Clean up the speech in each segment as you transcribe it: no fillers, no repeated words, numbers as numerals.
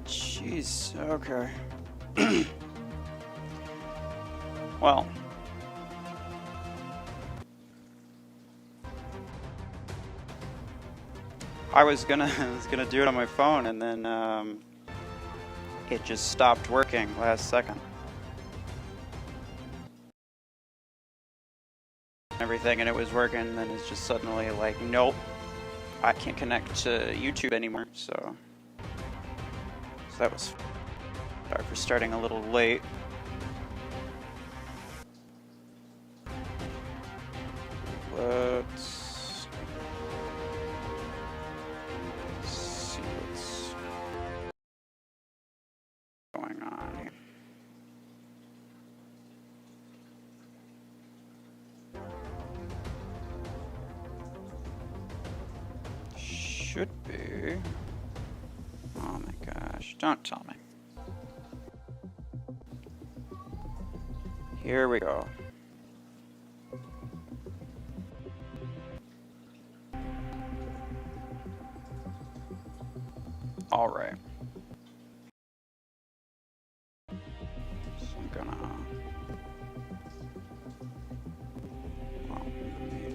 Jeez, okay. Well. I was gonna do it on my phone, and then it just stopped working last second. Everything, and it was working, and then it's just suddenly like, nope, I can't connect to YouTube anymore. So that was sorry for starting a little late. Let's see what's going on here. Should be. Oh my gosh, don't tell me. Here we go. All right. So I'm gonna. Well, need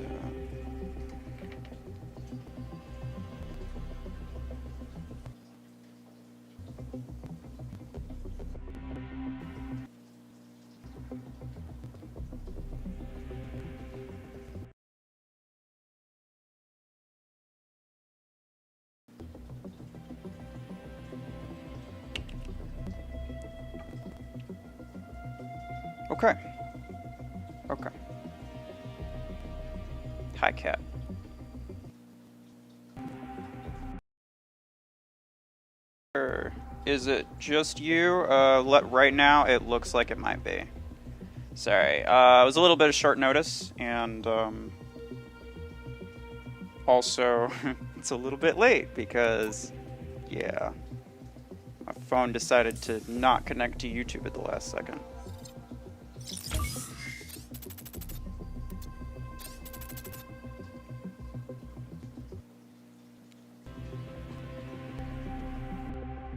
Okay. Okay. Hi, cat. Is it just you? Right now, it looks like it might be. Sorry. It was a little bit of short notice, and also it's a little bit late because, yeah, my phone decided to not connect to YouTube at the last second.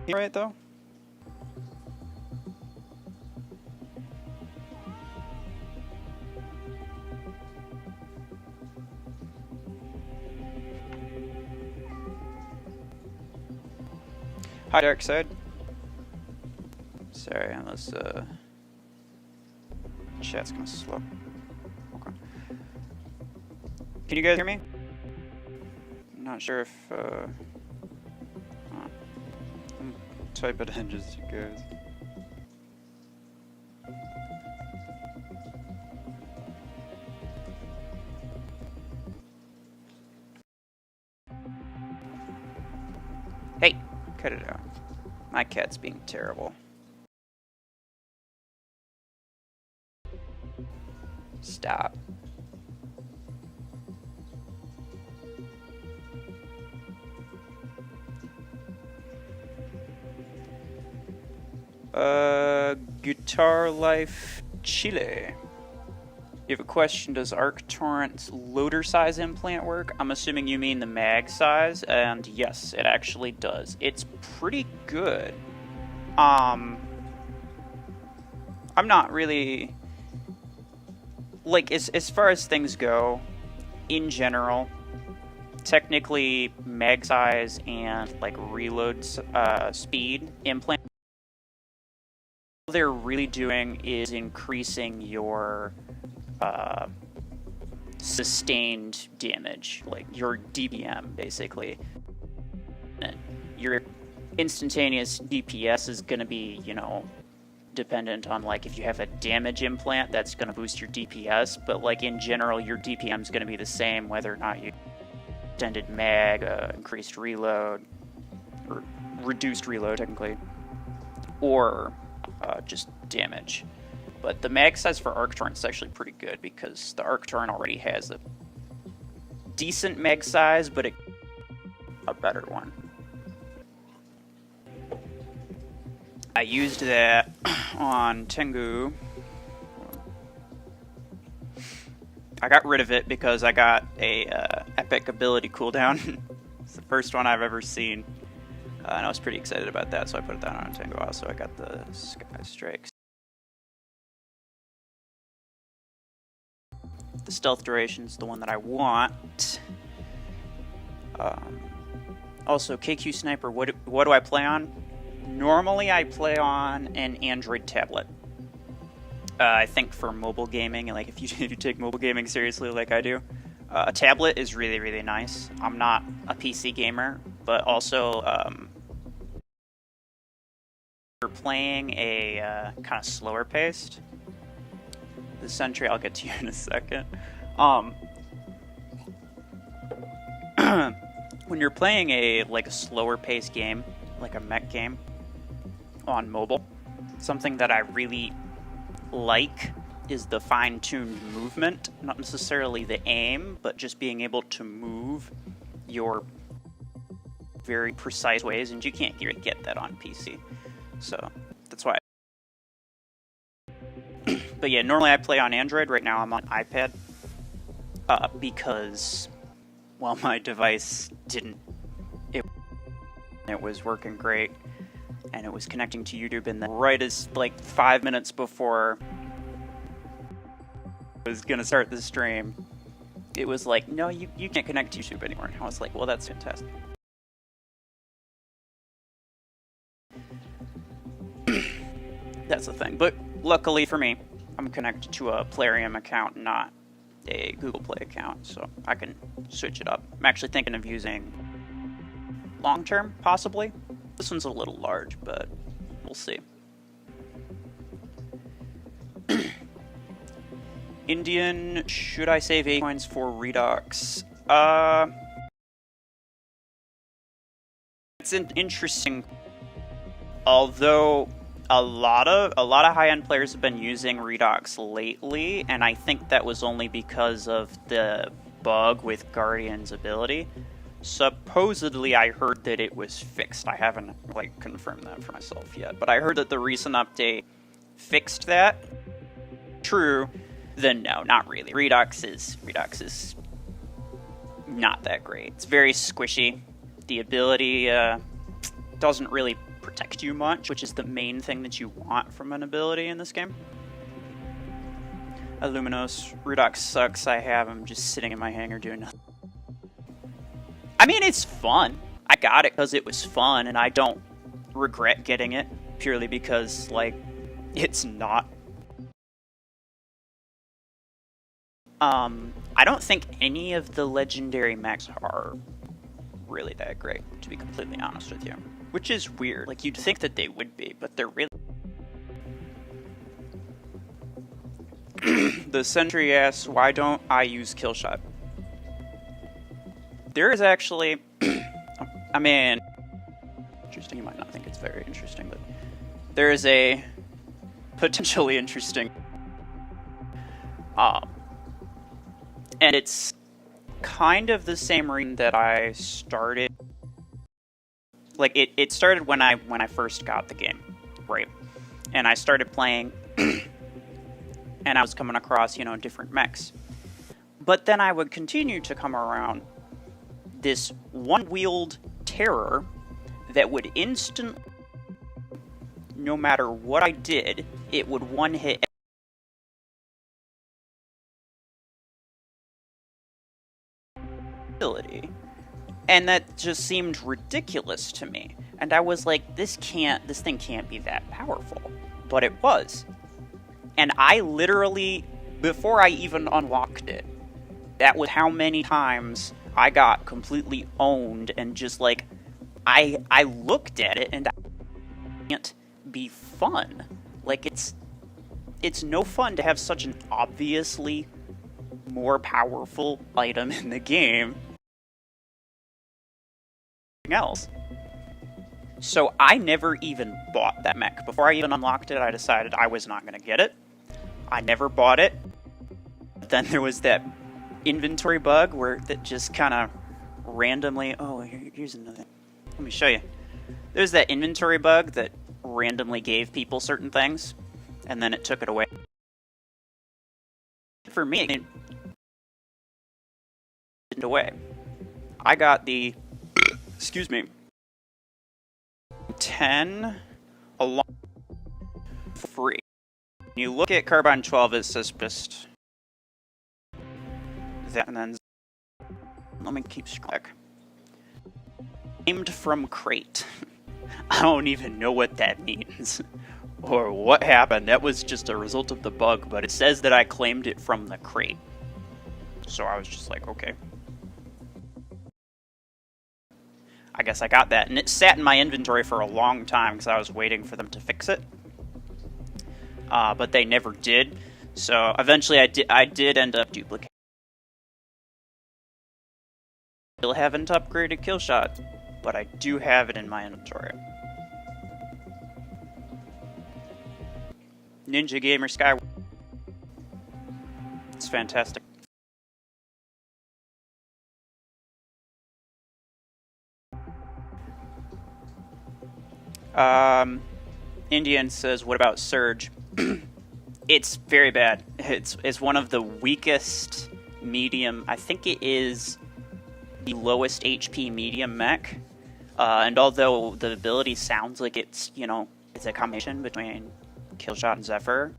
Right though? Hi, Dark Side. Sorry, unless chat's gonna slow. Okay. Can you guys hear me? I'm not sure if type it in just you guys. Hey, cut it out. My cat's being terrible. Stop. Guitar Life Chile. You have a question, does ArcTorrent's loader size implant work? I'm assuming you mean the mag size, and yes, it actually does. It's pretty good. I'm not really... Like, as far as things go, in general, technically mag size and, like, reload speed implant, all they're really doing is increasing your sustained damage, like your DPM, basically. Your instantaneous DPS is going to be, you know, dependent on, like, if you have a damage implant, that's going to boost your DPS, but, like, in general, your DPM is going to be the same whether or not you extended mag, increased reload, or reduced reload, technically, or just damage. But the mag size for ArcTorrent is actually pretty good because the ArcTorrent already has a decent mag size, but a better one. I used that on Tengu. I got rid of it because I got a epic ability cooldown. It's the first one I've ever seen. And I was pretty excited about that, so I put that on Tengu. Also, I got the Sky Strikes. The stealth duration's the one that I want. Also, KQ Sniper, what do I play on? Normally, I play on an Android tablet. I think for mobile gaming, like if you take mobile gaming seriously like I do, a tablet is really, really nice. I'm not a PC gamer, but also for playing a kind of slower paced. The Sentry, I'll get to you in a second. When you're playing a slower paced game, like a mech game on mobile, something that I really like is the fine-tuned movement, not necessarily the aim, but just being able to move your very precise ways, and you can't get that on PC. So that's why. But yeah, normally I play on Android. Right now I'm on iPad because, well, my device it was working great, and it was connecting to YouTube, and then right as 5 minutes before I was gonna start the stream, it was like, no, you can't connect to YouTube anymore. And I was like, well, that's fantastic. That's the thing. But luckily for me, I'm connected to a Plarium account, not a Google Play account, so I can switch it up. I'm actually thinking of using long term, possibly. This one's a little large, but we'll see. Indian, should I save 8 coins for Redux? It's an interesting. Although a lot of high-end players have been using Redux lately, and I think that was only because of the bug with Guardian's ability. Supposedly, I heard that it was fixed. I haven't confirmed that for myself yet, but I heard that the recent update fixed that. True. Then no, not really. Redux is not that great. It's very squishy. The ability doesn't really protect you much, which is the main thing that you want from an ability in this game. Luminos, Redux sucks. I have him just sitting in my hangar doing nothing. I mean, it's fun. I got it because it was fun, and I don't regret getting it purely because, it's not. I don't think any of the legendary mechs are really that great, to be completely honest with you. Which is weird. You'd think that they would be, but they're really... The Sentry asks, why don't I use Killshot? There is actually... I mean... Interesting, you might not think it's very interesting, but... There is a potentially interesting... And it's kind of the same reason that I started... It started when I first got the game, right? And I started playing, and I was coming across, different mechs. But then I would continue to come around this one-wheeled terror that would instantly, no matter what I did, it would one-hit ability. And that just seemed ridiculous to me. And I was like, this thing can't be that powerful. But it was. And I literally, before I even unlocked it, that was how many times I got completely owned and just I looked at it and it can't be fun. It's no fun to have such an obviously more powerful item in the game else. So I never even bought that mech. Before I even unlocked it, I decided I was not going to get it. I never bought it. Then there was that inventory bug that just kind of randomly... Oh, here's another thing. Let me show you. There's that inventory bug that randomly gave people certain things, and then it took it away. For me, it away. I got the... Excuse me. 10 along free. When you look at Carbine 12, it says just that, and then let me keep scrolling. Aimed from crate. I don't even know what that means or what happened. That was just a result of the bug, but it says that I claimed it from the crate. So I was just like, okay. I guess I got that, and it sat in my inventory for a long time because I was waiting for them to fix it. But they never did. So eventually I did end up duplicating. Still haven't upgraded Killshot, but I do have it in my inventory. Ninja Gamer Sky. It's fantastic. Indian says, what about Surge? It's very bad. It's one of the weakest medium. I think it is the lowest HP medium mech. And although the ability sounds like it's, you know, it's a combination between Killshot and Zephyr,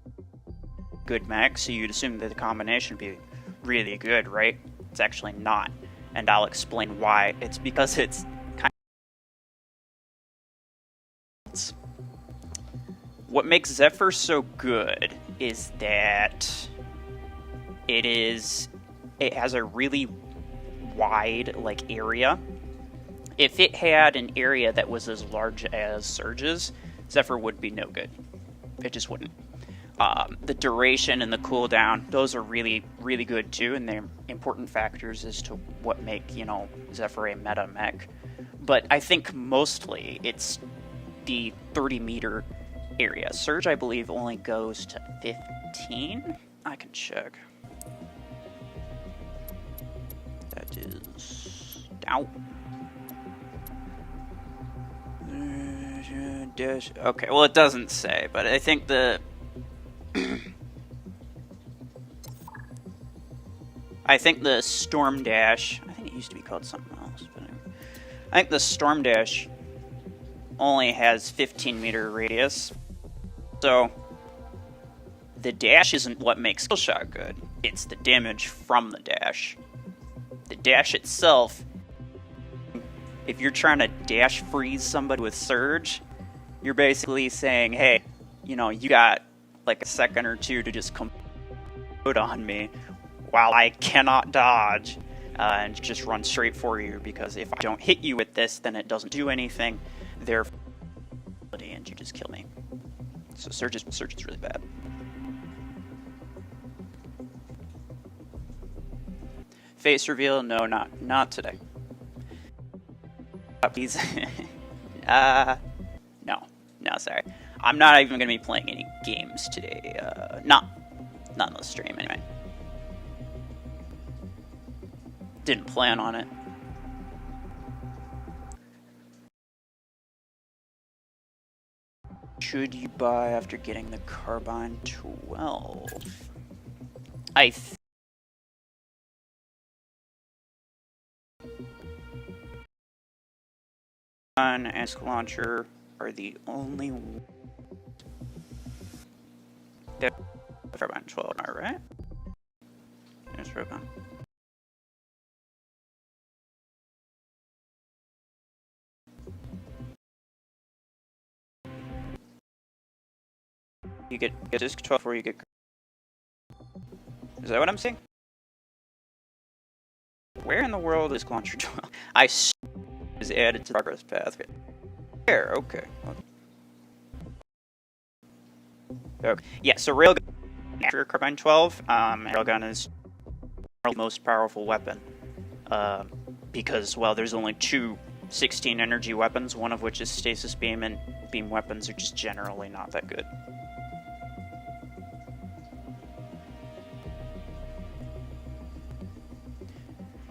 good mech, so you'd assume that the combination would be really good, right? It's actually not. And I'll explain why. It's because it's kind of... What makes Zephyr so good is that it has a really wide, like, area. If it had an area that was as large as Surge's, Zephyr would be no good. It just wouldn't. The duration and the cooldown, those are really, really good too, and they're important factors as to what make, you know, Zephyr a meta mech. But I think mostly it's the 30-meter area. Surge, I believe, only goes to 15? I can check. That is... Ow. Okay, well, it doesn't say, but I think the... I think the Storm Dash... I think it used to be called something else, but I think the Storm Dash only has 15-meter radius. So, the dash isn't what makes Killshot good. It's the damage from the dash. The dash itself, if you're trying to dash freeze somebody with Surge, you're basically saying, hey, you know, you got like a second or two to just come on me while I cannot dodge and just run straight for you, because if I don't hit you with this, then it doesn't do anything. Therefore, and you just kill me. So Surge is really bad. Face reveal? No, not today. Please. No, sorry. I'm not even going to be playing any games today. Not on the stream anyway. Didn't plan on it. Should you buy after getting the Carbine 12? I and launcher are the only the Carbine 12, am I right? There's Carbine. You get disc 12 before you get... Is that what I'm seeing? Where in the world is launcher 12? I is added to the progress path. There, okay. Okay. Yeah, so railgun after Carbine 12, railgun is the most powerful weapon. Because, well, there's only two 16 energy weapons, one of which is stasis beam, and beam weapons are just generally not that good.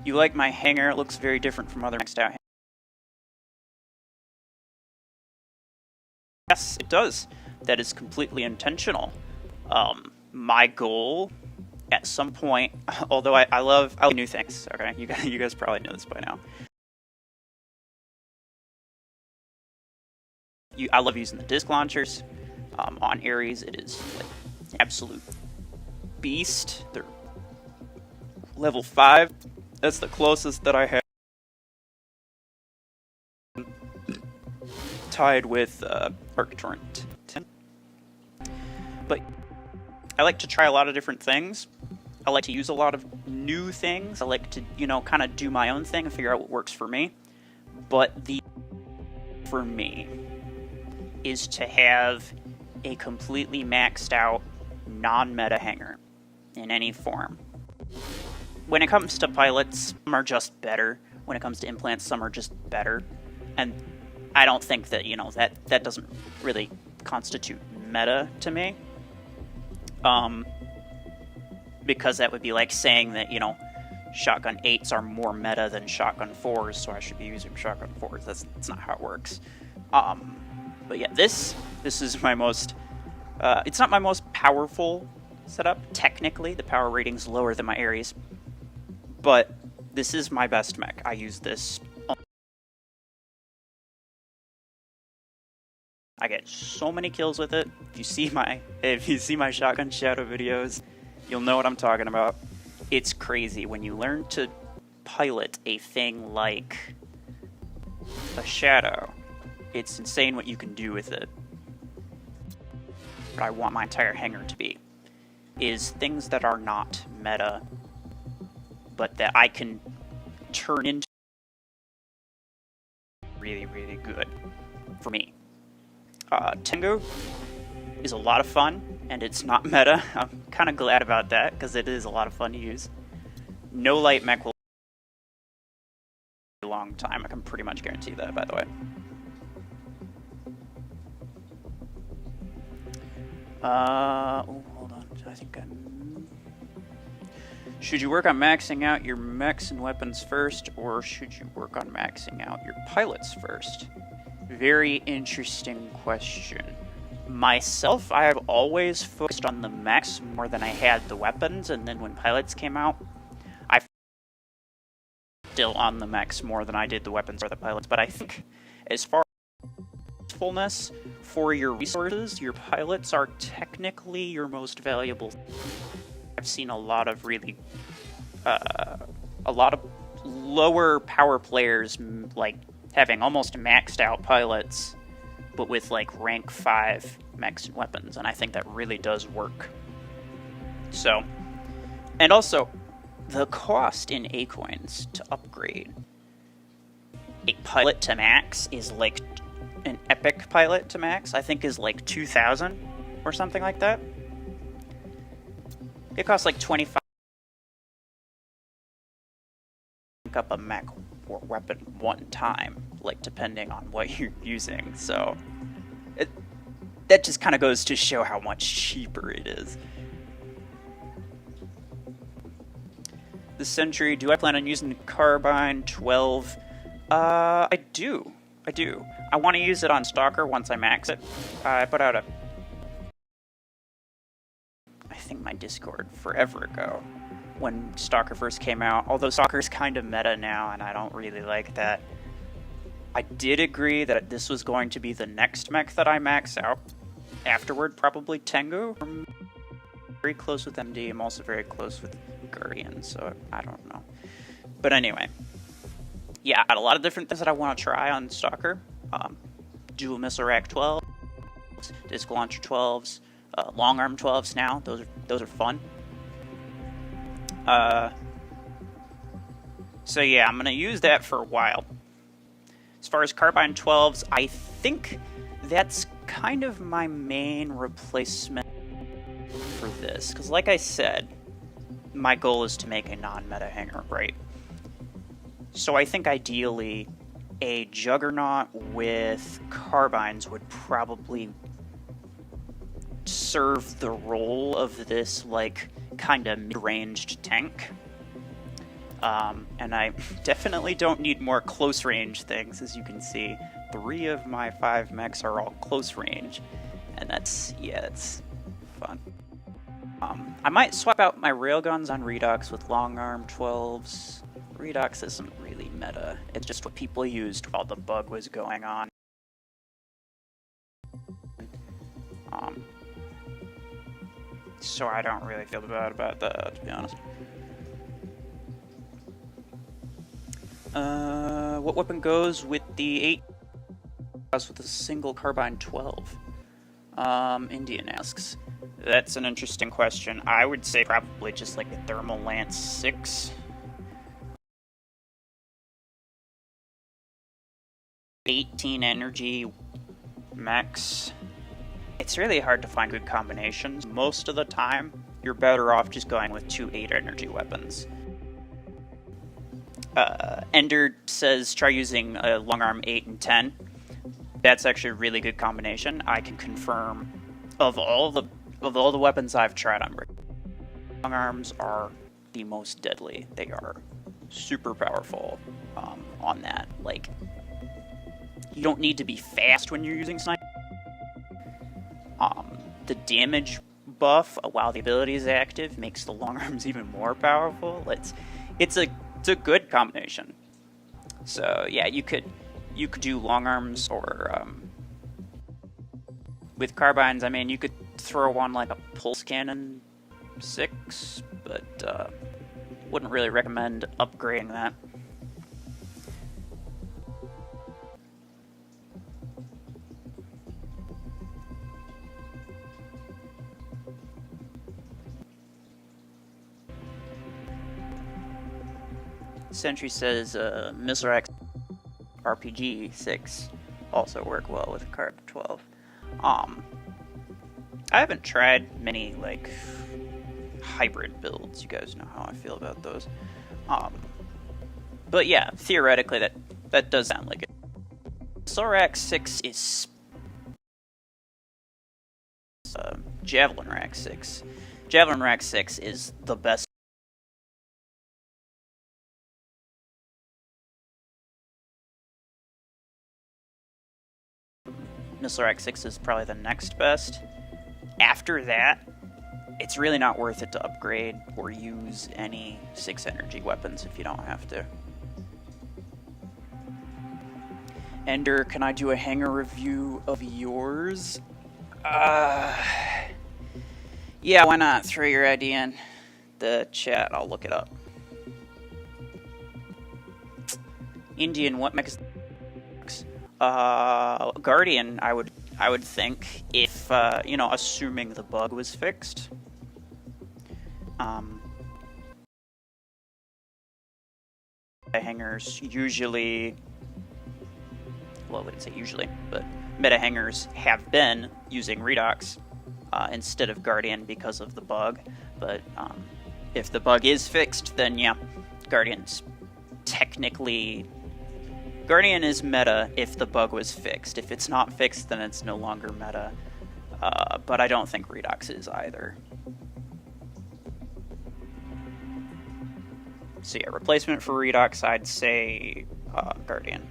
You like my hangar? It looks very different from other maxed out hangars. Yes, it does. That is completely intentional. My goal, at some point, although I love new things. Okay, you guys probably know this by now. I love using the disc launchers. On Ares, it is like absolute beast. They're level 5. That's the closest that I have. Tied with Arachnos. But I like to try a lot of different things. I like to use a lot of new things. I like to, kind of do my own thing and figure out what works for me. But for me is to have a completely maxed out non-meta hanger in any form. When it comes to pilots, some are just better. When it comes to implants, some are just better. And I don't think that, that doesn't really constitute meta to me. Because that would be like saying that, shotgun 8s are more meta than shotgun 4s, so I should be using shotgun 4s. That's not how it works. But yeah, this is my most... it's not my most powerful setup, technically. The power rating's lower than my Ares. But this is my best mech. I use this... I get so many kills with it. If you see my shotgun shadow videos, you'll know what I'm talking about. It's crazy when you learn to pilot a thing like a shadow. It's insane what you can do with it. What I want my entire hangar to be is things that are not meta, but that I can turn into really, really good for me. Tengu is a lot of fun, and it's not meta. I'm kind of glad about that, because it is a lot of fun to use. No light mech will be a long time. I can pretty much guarantee that, by the way. Hold on. I think should you work on maxing out your mechs and weapons first, or should you work on maxing out your pilots first? Very interesting question. Myself, I have always focused on the mechs more than I had the weapons, and then when pilots came out, I still on the mechs more than I did the weapons or the pilots. But I think as far as usefulness for your resources, your pilots are technically your most valuable. I've seen a lot of really, a lot of lower power players like having almost maxed out pilots, but with like rank 5 mechs and weapons, and I think that really does work. So, and also, the cost in A-coins to upgrade a pilot to max is like, an epic pilot to max, I think is like 2,000 or something like that. It costs like 25 up a mech or weapon one time, like depending on what you're using, so that just kind of goes to show how much cheaper it is. This century, do I plan on using the Carbine 12? I do. I want to use it on Stalker once I max it. I put out I think my Discord forever ago, when Stalker first came out, although Stalker's kind of meta now, and I don't really like that. I did agree that this was going to be the next mech that I max out. Afterward, probably Tengu. I'm very close with MD, I'm also very close with Guardian, so I don't know. But anyway, yeah, I got a lot of different things that I want to try on Stalker. Dual missile rack 12s, disc launcher 12s, long arm 12s now, those are fun. So yeah, I'm going to use that for a while. As far as Carbine 12s, I think that's kind of my main replacement for this. Because like I said, my goal is to make a non-meta hanger, right? So I think ideally a Juggernaut with Carbines would probably serve the role of this, like, kind of mid-ranged tank. And I definitely don't need more close-range things. As you can see, 3 of my 5 mechs are all close-range, and that's fun. I might swap out my railguns on Redux with long-arm 12s. Redux isn't really meta. It's just what people used while the bug was going on. So I don't really feel bad about that, to be honest. What weapon goes with the 8? Goes with a single Carbine 12? Indian asks. That's an interesting question. I would say probably just like a Thermal Lance 6. 18 energy mechs. It's really hard to find good combinations. Most of the time, you're better off just going with 2 8 energy weapons. Ender says try using a long arm 8 and 10. That's actually a really good combination. I can confirm of all the weapons I've tried on Brick, long arms are the most deadly. They are super powerful on that. Like, you don't need to be fast when you're using sniper. The damage buff while the ability is active makes the long arms even more powerful. It's a good combination. So yeah, you could do long arms or with carbines. I mean, you could throw on like a pulse cannon 6, but wouldn't really recommend upgrading that. Sentry says Missile X RPG 6 also work well with Carb 12. I haven't tried many like hybrid builds. You guys know how I feel about those. But yeah, theoretically that does sound like it. Sorax 6 is Javelin Rack 6. Javelin Rack 6 is the best. Missile Rack 6 is probably the next best. After that, it's really not worth it to upgrade or use any 6 energy weapons if you don't have to. Ender, can I do a Hangar review of yours? Yeah, why not? Throw your ID in the chat, I'll look it up. Indian, what mech is Guardian, I would think, if assuming the bug was fixed. Hangars usually, well, I wouldn't say usually, but meta hangars have been using Redox instead of Guardian because of the bug. But if the bug is fixed, then yeah, Guardian's technically. Guardian is meta if the bug was fixed. If it's not fixed, then it's no longer meta. But I don't think Redox is either. So yeah, replacement for Redox, I'd say Guardian.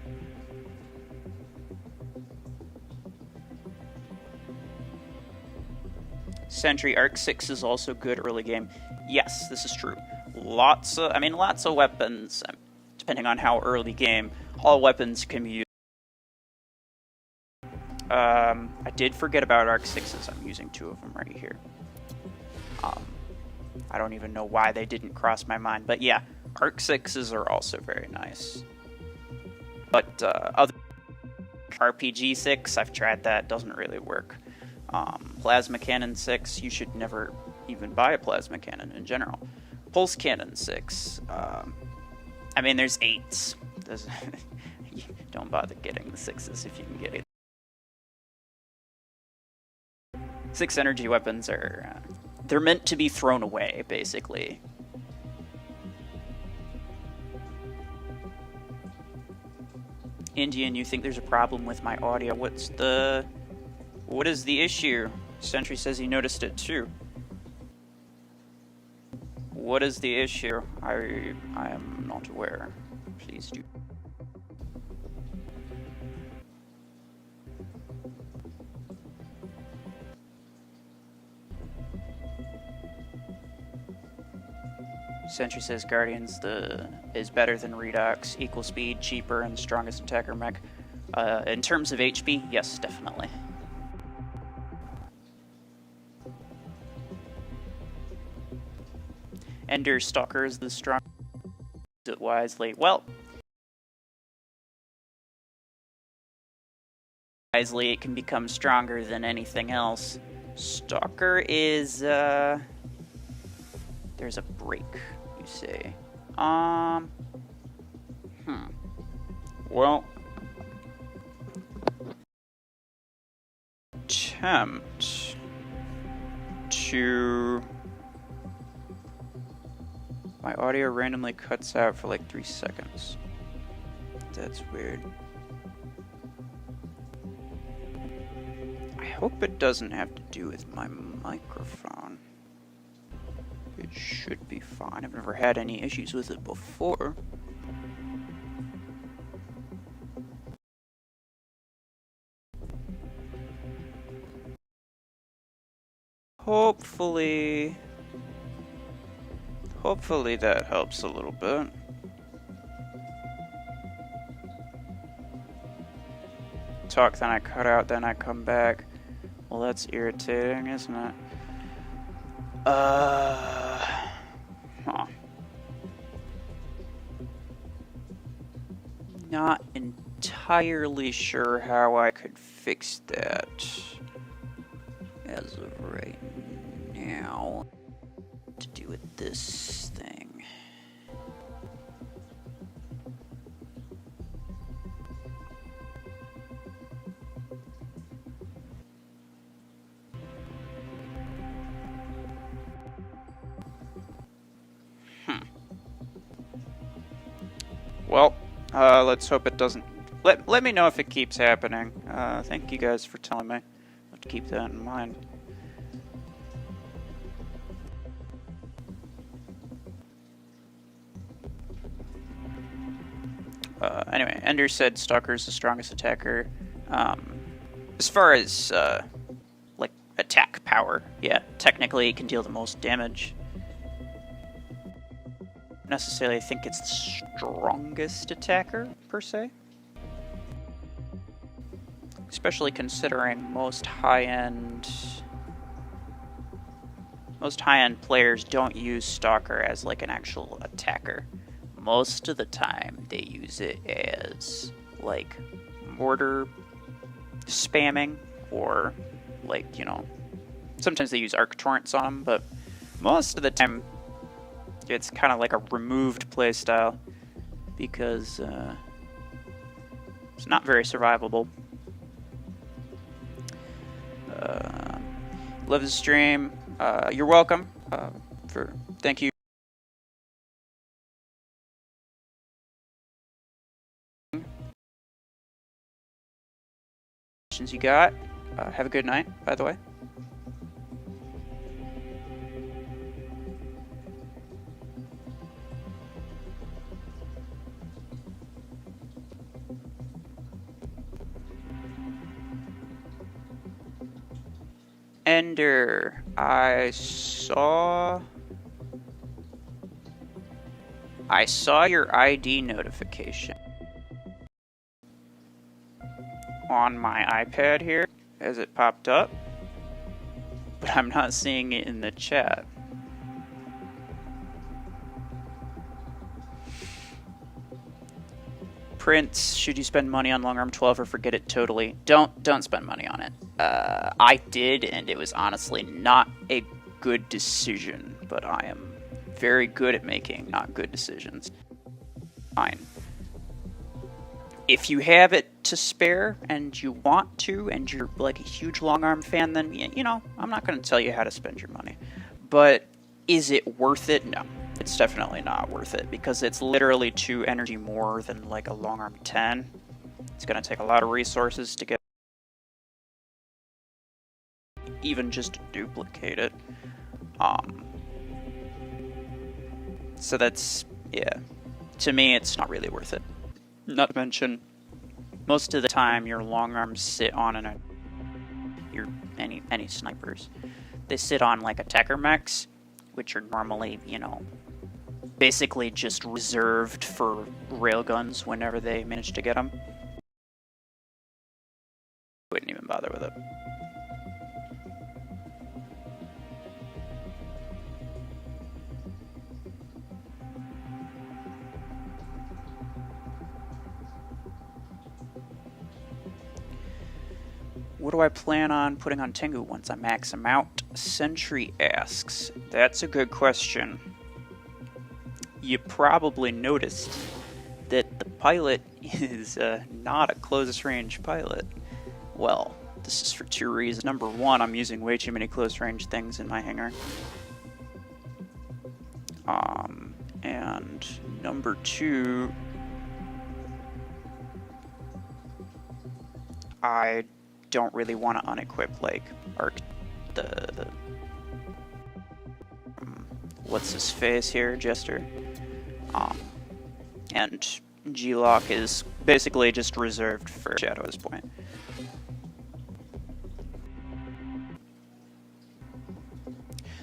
Sentry Arc 6 is also good early game. Yes, this is true. Lots of weapons, depending on how early game. All weapons can be used. I did forget about Arc 6s. I'm using 2 of them right here. I don't even know why they didn't cross my mind. But yeah, Arc 6s are also very nice. But other RPG 6, I've tried that. Doesn't really work. Plasma Cannon 6, you should never even buy a Plasma Cannon in general. Pulse Cannon 6. I mean, there's 8s. Don't bother getting the 6s if you can get it. 6 energy weapons are they're meant to be thrown away, basically. Indian, you think there's a problem with my audio? What is the issue? Sentry says he noticed it too. What is the issue? I am not aware. Please do. Sentry says Guardians is better than Redox, equal speed, cheaper, and strongest attacker mech. In terms of HP, yes, definitely. Ender Stalker is the strongest. Use it wisely. Well, wisely it can become stronger than anything else. Stalker is, there's a break, you say. Well, attempt to... My audio randomly cuts out for like 3 seconds. That's weird. I hope it doesn't have to do with my microphone. It should be fine. I've never had any issues with it before. Hopefully that helps a little bit. Talk, then I cut out, then I come back. Well, that's irritating, isn't it? Huh. Not entirely sure how I could fix that as of right now. To do with this thing. Well, let's hope it doesn't. Let me know if it keeps happening. Thank you guys for telling me. I'll have to keep that in mind. Anyway, Ender said Stalker is the strongest attacker. As far as, like, attack power, yeah, technically it can deal the most damage. Necessarily think it's the strongest attacker, per se. Especially considering most high-end players don't use Stalker as, like, an actual attacker. Most of the time, they use it as, like, mortar spamming, or, like, you know, sometimes they use arc torrents on them, but most of the time, it's kind of like a removed playstyle, because it's not very survivable. Love the stream. You're welcome. Thank you. You got. Have a good night, by the way. Ender, I saw your ID notification on my iPad here as it popped up, but I'm not seeing it in the chat. Prince, should you spend money on Long Arm 12 or forget it totally? Don't spend money on it. I did, and it was honestly not a good decision, but I am very good at making not good decisions. Fine. If you have it to spare and you want to, and you're like a huge Long Arm fan, then, you know, I'm not going to tell you how to spend your money. But is it worth it? No. It's definitely not worth it, because it's literally 2 energy more than like a Long Arm 10. It's going to take a lot of resources to get even just to duplicate it. So that's, yeah, to me it's not really worth it. Not to mention, most of the time your long arms sit on any snipers. They sit on like attacker mechs, which are normally, you know, basically just reserved for railguns whenever they manage to get them. Wouldn't even bother with it. What do I plan on putting on Tengu once I max him out? Sentry asks. That's a good question. You probably noticed that the pilot is not a close-range pilot. Well, this is for two reasons. Number one, I'm using way too many close-range things in my hangar. And number two, I don't really want to unequip like the what's his face here, Jester. And G-Lock is basically just reserved for Shadow at this point.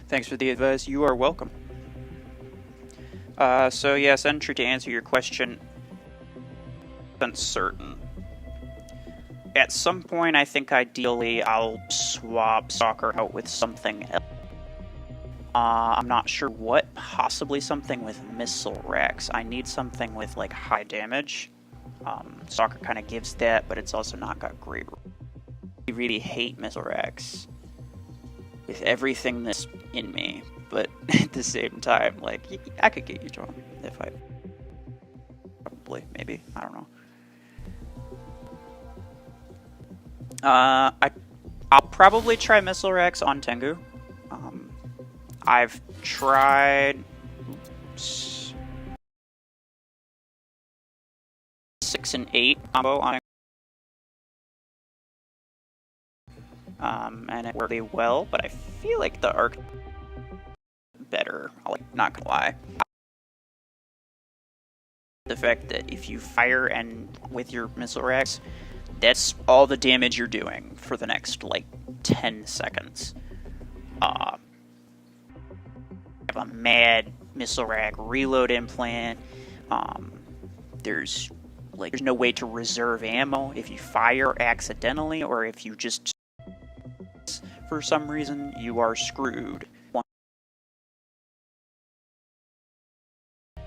Thanks for the advice. You are welcome. So yes, Entry, to answer your question, uncertain. At some point, I think ideally I'll swap Stalker out with something else. I'm not sure what, possibly something with missile racks. I need something with like high damage. Stalker kind of gives that, but it's also not got great. I really hate missile racks with everything that's in me, but at the same time, like, I could get you to them if I... Probably, maybe, I don't know. I'll probably try missile racks on Tengu. I've tried 6 and 8 combo on and it worked really well, but I feel like the arc better. I'll not gonna lie. The fact that if you fire and with your missile racks, that's all the damage you're doing for the next like 10 seconds. I have a mad missile rack reload implant. There's no way to reserve ammo if you fire accidentally, or if you just for some reason, you are screwed. I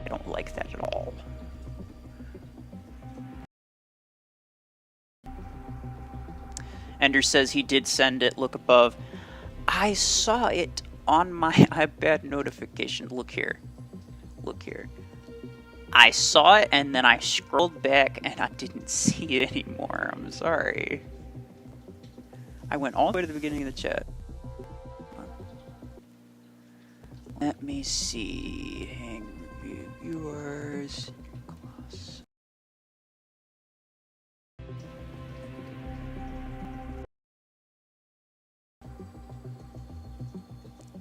don't like that at all. Ender says he did send it. Look above. I saw it on my iPad notification. Look here. Look here. I saw it and then I scrolled back and I didn't see it anymore. I'm sorry. I went all the way to the beginning of the chat. Let me see. Hang reviewers. Close.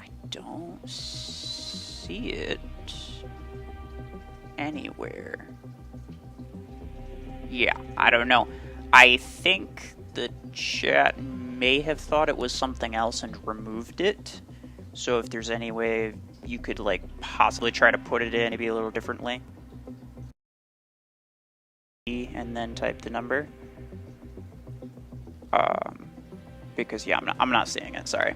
I don't see it anywhere. Yeah, I don't know. I think the chat may have thought it was something else and removed it. So if there's any way you could like possibly try to put it in maybe a little differently. And then type the number. Because yeah, I'm not seeing it, sorry.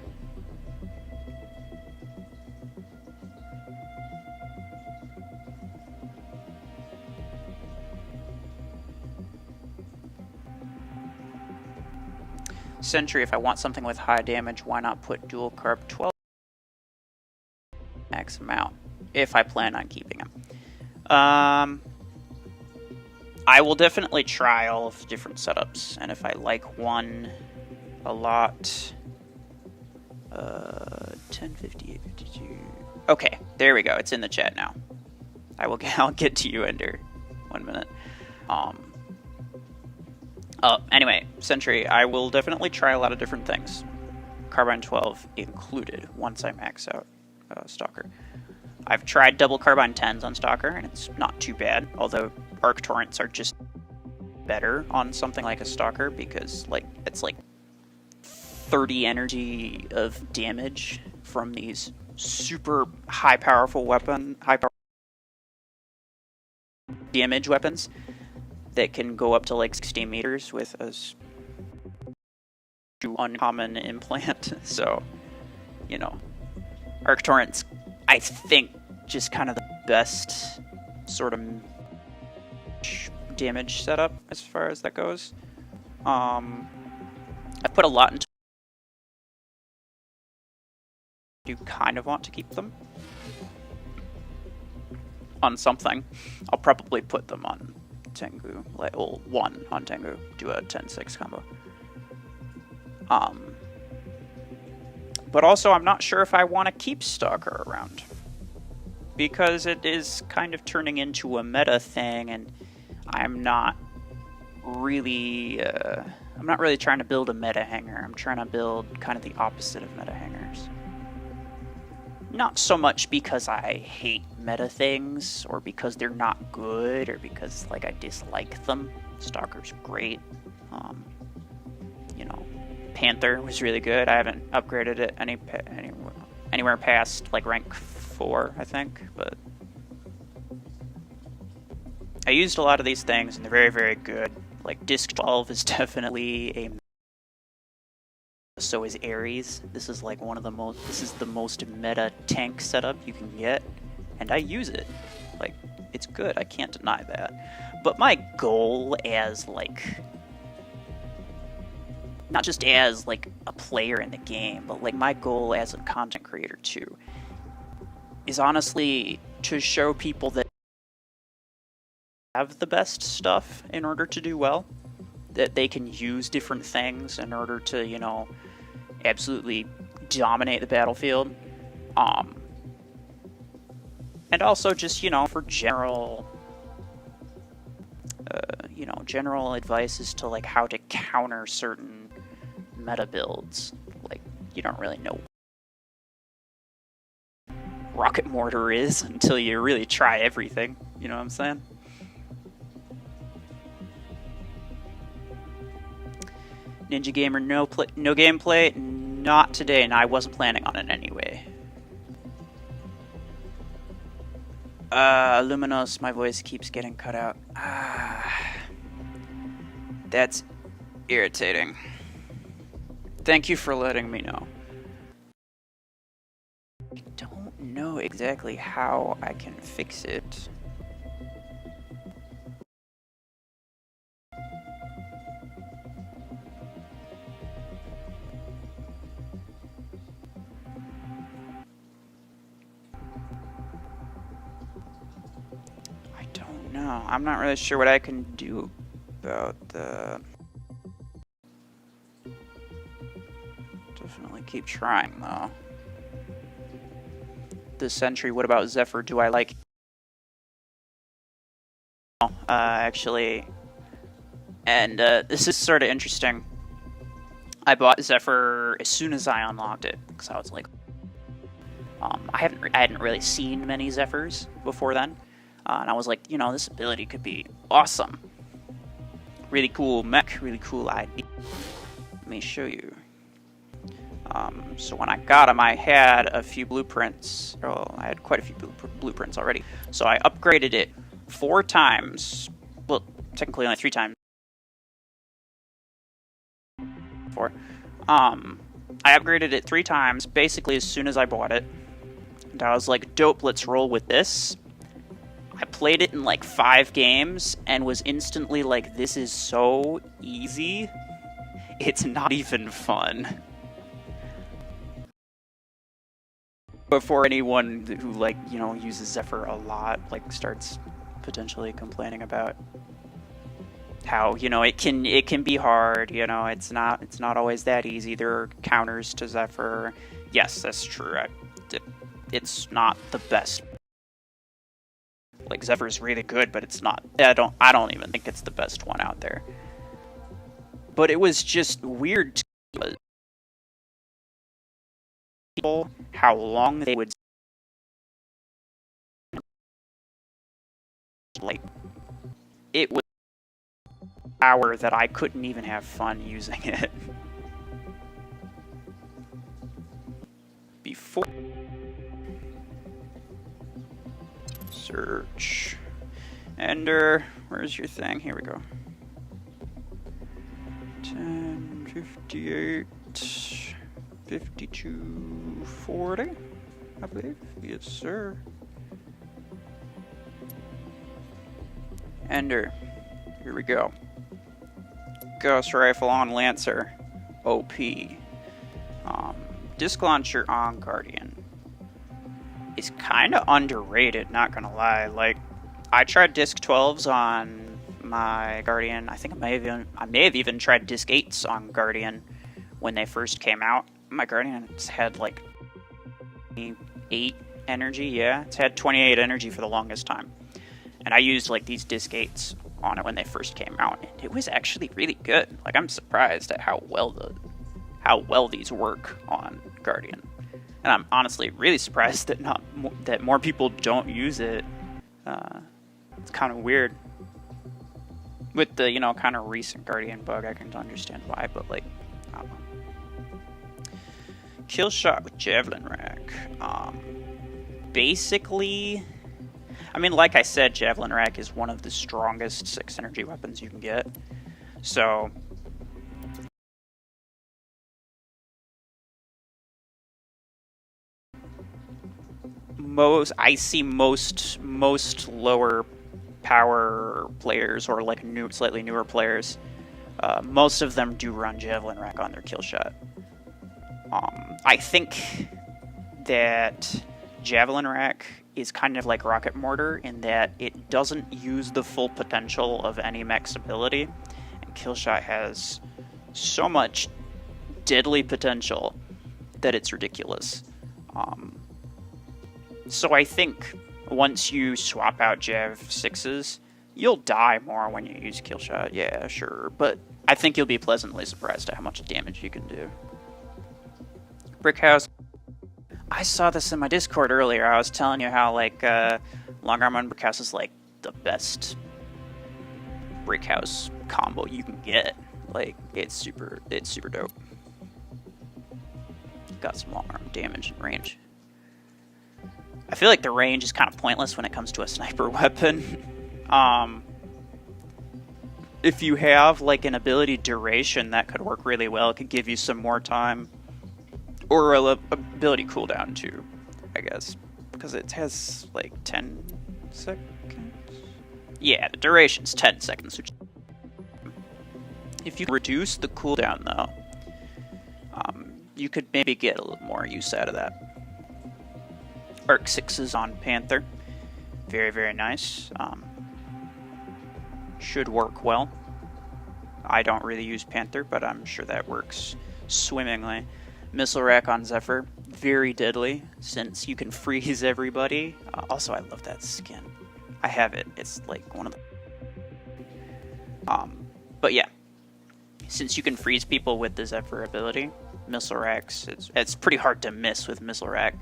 Sentry, if I want something with high damage, why not put dual carb 12? Max him out, if I plan on keeping him. I will definitely try all of the different setups, and if I like one a lot, 1058, 52. Okay, there we go. It's in the chat now. I'll get to you, Ender. 1 minute. Anyway, Sentry, I will definitely try a lot of different things. Carbine 12 included, once I max out Stalker. I've tried double Carbine 10s on Stalker, and it's not too bad, although Arc Torrents are just better on something like a Stalker, because like it's like 30 energy of damage from these super high powerful damage weapons that can go up to like 60 meters with a uncommon implant. So, you know, Arc Torrents, I think, just kind of the best sort of damage setup as far as that goes. I put a lot into. Do kind of want to keep them on something. I'll probably put them on Tengu, like, well, one on Tengu, do a 10-6 combo. But also I'm not sure if I want to keep Stalker around, because it is kind of turning into a meta thing, and I'm not really trying to build a meta hanger. I'm trying to build kind of the opposite of meta hangers. Not so much because I hate meta things, or because they're not good, or because like I dislike them. Stalker's great. You know, Panther was really good. I haven't upgraded it anywhere past like rank 4, I think, but I used a lot of these things, and they're very, very good. Like Disc 12 is definitely a. So is Ares. This is like one of the most. This is the most meta tank setup you can get, and I use it. Like, it's good. I can't deny that. But my goal as like, not just as like a player in the game, but like my goal as a content creator too, is honestly to show people that have the best stuff in order to do well, that they can use different things in order to, you know, absolutely dominate the battlefield. And also just, you know, for general, you know, general advice as to like how to counter certain meta builds. Like, you don't really know what rocket mortar is until you really try everything. You know what I'm saying? Ninja Gamer, no gameplay, not today, and I wasn't planning on it anyway. Luminos, my voice keeps getting cut out. That's irritating. Thank you for letting me know. I don't know exactly how I can fix it. No, I'm not really sure what I can do about that. Definitely keep trying, though. The Sentry, what about Zephyr? Do I like... actually... And, this is sort of interesting. I bought Zephyr as soon as I unlocked it, because I was like... I hadn't really seen many Zephyrs before then. And I was like, you know, this ability could be awesome. Really cool mech, really cool idea. Let me show you. So when I got him, I had a few blueprints. Well, I had quite a few blueprints already. So I upgraded it 4 times. Well, technically only 3 times. 4. I upgraded it 3 times, basically as soon as I bought it. And I was like, dope, let's roll with this. I played it in like 5 games and was instantly like, this is so easy, it's not even fun. Before anyone who, like, you know, uses Zephyr a lot, like, starts potentially complaining about how, you know, it can be hard, you know, it's not always that easy. There are counters to Zephyr. Yes, that's true. It's not the best. Like, Zephyr's really good, but it's not. I don't even think it's the best one out there. But it was just weird to people how long they would, like, it was an hour that I couldn't even have fun using it. Before search. Ender, where's your thing? Here we go. 1058 5240, I believe. Yes, sir. Ender. Here we go. Ghost rifle on Lancer. OP. Disc launcher on Guardian is kind of underrated, not gonna lie. Like, I tried disc 12s on my Guardian. I think I may have even tried disc 8s on Guardian when they first came out. My Guardian's had like 8 energy, yeah. It's had 28 energy for the longest time. And I used like these disc 8s on it when they first came out, and it was actually really good. Like, I'm surprised at how well these work on Guardian. And I'm honestly really surprised that more people don't use it. It's kind of weird. With the, you know, kind of recent Guardian bug, I can understand why, but like, I don't know. Killshot with Javelin Rack. Basically, I mean, like I said, Javelin Rack is one of the strongest 6 energy weapons you can get. So, I see most lower power players, or like slightly newer players, most of them do run Javelin Rack on their Killshot. I think that Javelin Rack is kind of like Rocket Mortar in that it doesn't use the full potential of any mech's ability, and Killshot has so much deadly potential that it's ridiculous. So I think once you swap out Jav 6s, you'll die more when you use Killshot, yeah, sure, but I think you'll be pleasantly surprised at how much damage you can do. Brickhouse. I saw this in my Discord earlier. I was telling you how, like, Long Arm on Brickhouse is, like, the best Brickhouse combo you can get. Like, it's super dope. Got some long arm damage and range. I feel like the range is kind of pointless when it comes to a sniper weapon. If you have, like, an ability duration, that could work really well. It could give you some more time. Or a ability cooldown, too, I guess. Because it has, like, 10 seconds? Yeah, the duration's 10 seconds. Which... If you reduce the cooldown, though, you could maybe get a little more use out of that. Arc 6s on Panther. Very, very nice. Should work well. I don't really use Panther, but I'm sure that works swimmingly. Missile Rack on Zephyr. Very deadly, since you can freeze everybody. Also, I love that skin. I have it. It's like one of the... But yeah. Since you can freeze people with the Zephyr ability, Missile Racks, it's pretty hard to miss with Missile Rack.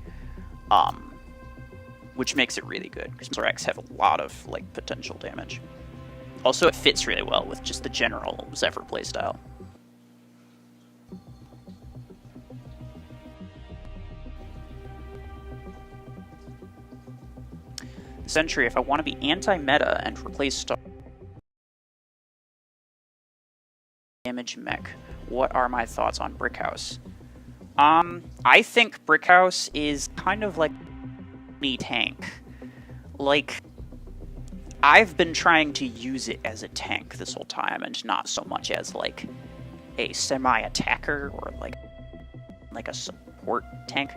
Which makes it really good, because Missile Racks have a lot of, like, potential damage. Also, it fits really well with just the general Zephyr playstyle. Sentry, if I want to be anti-meta and replace Stalker damage mech, what are my thoughts on Brickhouse? I think Brickhouse is kind of like a tank. Like, I've been trying to use it as a tank this whole time, and not so much as, like, a semi-attacker or, like a support tank.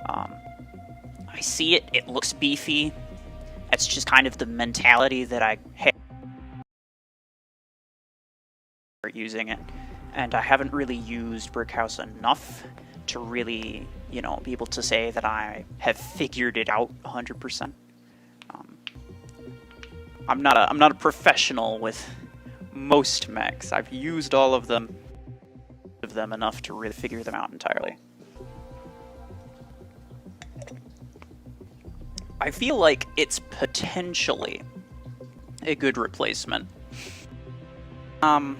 I see it, it looks beefy. That's just kind of the mentality that I have for using it. And I haven't really used Brickhouse enough to really, you know, be able to say that I have figured it out 100%. I'm not a professional with most mechs. I've used all of them enough to really figure them out entirely. I feel like it's potentially a good replacement. The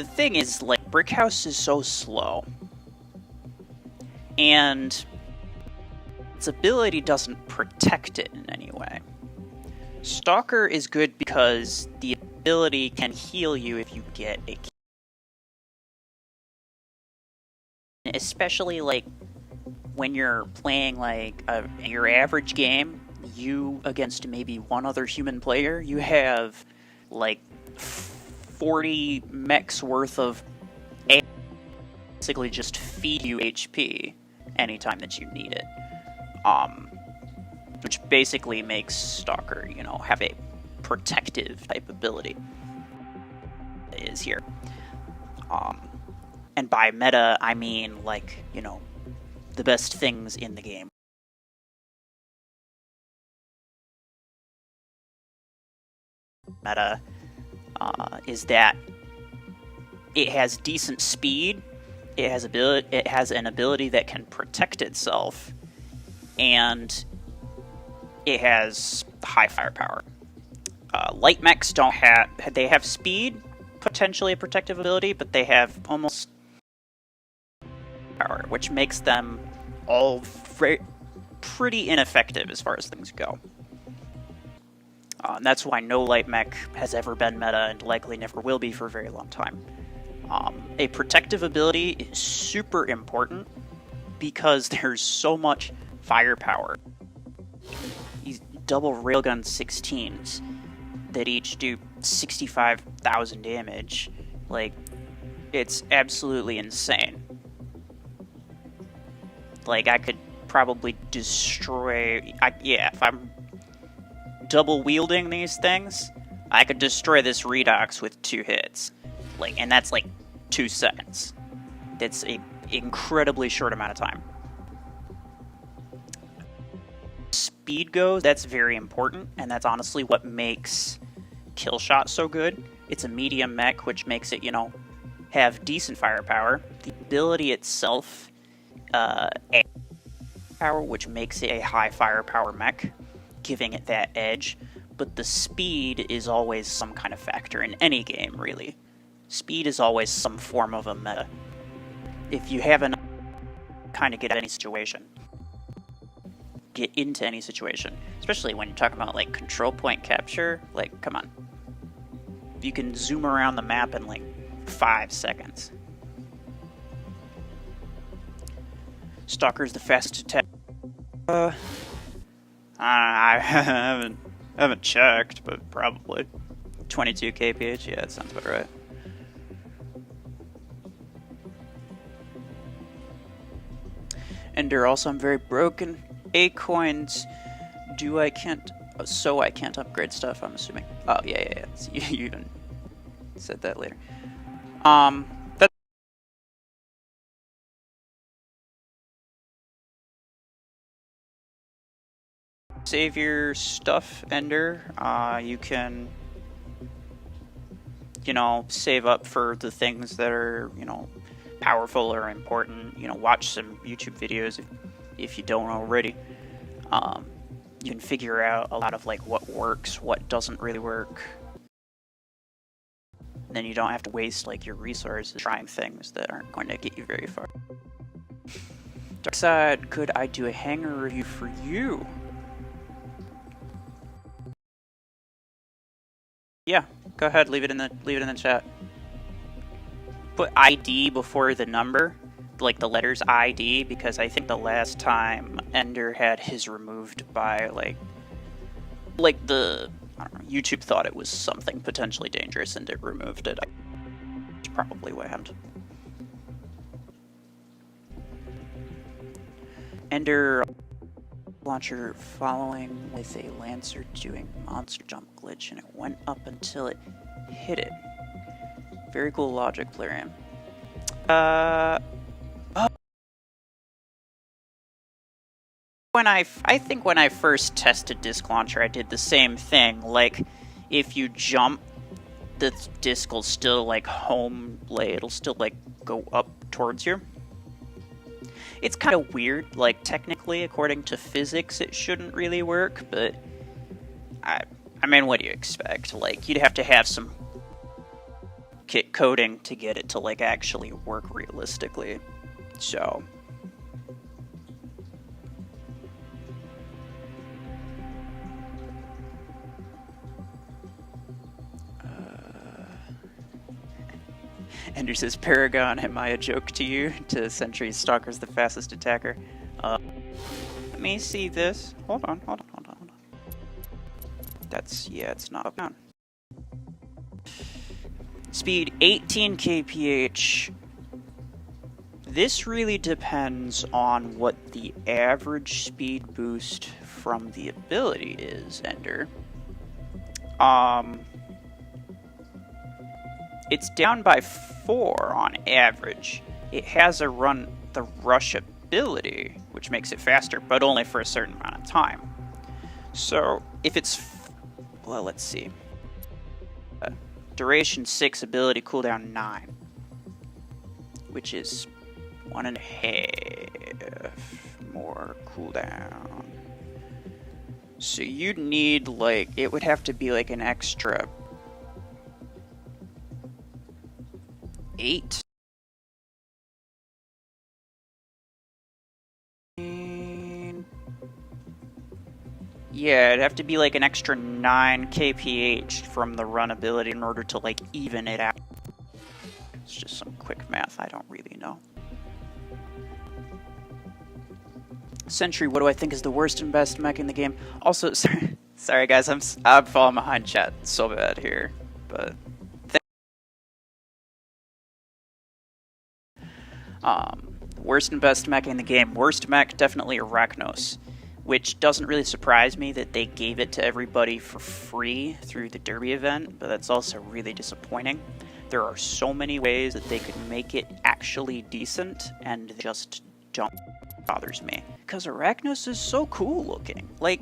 thing is, like, Brickhouse is so slow, and its ability doesn't protect it in any way. Stalker is good because the ability can heal you if you get a kill. Especially, like, when you're playing, like, your average game, you against maybe one other human player, you have, like, 40 mechs worth of A basically just feed you HP anytime that you need it. Which basically makes Stalker, you know, have a protective type ability. It is here. And by meta, I mean, like, you know, the best things in the game. Meta is that it has decent speed, it has an ability that can protect itself, and it has high firepower. Light mechs don't have, they have speed, potentially a protective ability, but they have almost power, which makes them all pretty ineffective as far as things go. And that's why no light mech has ever been meta and likely never will be for a very long time. A protective ability is super important because there's so much firepower. These double railgun 16s that each do 65,000 damage, like, it's absolutely insane. Like, I could probably destroy, if I'm double wielding these things, I could destroy this Redox with 2 hits. Like, and that's like 2 seconds. That's an incredibly short amount of time. Speed goes, that's very important, and that's honestly what makes Killshot so good. It's a medium mech, which makes it, you know, have decent firepower. The ability itself, power, which makes it a high firepower mech, giving it that edge. But the speed is always some kind of factor in any game, really. Speed is always some form of a meta. If you have enough, kind of get any situation. Get into any situation. Especially when you're talking about, like, control point capture. Like, come on. You can zoom around the map in, like, 5 seconds. Stalker's the fastest attack. I haven't checked, but probably 22 kph. Yeah, that sounds about right. Ender, also, I'm very broken. A coins. I can't upgrade stuff, I'm assuming. Oh, yeah. So you even said that later. Save your stuff, Ender. You can, you know, save up for the things that are, you know, powerful or important. You know, watch some YouTube videos if you don't already. You can figure out a lot of, like, what works, what doesn't really work. And then you don't have to waste, like, your resources trying things that aren't going to get you very far. Darkside, could I do a Hangar review for you? Yeah, go ahead, leave it in the chat. Put ID before the number, like the letters ID, because I think the last time Ender had his removed by like the, I don't know, YouTube thought it was something potentially dangerous and it removed it. That's probably what happened. Ender launcher following with a Lancer doing monster jump glitch, and it went up until it hit it. Very cool logic, Plarium. I think when I first tested Disc Launcher, I did the same thing. Like, if you jump, the disc will still, like, it'll still, like, go up towards you. It's kind of weird, like, technically, according to physics, it shouldn't really work, but I mean, what do you expect? Like, you'd have to have some kit coding to get it to, like, actually work realistically. So Ender says, Paragon, am I a joke to you? To Sentry's Stalker's the fastest attacker. Let me see this. Hold on. It's not up down. Speed 18 kph. This really depends on what the average speed boost from the ability is, Ender. It's down by 4 on average. It has the rush ability, which makes it faster, but only for a certain amount of time. So if it's, well, let's see. Duration 6, ability cooldown 9, which is 1.5 more cooldown. So you'd need, like, it would have to be like an extra 8. Yeah, it'd have to be like an extra 9 kph from the run ability in order to, like, even it out. It's just some quick math, I don't really know. Sentry, what do I think is the worst and best mech in the game? Also, sorry guys, I'm falling behind chat so bad here, but worst and best mech in the game. Worst mech, definitely Arachnos, which doesn't really surprise me that they gave it to everybody for free through the Derby event, but that's also really disappointing. There are so many ways that they could make it actually decent, and they just don't. Bothers me because Arachnos is so cool looking. Like,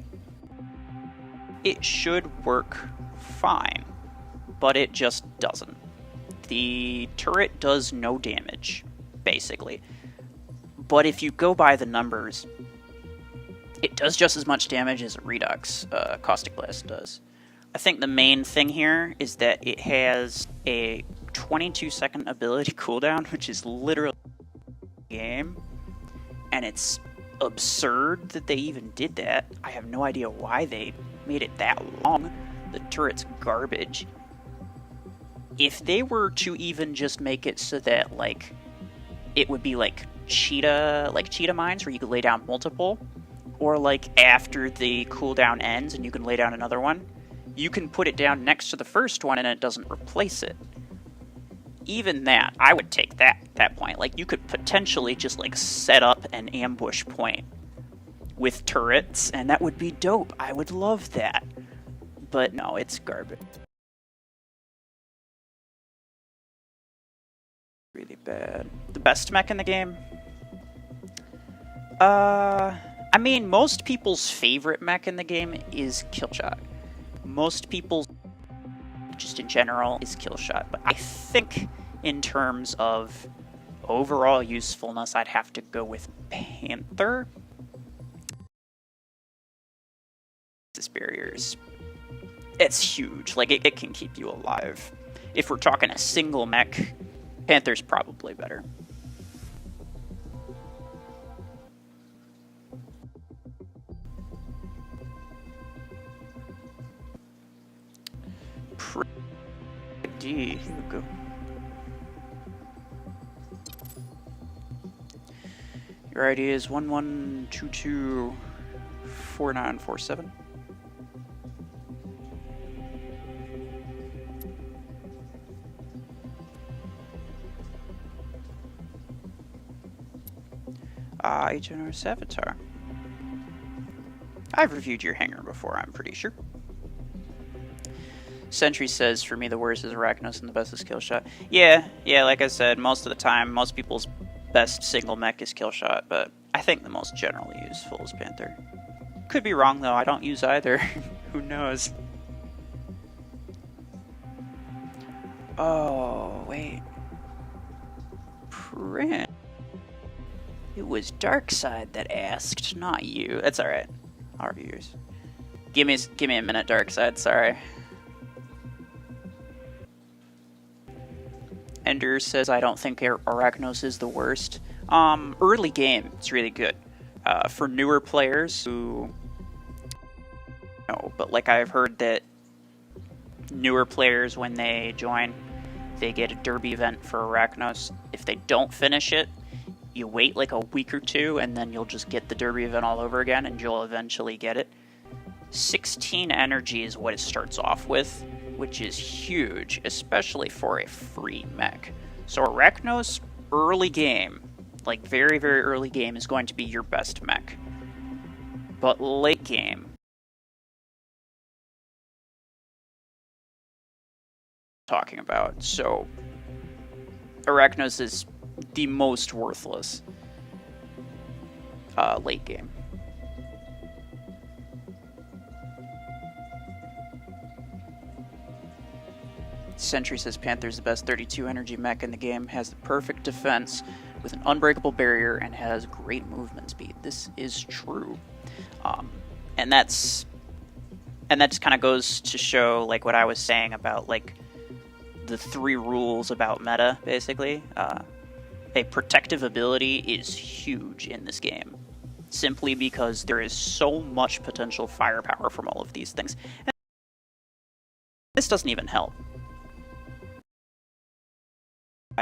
it should work fine, but it just doesn't. The turret does no damage, basically, but if you go by the numbers, it does just as much damage as a Redux Caustic Blast does. I think the main thing here is that it has a 22-second ability cooldown, which is literally a game. And it's absurd that they even did that. I have no idea why they made it that long. The turret's garbage. If they were to even just make it so that, like, it would be like cheetah mines where you could lay down multiple, or like after the cooldown ends and you can lay down another one, you can put it down next to the first one and it doesn't replace it. Even that, I would take that point. Like, you could potentially just, like, set up an ambush point with turrets, and that would be dope. I would love that. But no, it's garbage. Really bad. The best mech in the game? I mean, most people's favorite mech in the game is Killshot. Most people's, just in general, is Killshot. But I think in terms of overall usefulness, I'd have to go with Panther. This barriers, it's huge. Like, it can keep you alive. If we're talking a single mech, Panther's probably better. Here we go. Your ID is 11224947. H&R Avatar. I've reviewed your hangar before, I'm pretty sure. Sentry says, for me, the worst is Arachnos and the best is Killshot. Yeah, like I said, most of the time, most people's best single mech is Killshot, but I think the most generally useful is Panther. Could be wrong, though. I don't use either. Who knows? Oh, wait. Print. It was Darkside that asked, not you. That's alright. I'll review yours. Give me a minute, Darkside. Sorry. Ender says, I don't think Arachnos is the worst. Early game, it's really good. For newer players who... No, but like I've heard that newer players, when they join, they get a derby event for Arachnos. If they don't finish it, you wait like a week or two, and then you'll just get the derby event all over again, and you'll eventually get it. 16 energy is what it starts off with, which is huge, especially for a free mech. So Arachnos, early game, like very, very early game, is going to be your best mech. But late game, talking about, so Arachnos is the most worthless late game. Sentry says Panther's the best 32 energy mech in the game, has the perfect defense with an unbreakable barrier, and has great movement speed. This is true. And that's kind of goes to show like what I was saying about like the 3 rules about meta, basically. A protective ability is huge in this game, simply because there is so much potential firepower from all of these things. And this doesn't even help.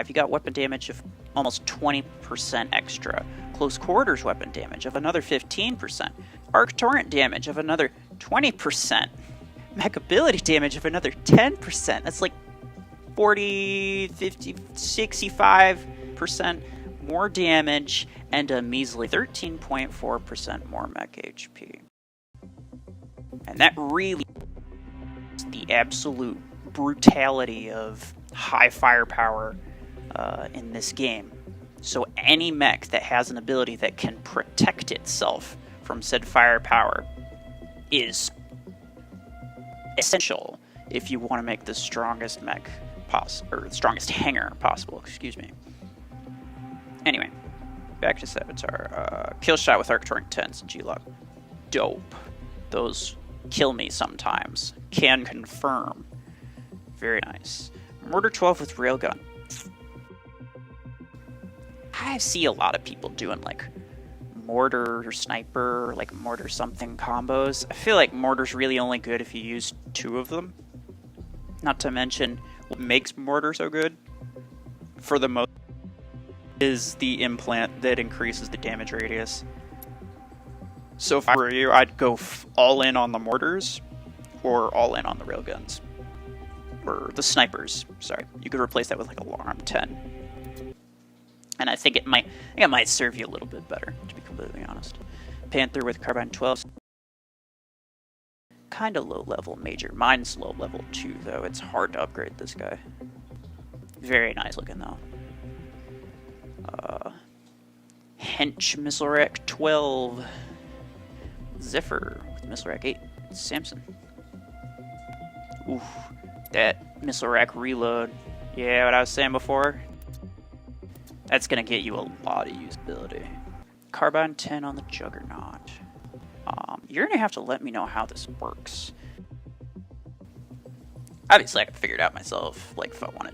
You got weapon damage of almost 20% extra, close quarters weapon damage of another 15%, arc torrent damage of another 20%, mech ability damage of another 10%. That's like 40, 50, 65% more damage, and a measly 13.4% more mech HP. And that really is the absolute brutality of high firepower in this game. So any mech that has an ability that can protect itself from said firepower is essential if you want to make the strongest mech possible, or the strongest hangar possible, excuse me. Anyway, back to Savitar. Killshot with Arc Torrent 10s and G-Lock. Dope. Those kill me sometimes. Can confirm. Very nice. Mortar 12 with Railgun. I see a lot of people doing like mortar or sniper, like mortar something combos. I feel like mortar's really only good if you use 2 of them. Not to mention, what makes mortar so good, for the most, is the implant that increases the damage radius. So if I were you, I'd go all in on the mortars, or all in on the railguns. Or the snipers, sorry. You could replace that with like a long-arm 10. And I think it might serve you a little bit better, to be completely honest. Panther with Carbine 12. Kinda low level major. Mine's low level too, though. It's hard to upgrade this guy. Very nice looking though. Hench Missile Rack 12. Zephyr with Missile Rack 8. Samson. Oof. That Missile Rack reload. Yeah, what I was saying before? That's gonna get you a lot of usability. Carbine 10 on the Juggernaut. You're gonna have to let me know how this works. Obviously, I can figure it out myself, like if I want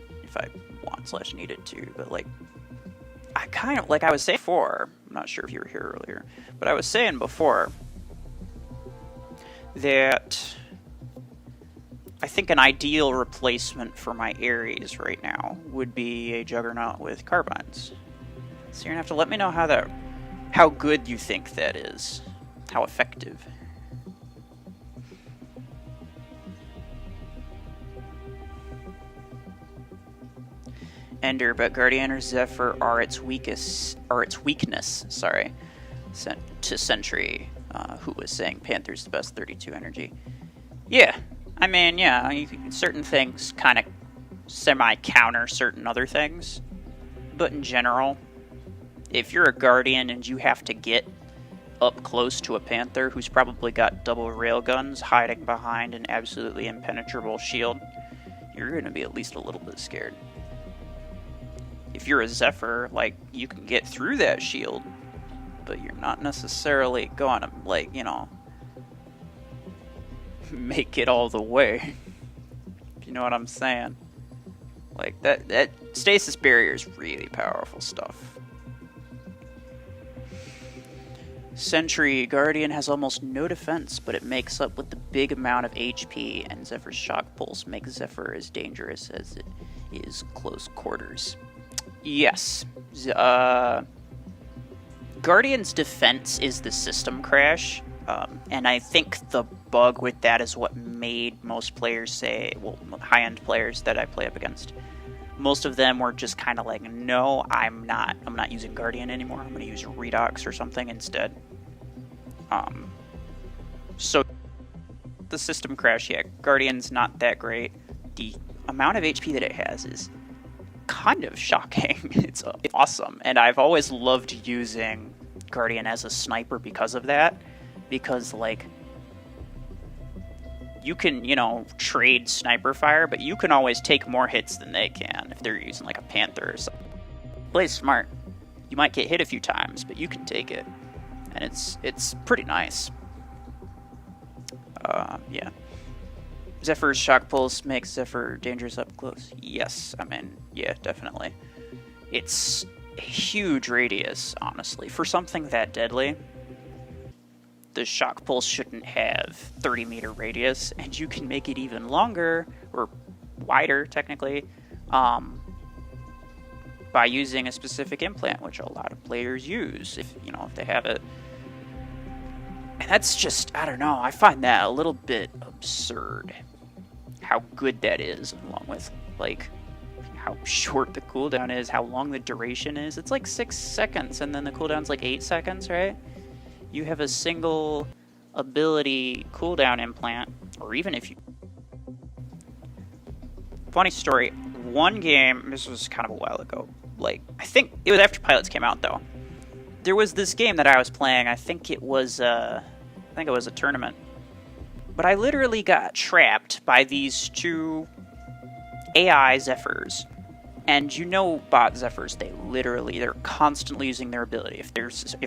/ needed to, but like, I kind of, like I was saying before, I'm not sure if you were here earlier, but I was saying before that I think an ideal replacement for my Ares right now would be a Juggernaut with Carbines. So you're gonna have to let me know how good you think that is. How effective. Ender, but Guardian or Zephyr are its weakness, sorry, to Sentry, who was saying Panther's the best 32 energy. Yeah, I mean, yeah, certain things kind of semi-counter certain other things, but in general, if you're a Guardian and you have to get up close to a Panther who's probably got double railguns hiding behind an absolutely impenetrable shield, you're going to be at least a little bit scared. If you're a Zephyr, like, you can get through that shield, but you're not necessarily going to, like, you know, make it all the way. If you know what I'm saying. Like, that stasis barrier is really powerful stuff. Sentry Guardian has almost no defense, but it makes up with the big amount of HP, and Zephyr's shock pulse makes Zephyr as dangerous as it is close quarters. Yes. Guardian's defense is the system crash, and I think the bug with that is what made most players say, well, high-end players that I play up against, Most of them were just kind of like, no, I'm not using Guardian anymore. I'm going to use Redox or something instead. So the system crash, yeah, Guardian's not that great. The amount of HP that it has is kind of shocking. It's awesome, and I've always loved using Guardian as a sniper because of that. Because, like, you can, you know, trade sniper fire, but you can always take more hits than they can if they're using, like, a Panther or something. Play smart. You might get hit a few times, but you can take it. And it's pretty nice. Yeah. Zephyr's shock pulse makes Zephyr dangerous up close. Yes, I mean, yeah, definitely. It's a huge radius, honestly. For something that deadly, the shock pulse shouldn't have 30-meter radius, and you can make it even longer, or wider, technically, by using a specific implant, which a lot of players use, if they have it. And that's just, I don't know, I find that a little bit absurd, how good that is, along with, like, how short the cooldown is, how long the duration is. It's like 6 seconds, and then the cooldown's like 8 seconds, right? You have a single ability cooldown implant, or even if you... Funny story, one game, this was kind of a while ago, like, I think it was after Pilots came out, though. There was this game that I was playing, I think it was a tournament. But I literally got trapped by these two AI Zephyrs. And you know bot Zephyrs, they're constantly using their ability. If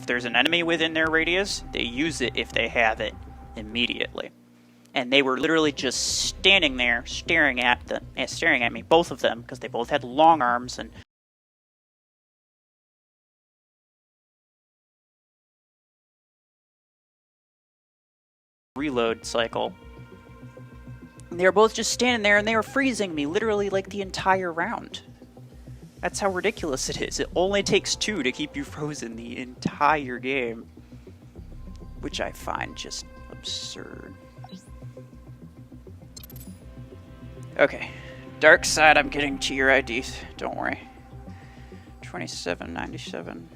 there's an enemy within their radius, they use it if they have it immediately. And they were literally just standing there staring at me, both of them, because they both had long arms and reload cycle. And they were both just standing there and they were freezing me literally like the entire round. That's how ridiculous it is. It only takes 2 to keep you frozen the entire game, which I find just absurd. Okay, dark side, I'm getting to your IDs, don't worry. 2797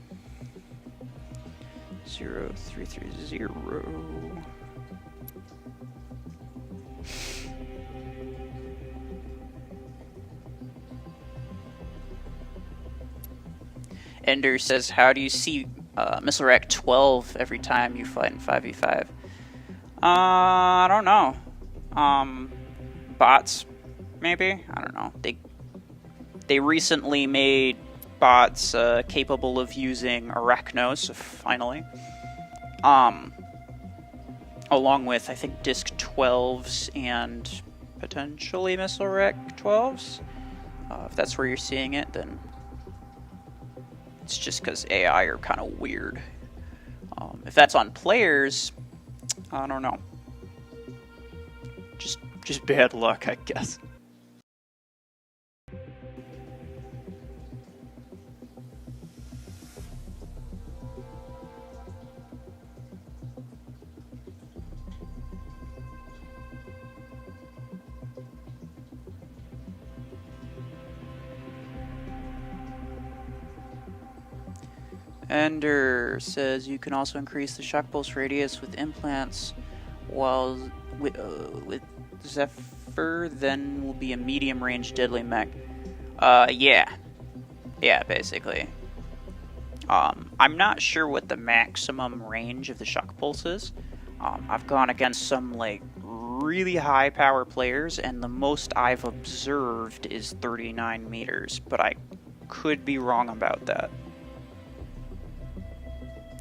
0330. Ender says, how do you see Missile Rack 12 every time you fight in 5v5? I don't know. Bots, maybe? I don't know. They recently made bots capable of using Arachnos, finally. Along with, I think, Disc 12s and potentially Missile Rack 12s. If that's where you're seeing it, then it's just because AI are kind of weird. If that's on players, I don't know. Just bad luck, I guess. Ender says you can also increase the shock pulse radius with implants, while with Zephyr then will be a medium range deadly mech. Yeah, basically. I'm not sure what the maximum range of the shock pulse is. I've gone against some like really high power players, and the most I've observed is 39 meters, but I could be wrong about that.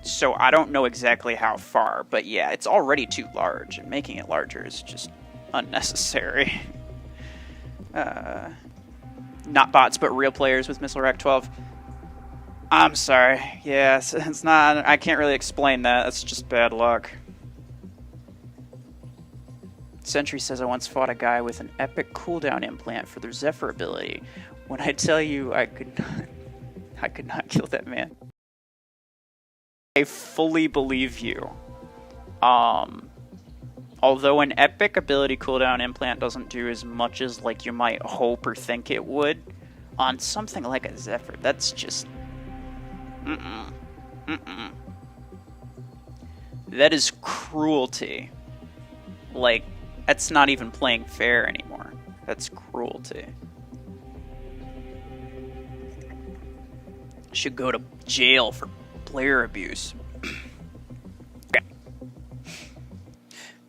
So I don't know exactly how far, but yeah, it's already too large, and making it larger is just unnecessary. Not bots, but real players with Missile Rack 12. I'm sorry. Yeah, it's not. I can't really explain that. That's just bad luck. Sentry says I once fought a guy with an epic cooldown implant for their Zephyr ability. When I tell you I could not kill that man. I fully believe you. Although an epic ability cooldown implant doesn't do as much as like you might hope or think it would, on something like a Zephyr, that's just... That is cruelty. Like, that's not even playing fair anymore. That's cruelty. Should go to jail for player abuse. Okay.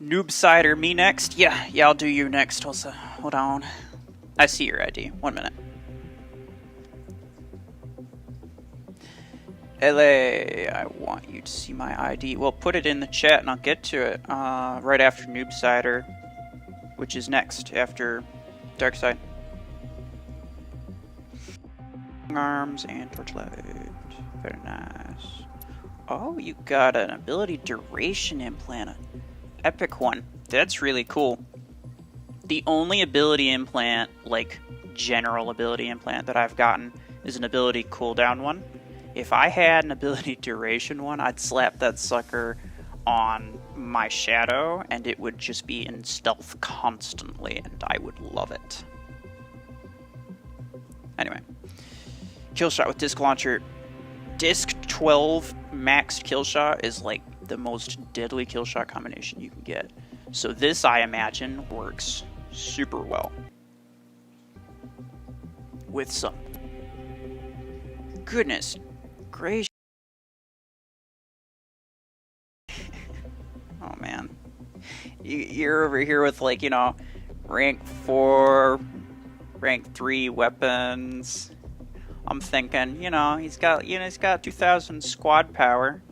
Noob Cider, me next? Yeah, I'll do you next. Also, hold on. I see your ID. 1 minute. LA, I want you to see my ID. Well, put it in the chat and I'll get to it right after Noob Cider, which is next after Dark Side. Arms and torchlight. Very nice. Oh, you got an ability duration implant. Epic one. That's really cool. The only ability implant, like general ability implant that I've gotten is an ability cooldown one. If I had an ability duration one, I'd slap that sucker on my shadow and it would just be in stealth constantly and I would love it. Anyway. Killshot with disc launcher. Disc 12 maxed killshot is like the most deadly killshot combination you can get. So this, I imagine, works super well. With some... Goodness gracious. Oh man. You're over here with, like, you know, rank 4, rank 3 weapons. I'm thinking, you know, he's got 2,000 squad power.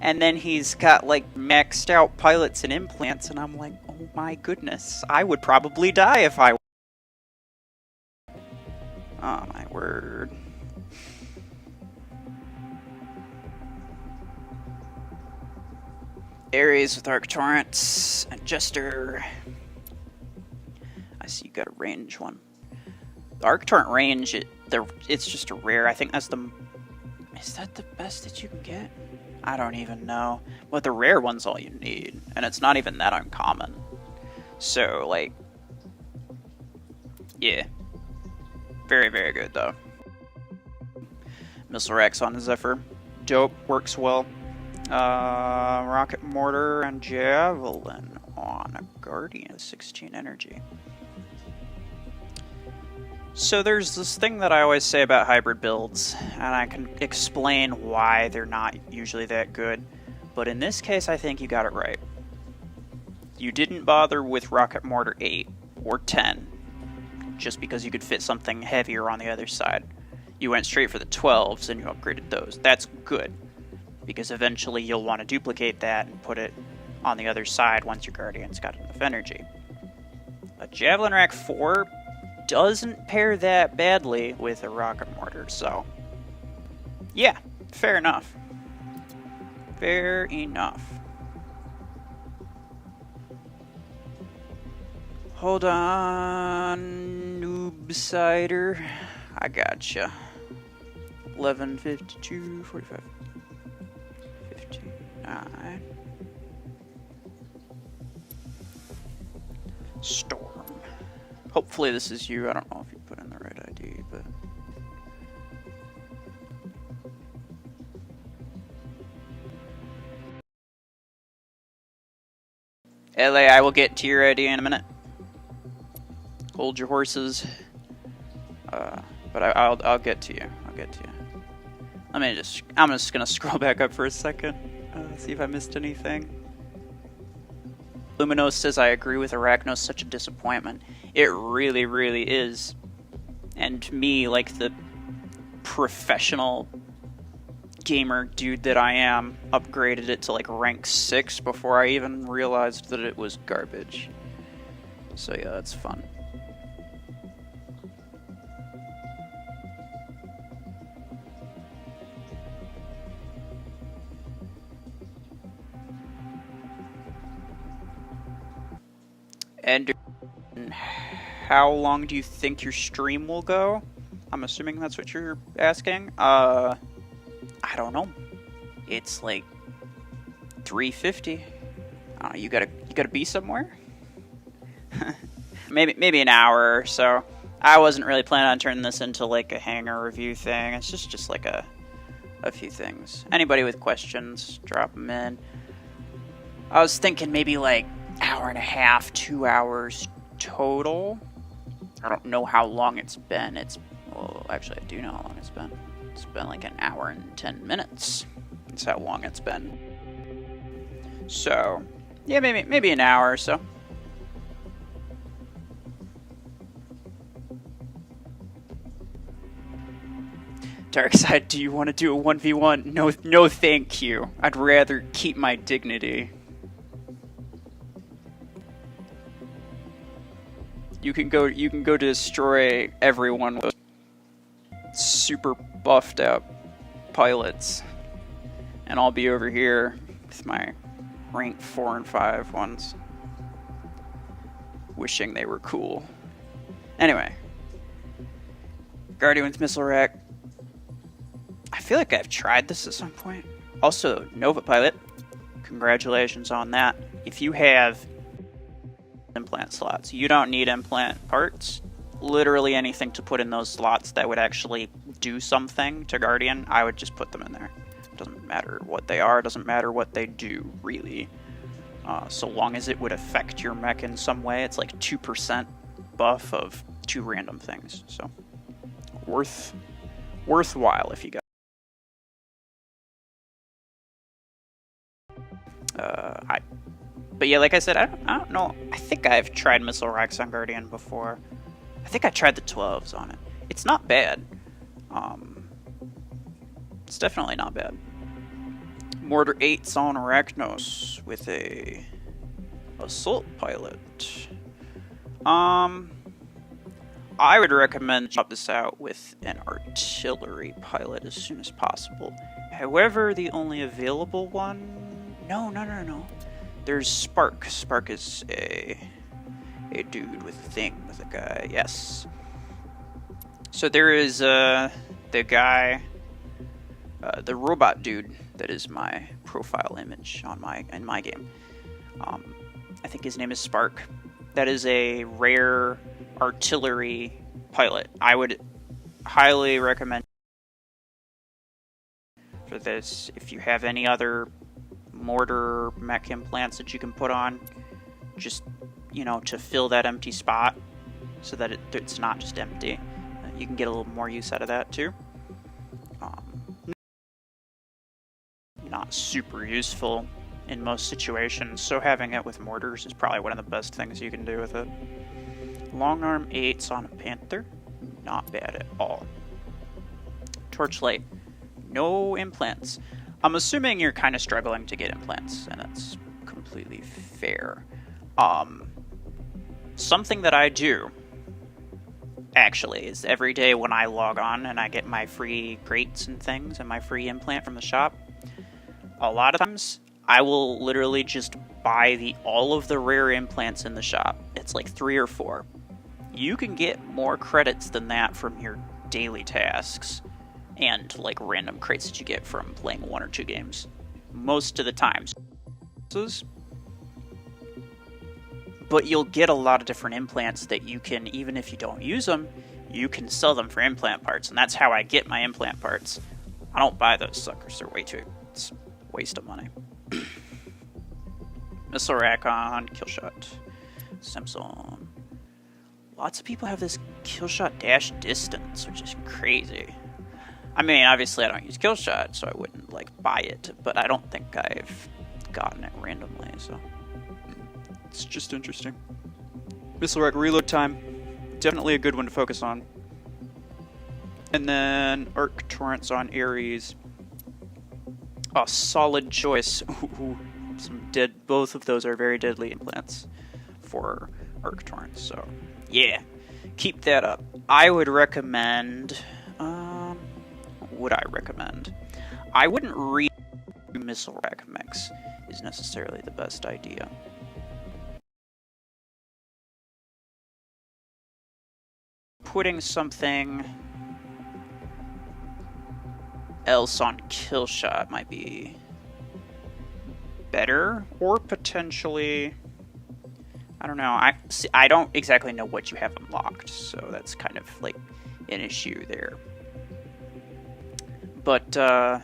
And then he's got, like, maxed out pilots and implants, and I'm like, oh my goodness, I would probably die if I... Oh my word. Ares with Arc Torrents and Jester. I see you got a range one. The Arc Torrent range, it's just a rare. I think that's the... Is that the best that you can get? I don't even know. But the rare one's all you need. And it's not even that uncommon. So, like... Yeah. Very, very good, though. Missile Rex on the Zephyr. Dope. Works well. Rocket Mortar and Javelin on a Guardian. 16 energy. So there's this thing that I always say about hybrid builds, and I can explain why they're not usually that good, but in this case I think you got it right. You didn't bother with Rocket Mortar 8 or 10, just because you could fit something heavier on the other side. You went straight for the 12s and you upgraded those. That's good, because eventually you'll want to duplicate that and put it on the other side once your Guardian's got enough energy. A Javelin Rack 4 doesn't pair that badly with a rocket mortar, so yeah, fair enough. Fair enough. Hold on, Noob Cider. I gotcha. 11:52, 45, 59. Storm. Hopefully this is you. I don't know if you put in the right ID, but... LA, I will get to your ID in a minute. Hold your horses. But I'll get to you. I'll get to you. I'm just gonna scroll back up for a second. See if I missed anything. Luminos says, I agree with Arachnos, such a disappointment. It really, really is. And me, like the professional gamer dude that I am, upgraded it to like rank 6 before I even realized that it was garbage. So yeah, that's fun. And how long do you think your stream will go? I'm assuming that's what you're asking. I don't know. It's like 3:50. You gotta be somewhere. maybe an hour or so. I wasn't really planning on turning this into like a Hangar review thing. It's just like a few things. Anybody with questions, drop them in. I was thinking maybe like hour and a half, 2 hours total. I don't know how long it's been. Well, actually, I do know how long it's been. It's been like an hour and 10 minutes. That's how long it's been. So, yeah, maybe an hour or so. Darkside, do you want to do a 1v1? No, thank you. I'd rather keep my dignity. You can go destroy everyone with super buffed up pilots, and I'll be over here with my rank 4 and 5 ones, wishing they were cool. Anyway, Guardian with missile rack. I feel like I've tried this at some point. Also, Nova Pilot. Congratulations on that. If you have implant slots, you don't need implant parts. Literally anything to put in those slots that would actually do something to Guardian, I would just put them in there. Doesn't matter what they are, doesn't matter what they do, really. So long as it would affect your mech in some way. It's like 2% buff of 2 random things. So, worthwhile if you got. But yeah, like I said, I don't know. I think I've tried missile racks on Guardian before. I think I tried the 12s on it. It's not bad. It's definitely not bad. Mortar 8s on Arachnos with a assault pilot. I would recommend chop this out with an artillery pilot as soon as possible. However, the only available one... No. There's Spark. Spark is a dude with a thing, with a guy. Yes. So there is the guy, the robot dude that is my profile image on in my game. I think his name is Spark. That is a rare artillery pilot. I would highly recommend for this. If you have any other mortar mech implants that you can put on, just, you know, to fill that empty spot so that it's not just empty. You can get a little more use out of that too. Not super useful in most situations, so having it with mortars is probably one of the best things you can do with it. Long arm 8s on a Panther, not bad at all. Torchlight, no implants. I'm assuming you're kind of struggling to get implants, and that's completely fair. Something that I do, actually, is every day when I log on and I get my free crates and things and my free implant from the shop, a lot of times I will literally just buy all of the rare implants in the shop. It's like 3 or 4. You can get more credits than that from your daily tasks and like random crates that you get from playing 1 or 2 games most of the times. But you'll get a lot of different implants that you can, even if you don't use them, you can sell them for implant parts, and that's how I get my implant parts. I don't buy those suckers, they're way too, it's a waste of money. Missile rack on Killshot. Simpson. Lots of people have this Killshot dash distance, which is crazy. I mean, obviously I don't use Killshot, so I wouldn't like buy it, but I don't think I've gotten it randomly, so it's just interesting. Missile rack reload time, definitely a good one to focus on. And then arc torrents on Ares. A solid choice. Ooh, both of those are very deadly implants for arc torrents, so yeah, keep that up. I would recommend. Would I recommend? I wouldn't read missile rack mechs is necessarily the best idea. Putting something else on Killshot might be better, or potentially, I don't know. I don't exactly know what you have unlocked, so that's kind of like an issue there. But I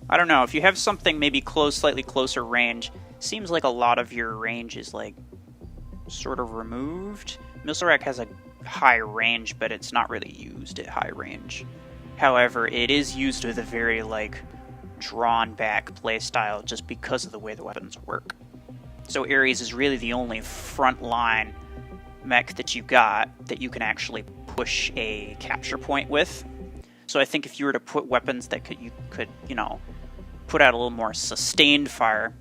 don't know. If you have something maybe slightly closer range, seems like a lot of your range is like sort of removed. Milsarek has a high range, but it's not really used at high range. However, it is used with a very like drawn back playstyle just because of the way the weapons work. So Ares is really the only frontline mech that you got that you can actually push a capture point with. So I think if you were to put weapons that you could, you know, put out a little more sustained fire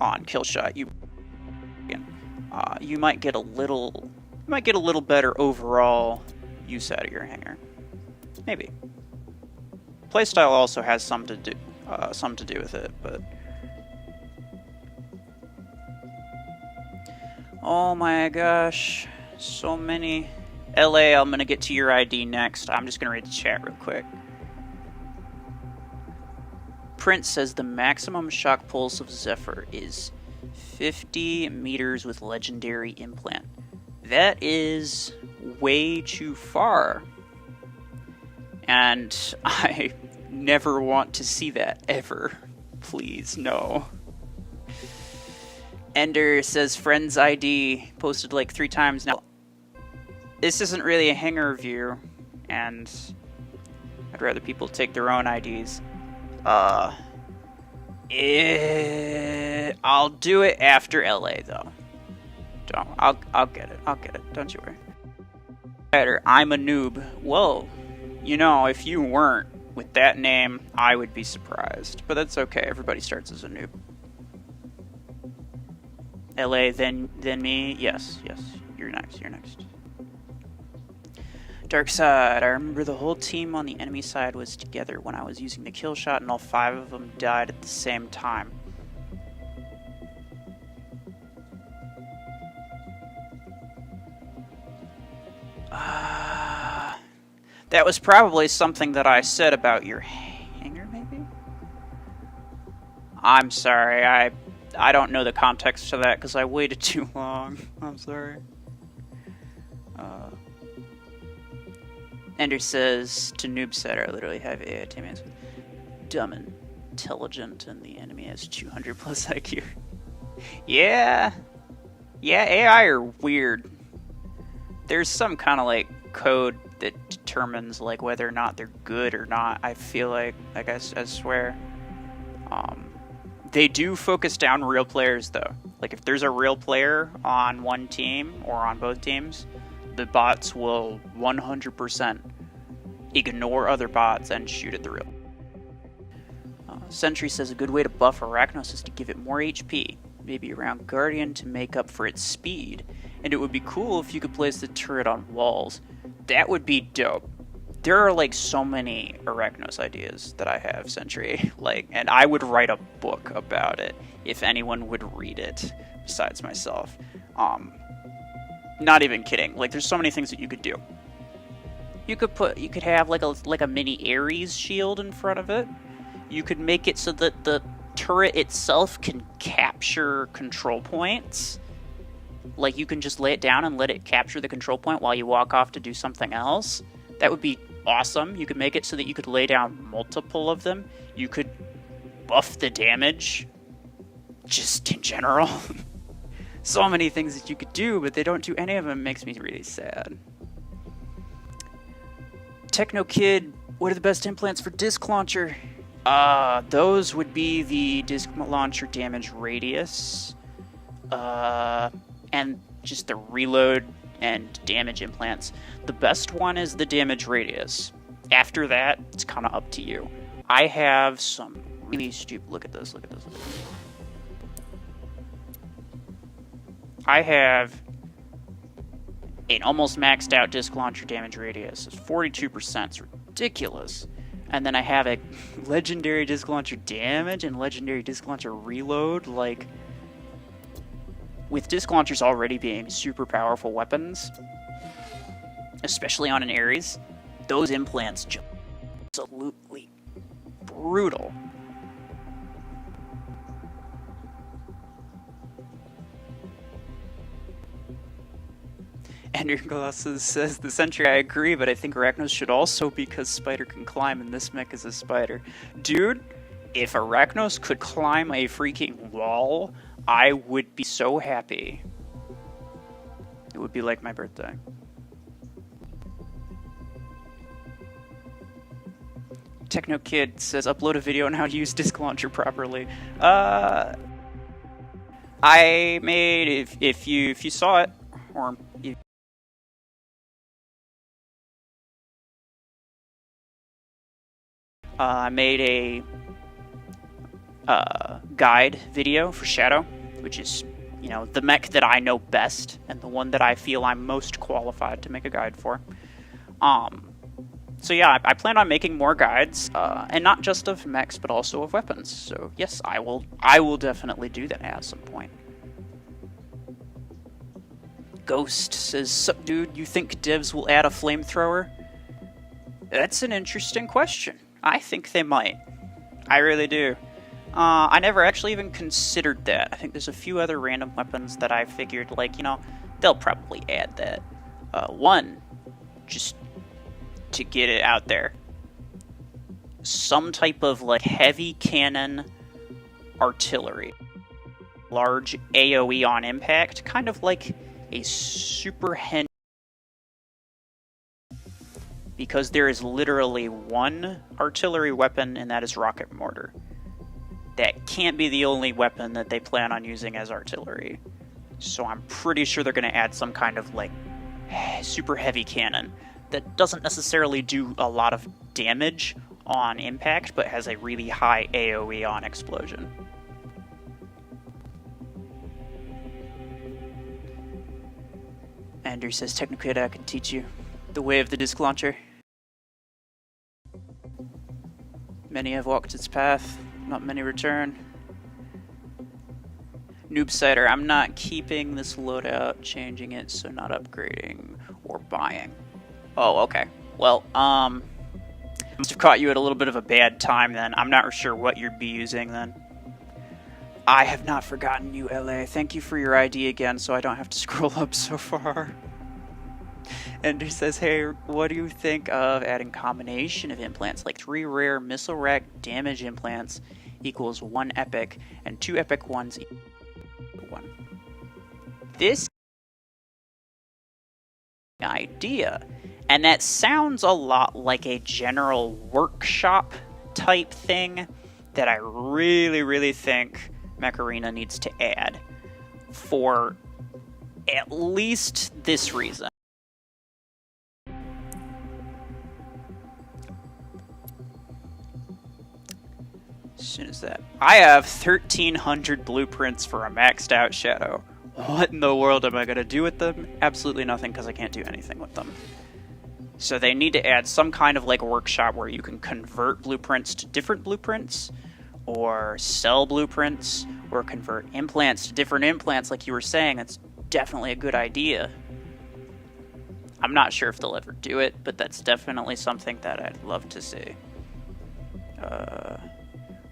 on Killshot, you might get a little better overall use out of your hangar. Maybe. Playstyle also has some to do with it, but. Oh my gosh, so many. LA, I'm gonna get to your ID next. I'm just gonna read the chat real quick. Prince says the maximum shock pulse of Zephyr is 50 meters with legendary implant. That is way too far. And I never want to see that ever. Please, no. Ender says friend's ID posted like 3 times now. This isn't really a hangar review, and I'd rather people take their own IDs. I'll do it after LA though. I'll get it. I'll get it. Don't you worry. I'm a noob. Whoa. You know, if you weren't with that name, I would be surprised. But that's okay. Everybody starts as a noob. LA, then me. Yes. You're next. Dark side. I remember the whole team on the enemy side was together when I was using the kill shot, and all 5 of them died at the same time. That was probably something that I said about your hangar, maybe? I'm sorry, I don't know the context to that because I waited too long. I'm sorry. Ender says, to noob set, I literally have AI teammates with dumb and intelligent, and the enemy has 200 plus IQ. Yeah, AI are weird. There's some kind of like code that determines like whether or not they're good or not. I feel like I swear. They do focus down real players though. Like if there's a real player on one team or on both teams, the bots will 100% ignore other bots and shoot at the real. Sentry says a good way to buff Arachnos is to give it more HP, maybe around Guardian to make up for its speed, and it would be cool if you could place the turret on walls. That would be dope. There are like so many Arachnos ideas that I have, Sentry, like, and I would write a book about it if anyone would read it besides myself. Not even kidding. Like, there's so many things that you could do. You could have like a mini Ares shield in front of it. You could make it so that the turret itself can capture control points. Like, you can just lay it down and let it capture the control point while you walk off to do something else. That would be awesome. You could make it so that you could lay down multiple of them. You could buff the damage, just in general. So many things that you could do, but they don't do any of them. It makes me really sad. Techno Kid, what are the best implants for disc launcher? Those would be the disc launcher damage radius, and just the reload and damage implants. The best one is the damage radius. After that, it's kind of up to you. I have some really stupid... Look at this. I have an almost maxed out disc launcher damage radius. It's 42%. It's ridiculous. And then I have a legendary disc launcher damage and legendary disc launcher reload. Like, with disc launchers already being super powerful weapons, especially on an Ares, those implants just absolutely brutal. Andrew Glasses says, the Sentry, I agree, but I think Arachnos should also because Spider can climb and this mech is a spider. Dude, if Arachnos could climb a freaking wall, I would be so happy. It would be like my birthday. Techno Kid says, upload a video on how to use Disk Launcher properly. I made, if you saw it, or if I made a guide video for Shadow, which is, you know, the mech that I know best and the one that I feel I'm most qualified to make a guide for. So yeah, I plan on making more guides, and not just of mechs, but also of weapons. So yes, I will definitely do that at some point. Ghost says, sup dude, you think devs will add a flamethrower? That's an interesting question. I think they might. I really do. I never actually even considered that. I think there's a few other random weapons that I figured, like, you know, they'll probably add that. One, just to get it out there. Some type of, like, heavy cannon artillery. Large AoE on impact, kind of like a super hen. Because there is literally one artillery weapon, and that is rocket mortar. That can't be the only weapon that they plan on using as artillery. So I'm pretty sure they're going to add some kind of, like, super heavy cannon that doesn't necessarily do a lot of damage on impact, but has a really high AoE on explosion. Andrew says, technically I can teach you the way of the disc launcher. Many have walked its path, not many return. Noobsider, I'm not keeping this loadout, changing it, so not upgrading or buying. Oh, okay. Well, must have caught you at a little bit of a bad time then. I'm not sure what you'd be using then. I have not forgotten you, LA. Thank you for your ID again, so I don't have to scroll up so far. Andrew says, hey, what do you think of adding combination of implants, like 3 rare missile rack damage implants equals 1 epic, and 2 epic ones equal 1? This idea, and that sounds a lot like a general workshop type thing that I really think Mech Arena needs to add for at least this reason. As soon as that, I have 1,300 blueprints for a maxed out Shadow. What in the world am I going to do with them? Absolutely nothing, because I can't do anything with them. So they need to add some kind of like workshop where you can convert blueprints to different blueprints, or sell blueprints, or convert implants to different implants like you were saying. That's definitely a good idea. I'm not sure if they'll ever do it, but that's definitely something that I'd love to see.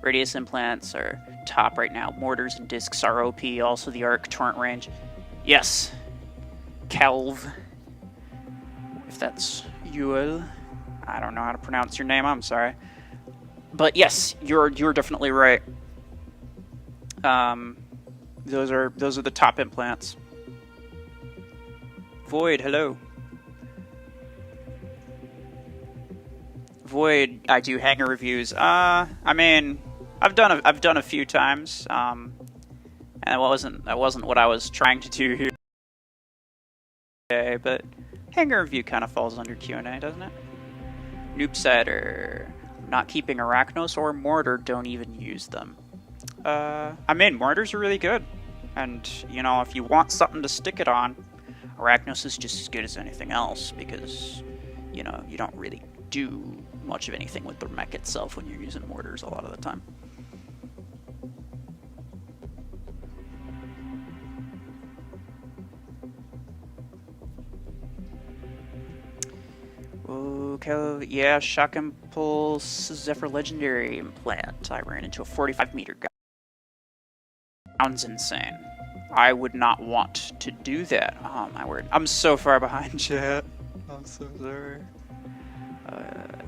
Radius implants are top right now. Mortars and discs are OP. Also the arc torrent range. Yes. Calv. If that's Yuel. I don't know how to pronounce your name. I'm sorry. But yes, you're definitely right. Those are the top implants. Void, hello. Void, I do Hangar reviews. I mean, I've done a few times. And that wasn't what I was trying to do here today, but Hangar review kind of falls under Q&A, doesn't it? Noobsider, not keeping Arachnos or Mortar, don't even use them. I mean, Mortars are really good, and you know, if you want something to stick it on, Arachnos is just as good as anything else, because you know, you don't really do much of anything with the mech itself when you're using mortars a lot of the time. Okay, yeah, Shock Impulse Zephyr Legendary Implant. I ran into a 45 meter guy. Sounds insane. I would not want to do that. Oh my word. I'm so far behind, chat. I'm so sorry.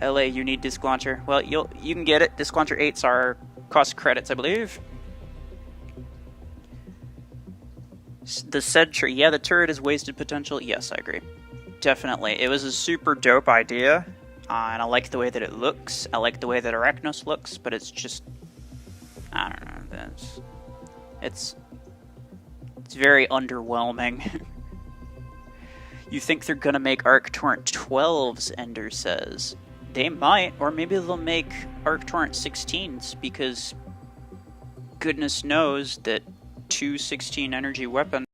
LA, you need disc launcher. Well, you can get it. Disc launcher 8s are cost credits, I believe. The Sentry. Yeah, the turret is wasted potential. Yes, I agree. Definitely. It was a super dope idea. And I like the way that it looks. I like the way that Arachnos looks, but it's just... I don't know. It's very underwhelming. You think they're gonna make ArcTorrent 12s, Ender says. They might, or maybe they'll make ArcTorrent 16s, because goodness knows that 2 16 energy weapons.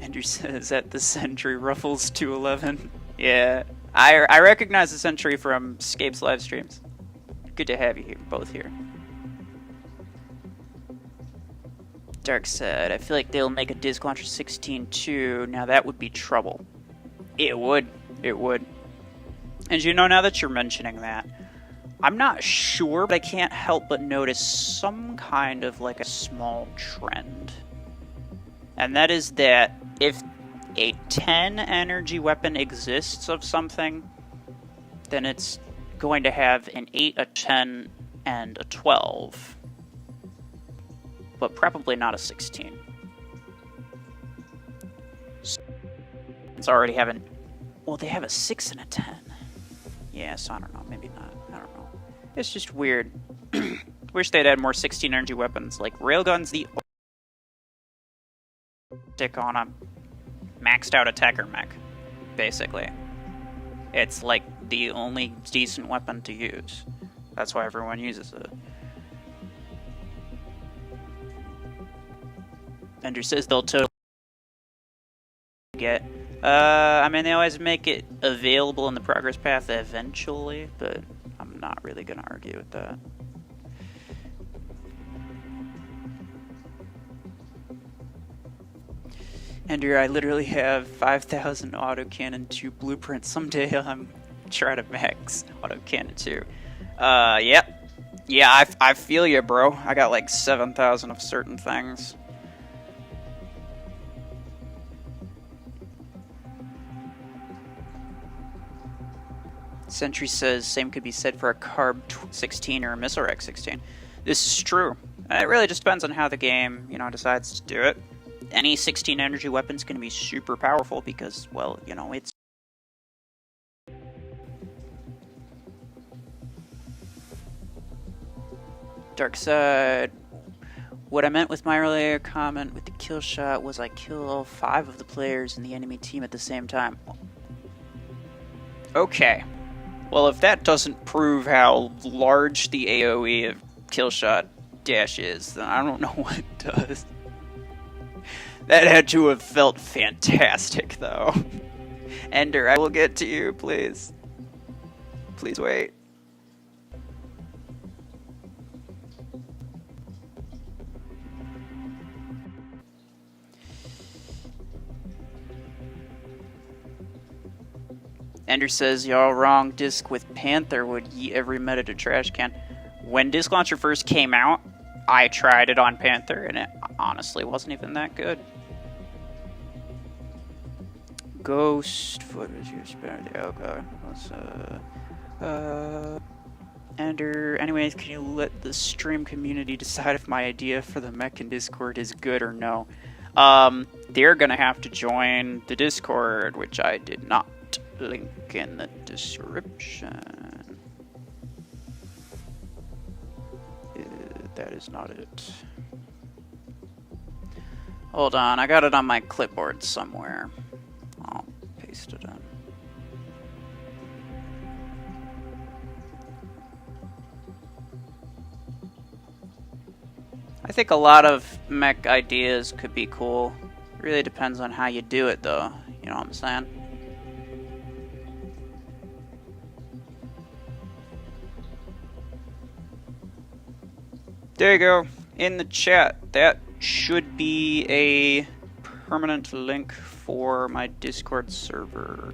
Ender says that the Sentry ruffles 211. Yeah, I recognize the Sentry from Scape's live streams. Good to have you here, both here. Dark said, I feel like they'll make a disc launcher 16 too. Now that would be trouble. It would. It would. And you know, now that you're mentioning that, I'm not sure, but I can't help but notice some kind of like a small trend. And that is that if a 10 energy weapon exists of something, then it's going to have an 8, a 10, and a 12. But probably not a 16. It's already having... Well, they have a 6 and a 10. Yeah, so I don't know. Maybe not. I don't know. It's just weird. Wish they'd add more 16 energy weapons. Like, Railgun's the... stick on a maxed out attacker mech, basically. It's like the only decent weapon to use. That's why everyone uses it. Ender says they'll totally get. I mean, they always make it available in the progress path eventually, but I'm not really gonna argue with that. Ender, I literally have 5,000 autocannon 2 blueprints. Someday I'm try to max autocannon 2. Yep. Yeah, I feel you, bro. I got like 7,000 of certain things. Sentry says same could be said for a Carb 16 or a Missile Rack 16. This is true. It really just depends on how the game, you know, decides to do it. Any 16 energy weapon's going to be super powerful because, well, you know, it's... Dark Side. What I meant with my earlier comment with the kill shot was I kill all 5 of the players in the enemy team at the same time. Okay. Well, if that doesn't prove how large the AoE of Killshot Dash is, then I don't know what does. That had to have felt fantastic, though. Ender, I will get to you, please. Please wait. Ender says, y'all wrong, disc with Panther would yeet every meta to trash can. When Disc Launcher first came out, I tried it on Panther, and it honestly wasn't even that good. Ghost footage, you spare the okay. Let's Ender, anyways, can you let the stream community decide if my idea for the mech in Discord is good or no? They're gonna have to join the Discord, which I did not link in the description. That is not it. Hold on, I got it on my clipboard somewhere. I'll paste it in. I think a lot of mech ideas could be cool. It really depends on how you do it, though. You know what I'm saying? There you go. In the chat, that should be a permanent link for my Discord server.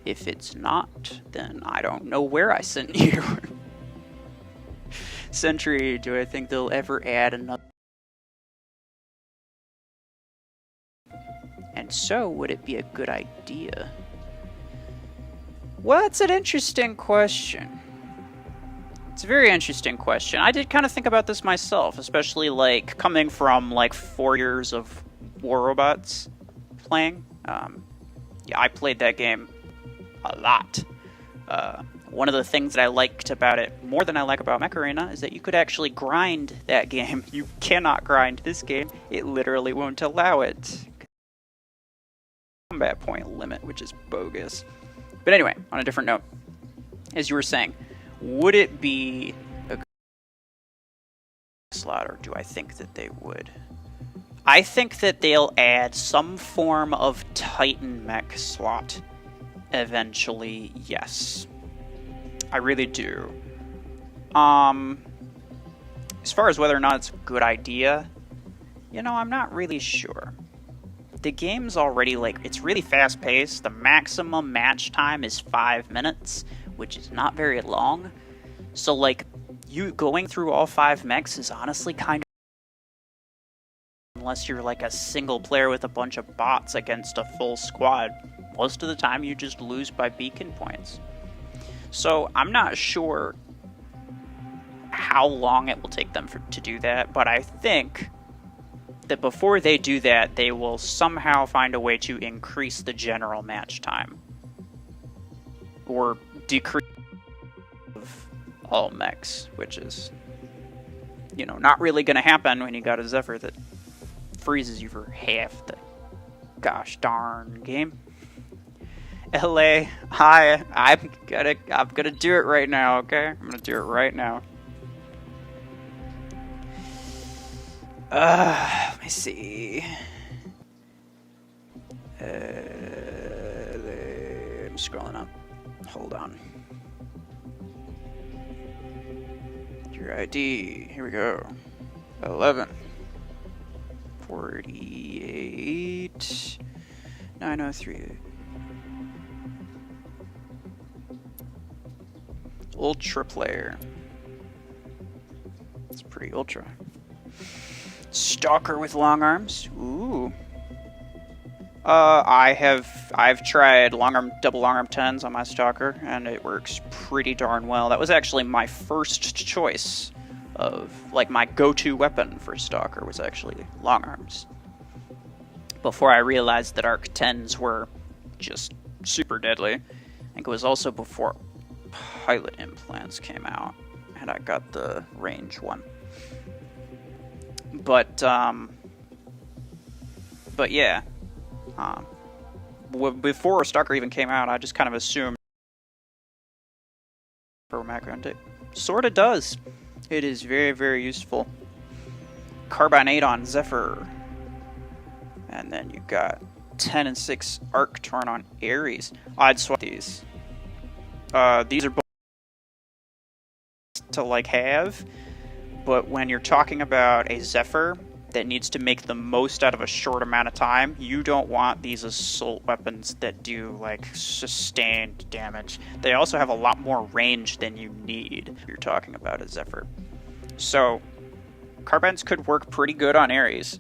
If it's not, then I don't know where I sent you. Sentry, do I think they'll ever add another? And so, would it be a good idea? Well, that's an interesting question. It's a very interesting question. I did kind of think about this myself, especially, like, coming from, like, 4 years of War Robots playing. Yeah, I played that game a lot. One of the things that I liked about it more than I like about Mech Arena is that you could actually grind that game. You cannot grind this game. It literally won't allow it. Combat point limit, which is bogus. But anyway, on a different note, as you were saying, would it be a good slot, or do I think that they would? I think that they'll add some form of Titan mech slot eventually, yes. I really do. As far as whether or not it's a good idea, you know, I'm not really sure. The game's already, like, it's really fast-paced. The maximum match time is 5 minutes, which is not very long. So, like, you going through all 5 mechs is honestly kind of... Unless you're, like, a single player with a bunch of bots against a full squad. Most of the time, you just lose by beacon points. So, I'm not sure how long it will take them to do that, but I think that before they do that, they will somehow find a way to increase the general match time. Or decrease of all mechs, which is, you know, not really going to happen when you got a Zephyr that freezes you for half the gosh darn game. LA, hi, I'm gonna do it right now, okay? I'm gonna do it right now. Let me see. I'm scrolling up. Hold on. Your ID. Here we go. 11. 48. 903. Ultra player. It's pretty ultra. Stalker with long arms. Ooh. I've tried double long arm 10s on my Stalker, and it works pretty darn well. That was actually my first choice of, like, my go-to weapon for Stalker was actually long arms. Before I realized that Arc 10s were just super deadly. I think it was also before pilot implants came out, and I got the range one. But yeah, before Stalker even came out, I just kind of assumed for macro, and it sort of does. It is very, very useful. Carbine 8 on Zephyr, and then you got 10 and 6 Arc Torn on Ares. I'd swap these. These are both to, like, have, but when you're talking about a Zephyr that needs to make the most out of a short amount of time, you don't want these assault weapons that do, like, sustained damage. They also have a lot more range than you need if you're talking about a Zephyr. So, Carbines could work pretty good on Ares.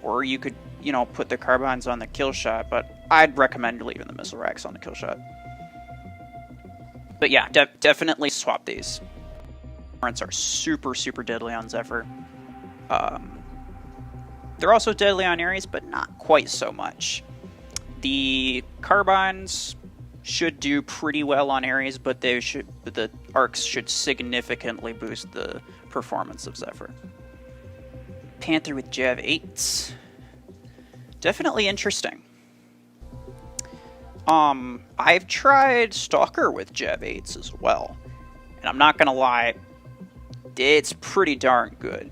Or you could, you know, put the Carbines on the Killshot, but I'd recommend leaving the missile racks on the Killshot. But yeah, definitely swap these. Warrants are super, super deadly on Zephyr. They're also deadly on Ares, but not quite so much. The Carbines should do pretty well on Ares, but the arcs should significantly boost the performance of Zephyr. Panther with Jav 8s. Definitely interesting. I've tried Stalker with Jav 8s as well, and I'm not gonna lie, it's pretty darn good.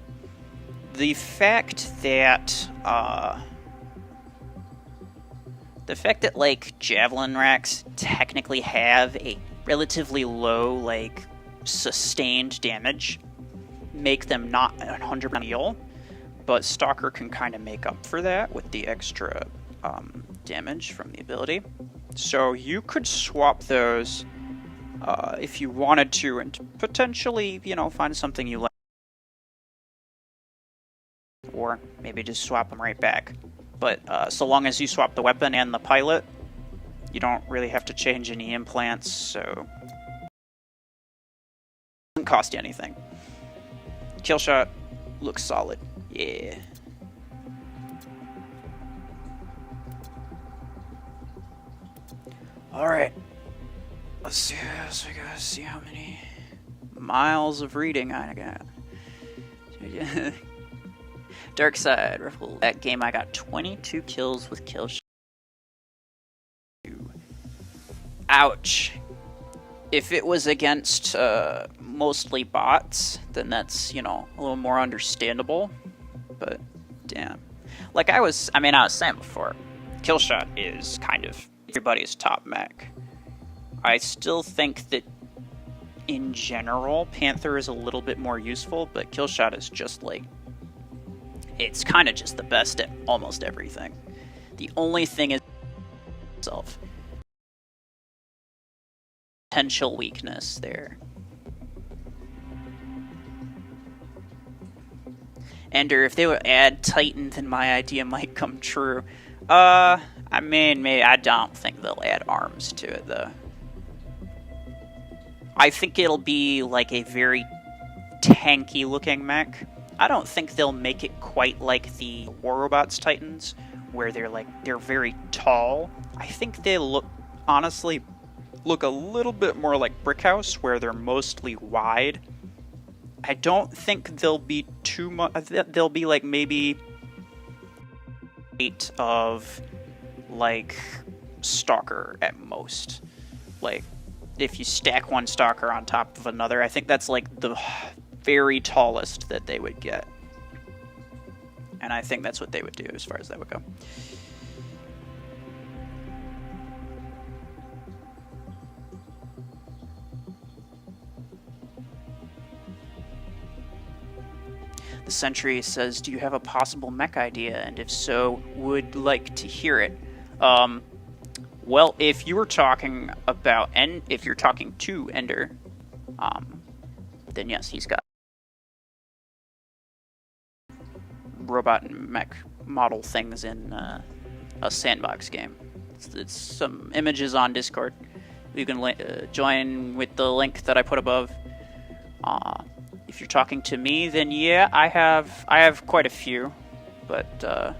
The fact that like javelin racks technically have a relatively low, like, sustained damage make them not 100% heal, but Stalker can kind of make up for that with the extra damage from the ability. So you could swap those if you wanted to, and potentially, you know, find something you like. Or maybe just swap them right back. But so long as you swap the weapon and the pilot, you don't really have to change any implants, so it doesn't cost you anything. Killshot looks solid. Yeah. Alright. Let's see this. We gotta see how many miles of reading I got. Dark Side. Riffle. That game I got 22 kills with Killshot. Ouch. If it was against mostly bots, then that's, you know, a little more understandable. But, damn. Like I was saying before, Killshot is kind of everybody's top mech. I still think that, in general, Panther is a little bit more useful, but Killshot is just like, it's kind of just the best at almost everything. The only thing is itself. Potential weakness there. Ender, if they would add Titan, then my idea might come true. I mean, maybe I don't think they'll add arms to it, though. I think it'll be like a very tanky-looking mech. I don't think they'll make it quite like the War Robots Titans, where they're very tall. I think they honestly look a little bit more like Brickhouse, where they're mostly wide. I don't think they'll be too much. They'll be like maybe 8 of like Stalker at most. Like if you stack one Stalker on top of another, I think that's like the very tallest that they would get. And I think that's what they would do as far as that would go. The Sentry says, do you have a possible mech idea? And if so, would like to hear it. Well, if you were talking about, and if you're talking to Ender, then yes, he's got robot and mech model things in a sandbox game. It's some images on Discord. You can join with the link that I put above. If you're talking to me, then yeah, I have quite a few, but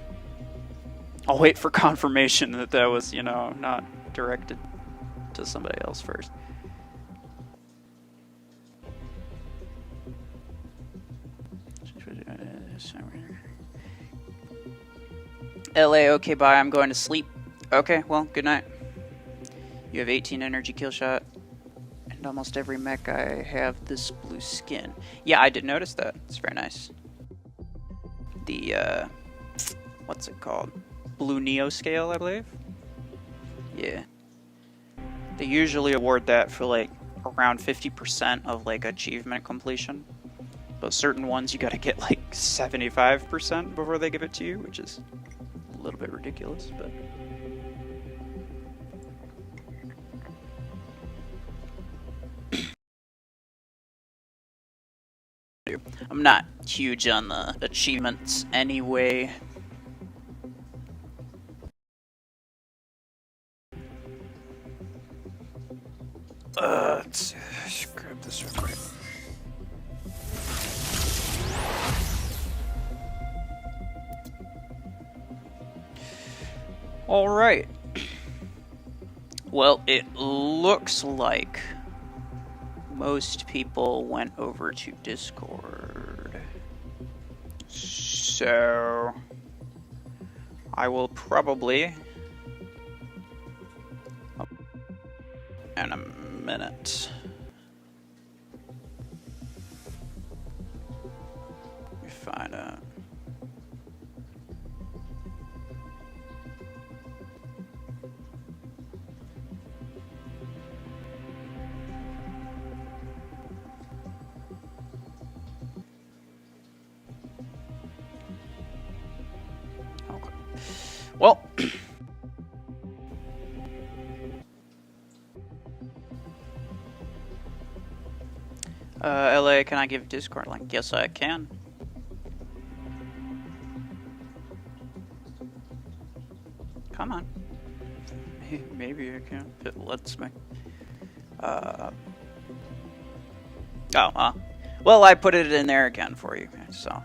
I'll wait for confirmation that was, you know, not directed to somebody else first. LA, okay, bye, I'm going to sleep. Okay, well, good night. You have 18 energy Killshot. And almost every mech I have this blue skin. Yeah, I did notice that. It's very nice. The, what's it called? Blue Neo scale, I believe? Yeah. They usually award that for, like, around 50% of, like, achievement completion. But certain ones you gotta get, like, 75% before they give it to you, which is a little bit ridiculous, but... I'm not huge on the achievements anyway. Let's grab this real quick. Alright. Well, it looks like most people went over to Discord. So I will probably in a minute. Let me find out. Well, LA, can I give Discord link? Yes, I can. Come on. Maybe I can if it lets me. Well, I put it in there again for you, so.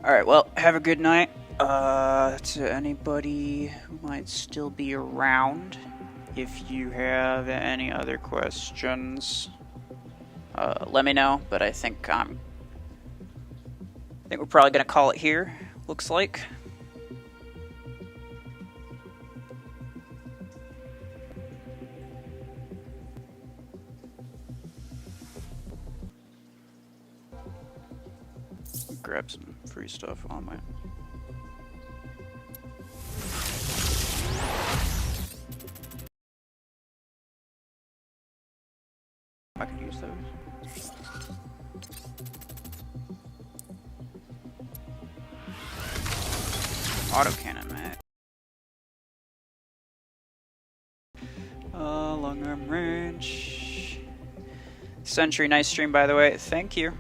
Alright, well, have a good night. To anybody who might still be around, if you have any other questions, let me know, but I think we're probably gonna call it here, looks like. Grab some free stuff on my... I can use those. Autocannon, man. Long arm range. Sentry, nice stream, by the way. Thank you.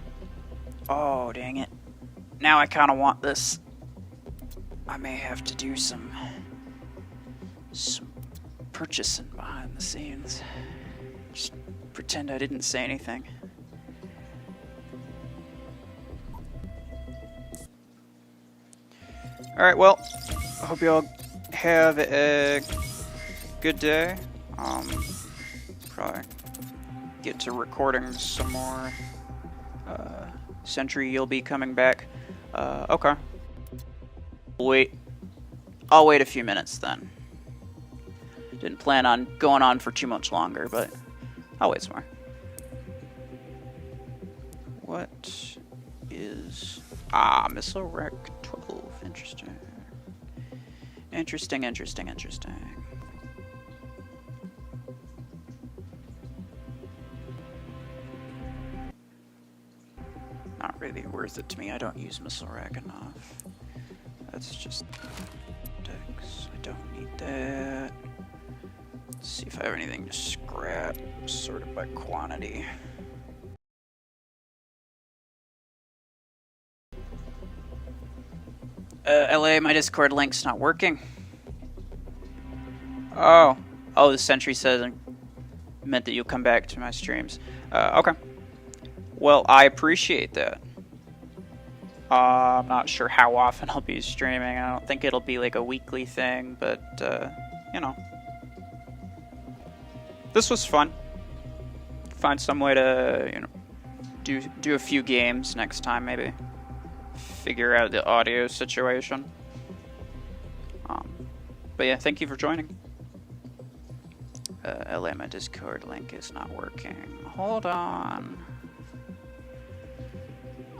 Oh, dang it. Now I kind of want this. I may have to do some purchasing behind the scenes. Just pretend I didn't say anything. Alright, well, I hope you all have a good day. Probably get to recording some more. Sentry, you'll be coming back. Okay. Wait. I'll wait a few minutes then. Didn't plan on going on for too much longer, but I'll wait some more. What is... Missile Wreck 12. Interesting. Interesting. Not really worth it to me. I don't use Missile Rack enough. That's just Dex. I don't need that. Let's see if I have anything to scrap, sort of by quantity. LA, my Discord link's not working. Oh, the Sentry says meant that you'll come back to my streams. Okay. Well, I appreciate that. I'm not sure how often I'll be streaming. I don't think it'll be like a weekly thing, but, you know. This was fun. Find some way to, you know, do a few games next time, maybe. Figure out the audio situation. But yeah, thank you for joining. LA, my Discord link is not working. Hold on.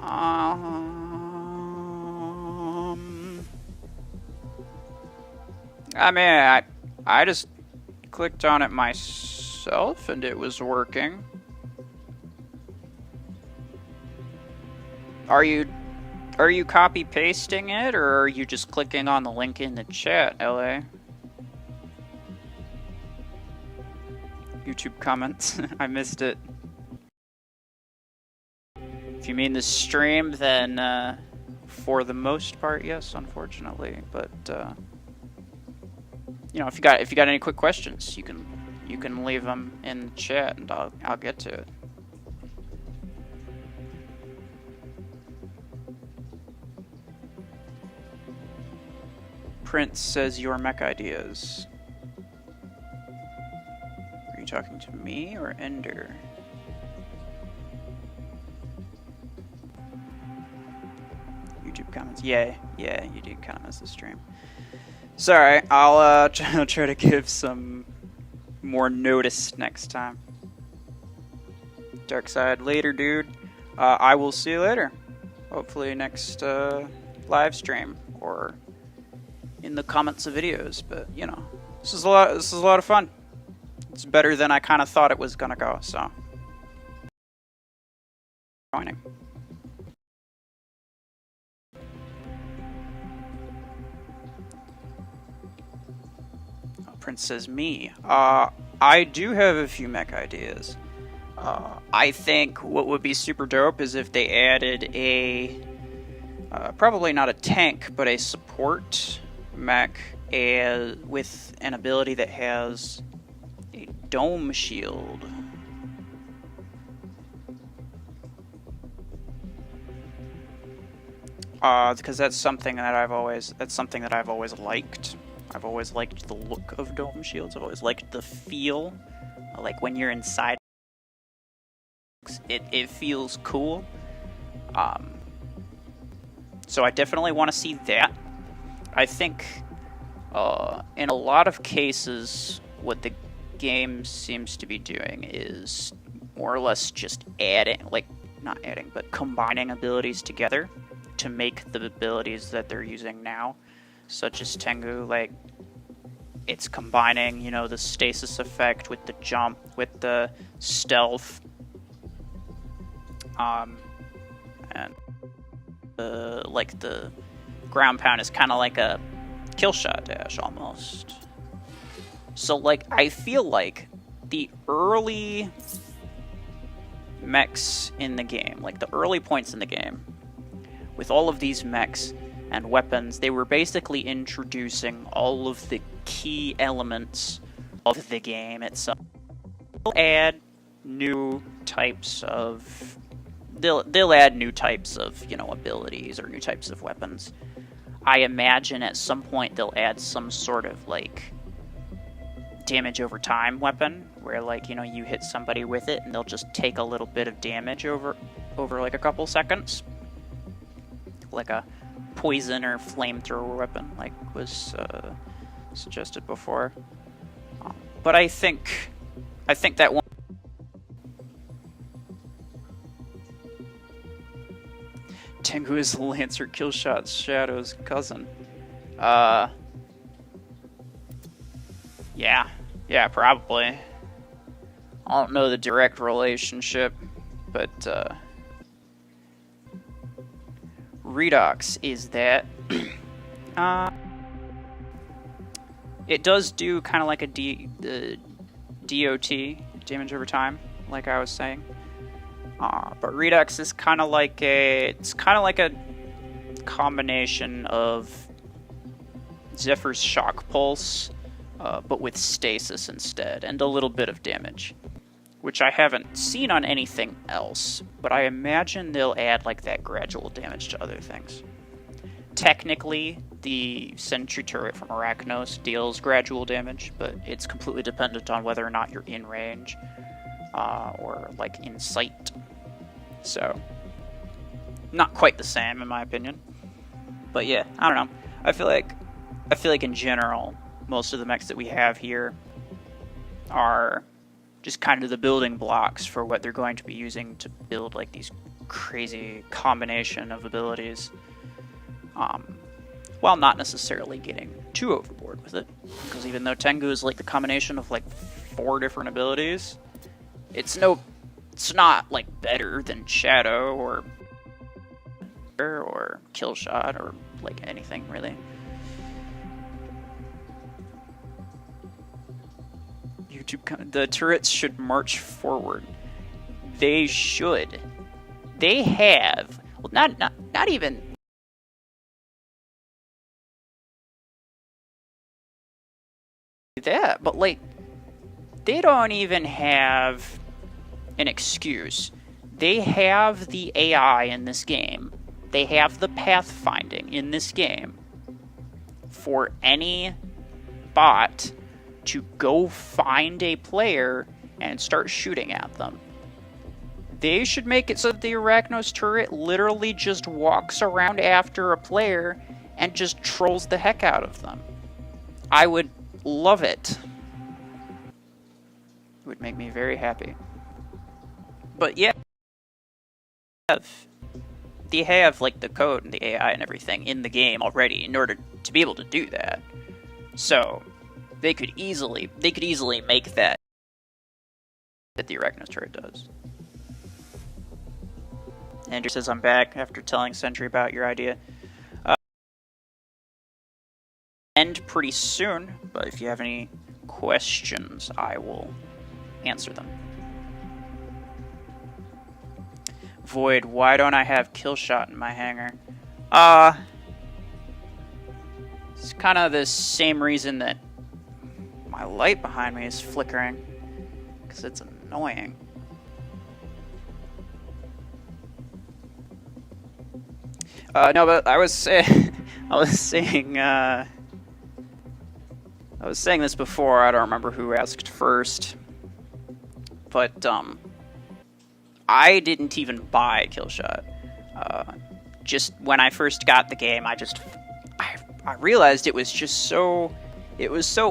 I mean, I just clicked on it myself and it was working. Are you copy pasting it, or are you just clicking on the link in the chat, LA? YouTube comments. I missed it. If you mean the stream, then for the most part, yes, unfortunately. But you know, if you got any quick questions, you can leave them in the chat, and I'll get to it. Prince says your mech ideas. Are you talking to me or Ender? YouTube comments. Yeah, you did kind of miss the stream. Sorry, I'll try to give some more notice next time. Dark side later, dude. I will see you later. Hopefully next live stream or in the comments of videos. But you know, this is a lot of fun. It's better than I kind of thought it was gonna go. So joining. Prince says me. I do have a few mech ideas. I think what would be super dope is if they added a, probably not a tank, but a support mech with an ability that has a dome shield. Because that's something that I've always liked. I've always liked the look of dome shields. I've always liked the feel, like when you're inside. It feels cool. So I definitely want to see that. I think in a lot of cases, what the game seems to be doing is more or less just combining abilities together to make the abilities that they're using now, such as Tengu. Like, it's combining, you know, the stasis effect with the jump, with the stealth, and like the ground pound is kind of like a Killshot dash almost. So, like, I feel like the early mechs in the game, like the early points in the game, with all of these mechs and weapons, they were basically introducing all of the key elements of the game itself. They'll add new types of... They'll add new types of, you know, abilities or new types of weapons. I imagine at some point they'll add some sort of, like, damage over time weapon, where, like, you know, you hit somebody with it and they'll just take a little bit of damage over like a couple seconds. Like a poison or flamethrower weapon, like was suggested before. But I think that one... Tengu is the Lancer Killshot Shadow's cousin. Yeah, probably. I don't know the direct relationship, but Redox is that. It does do kind of like a DOT, damage over time, like I was saying. But Redox is kind of like a combination of Zephyr's shock pulse, but with stasis instead, and a little bit of damage, which I haven't seen on anything else, but I imagine they'll add like that gradual damage to other things. Technically, the sentry turret from Arachnos deals gradual damage, but it's completely dependent on whether or not you're in range, or like in sight. So, not quite the same in my opinion. But yeah, I don't know. I feel like in general, most of the mechs that we have here are just kind of the building blocks for what they're going to be using to build like these crazy combination of abilities, while not necessarily getting too overboard with it. Because even though Tengu is like the combination of like 4 different abilities, it's not like better than Shadow or Killshot or like anything really. The turrets should march forward. They should. They have, well, not even that, but like they don't even have an excuse. They have the AI in this game. They have the pathfinding in this game for any bot to go find a player and start shooting at them. They should make it so that the Arachnos turret literally just walks around after a player and just trolls the heck out of them. I would love it. It would make me very happy. But yeah, they have like the code and the AI and everything in the game already in order to be able to do that. So they could easily make that the Arachnos turret does. Andrew says, I'm back after telling Sentry about your idea. End pretty soon, but if you have any questions, I will answer them. Void, why don't I have Killshot in my hangar? It's kind of the same reason that my light behind me is flickering. Because it's annoying. No, but I was saying this before. I don't remember who asked first, but I didn't even buy Killshot. Just when I first got the game, I realized it was so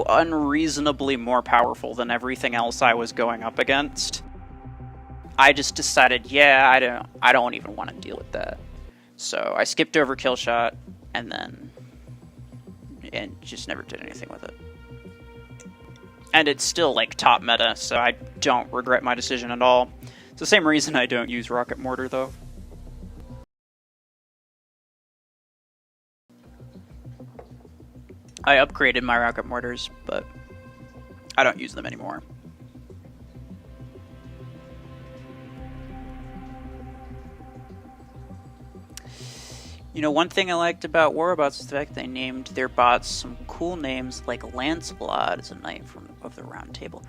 unreasonably more powerful than everything else I was going up against. I just decided, yeah, I don't even want to deal with that. So I skipped over Killshot and just never did anything with it. And it's still like top meta, so I don't regret my decision at all. It's the same reason I don't use Rocket Mortar though. I upgraded my rocket mortars, but I don't use them anymore. You know, one thing I liked about Warbots is the fact they named their bots some cool names like Lancelot as a knight of the Round Table.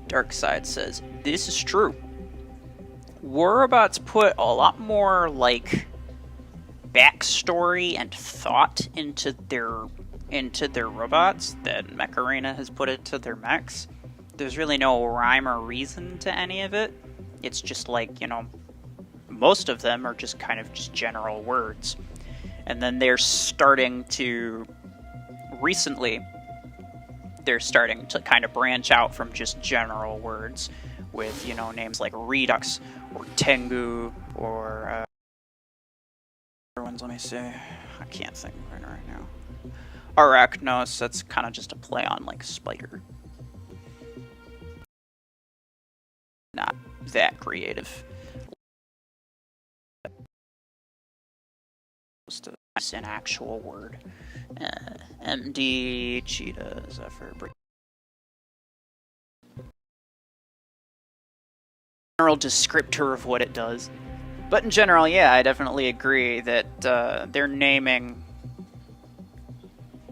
Darkside says, this is true. Warbots put a lot more, like, backstory and thought into their robots than Mech Arena has put into their mechs. There's really no rhyme or reason to any of it. It's just like, you know, most of them are just kind of just general words. And then recently, they're starting to kind of branch out from just general words with, you know, names like Redux or Tengu or other ones, let me see. I can't think of it right now. Arachnos, that's kind of just a play on like spider. Not that creative. Just an actual word. MD, Cheetah, Zephyr, general descriptor of what it does. But in general, yeah, I definitely agree that their naming,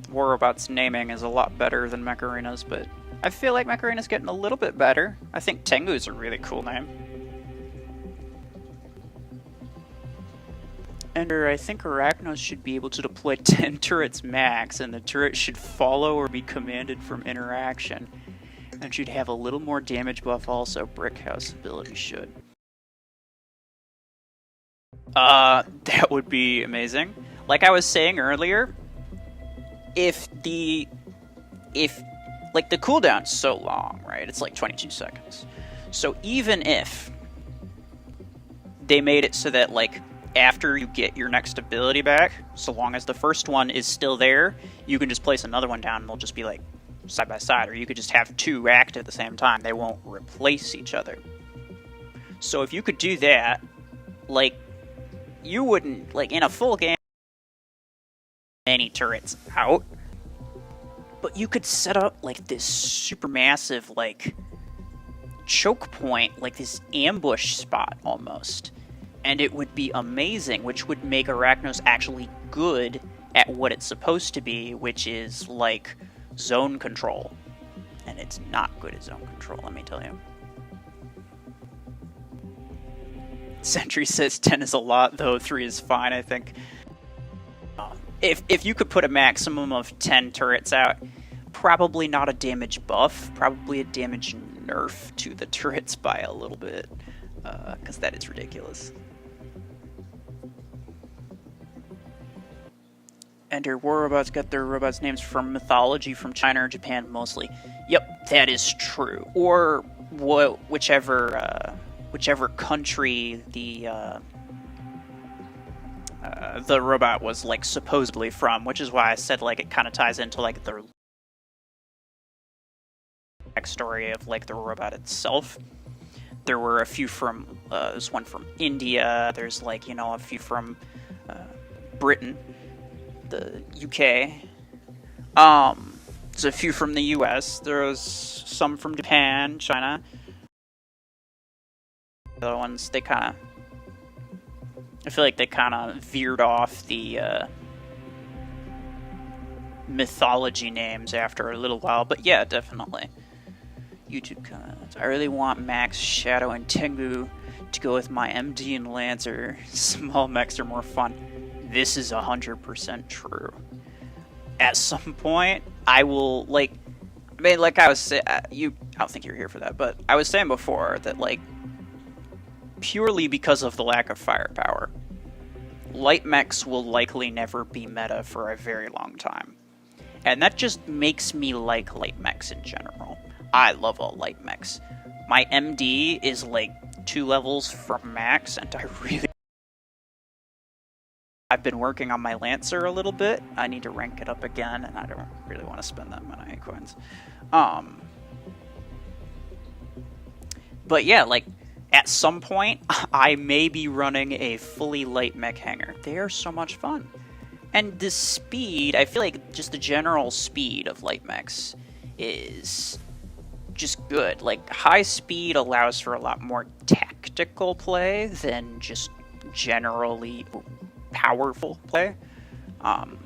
Warrobot's naming is a lot better than Mech Arena's, but I feel like Mech Arena's getting a little bit better. I think Tengu's a really cool name. And I think Arachnos should be able to deploy 10 turrets max, and the turret should follow or be commanded from interaction. And should have a little more damage buff also. Brickhouse ability should. That would be amazing. Like I was saying earlier, if the cooldown's so long, right? It's like 22 seconds. So even if they made it so that, like, after you get your next ability back, so long as the first one is still there, you can just place another one down and they'll just be like side by side, or you could just have two active at the same time. They won't replace each other. So if you could do that, like, you wouldn't, like, in a full game, any turrets out, but you could set up like this super massive, like, choke point, like this ambush spot almost. And it would be amazing, which would make Arachnos actually good at what it's supposed to be, which is, like, zone control. And it's not good at zone control, let me tell you. Sentry says 10 is a lot, though 3 is fine, I think. If you could put a maximum of 10 turrets out, probably not a damage buff, probably a damage nerf to the turrets by a little bit, because that is ridiculous. Enter War Robots got their robots' names from mythology from China or Japan mostly. Yep, that is true. Or whichever country the robot was, like, supposedly from, which is why I said, like, it kind of ties into, like, the backstory of, like, the robot itself. There were a few from, there's one from India, there's, like, you know, a few from Britain, the UK. There's a few from the US, there's some from Japan, China. The other ones, they kind of I feel like they kind of veered off the mythology names after a little while, but yeah, definitely. YouTube comments. I really want Max, Shadow, and Tengu to go with my MD and Lancer. Small mechs are more fun. This is 100% true. At some point, I will, like, I mean, like I was saying, I don't think you're here for that, but I was saying before that, like, purely because of the lack of firepower, light mechs will likely never be meta for a very long time. And that just makes me like light mechs in general. I love all light mechs. My MD is like 2 levels from max, and I've been working on my Lancer a little bit. I need to rank it up again, and I don't really want to spend that many coins. But yeah, like, at some point, I may be running a fully light mech hangar. They are so much fun. And the speed, I feel like just the general speed of light mechs is just good. Like, high speed allows for a lot more tactical play than just generally powerful play. When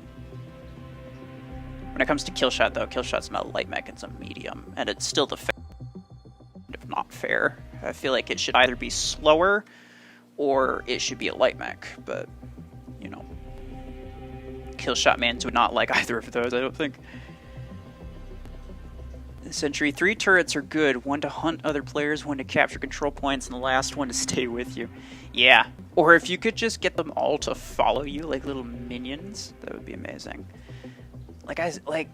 it comes to Killshot, though, Killshot's not a light mech, it's a medium, and it's still the if not fair. I feel like it should either be slower or it should be a light mech, but, you know, Killshot mans would not like either of those, I don't think. Sentry, 3 turrets are good. 1 to hunt other players, 1 to capture control points, and the last 1 to stay with you. Yeah, or if you could just get them all to follow you like little minions, that would be amazing. Like,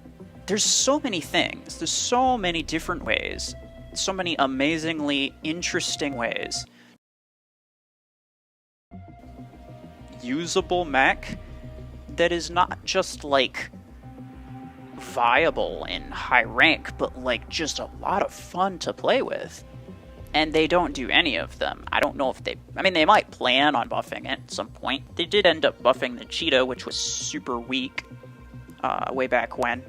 there's so many things. There's so many different ways. So many amazingly interesting ways. Usable mech that is not just, like, viable in high rank, but, like, just a lot of fun to play with. And they don't do any of them. I don't know if they... I mean, they might plan on buffing it at some point. They did end up buffing the Cheetah, which was super weak way back when.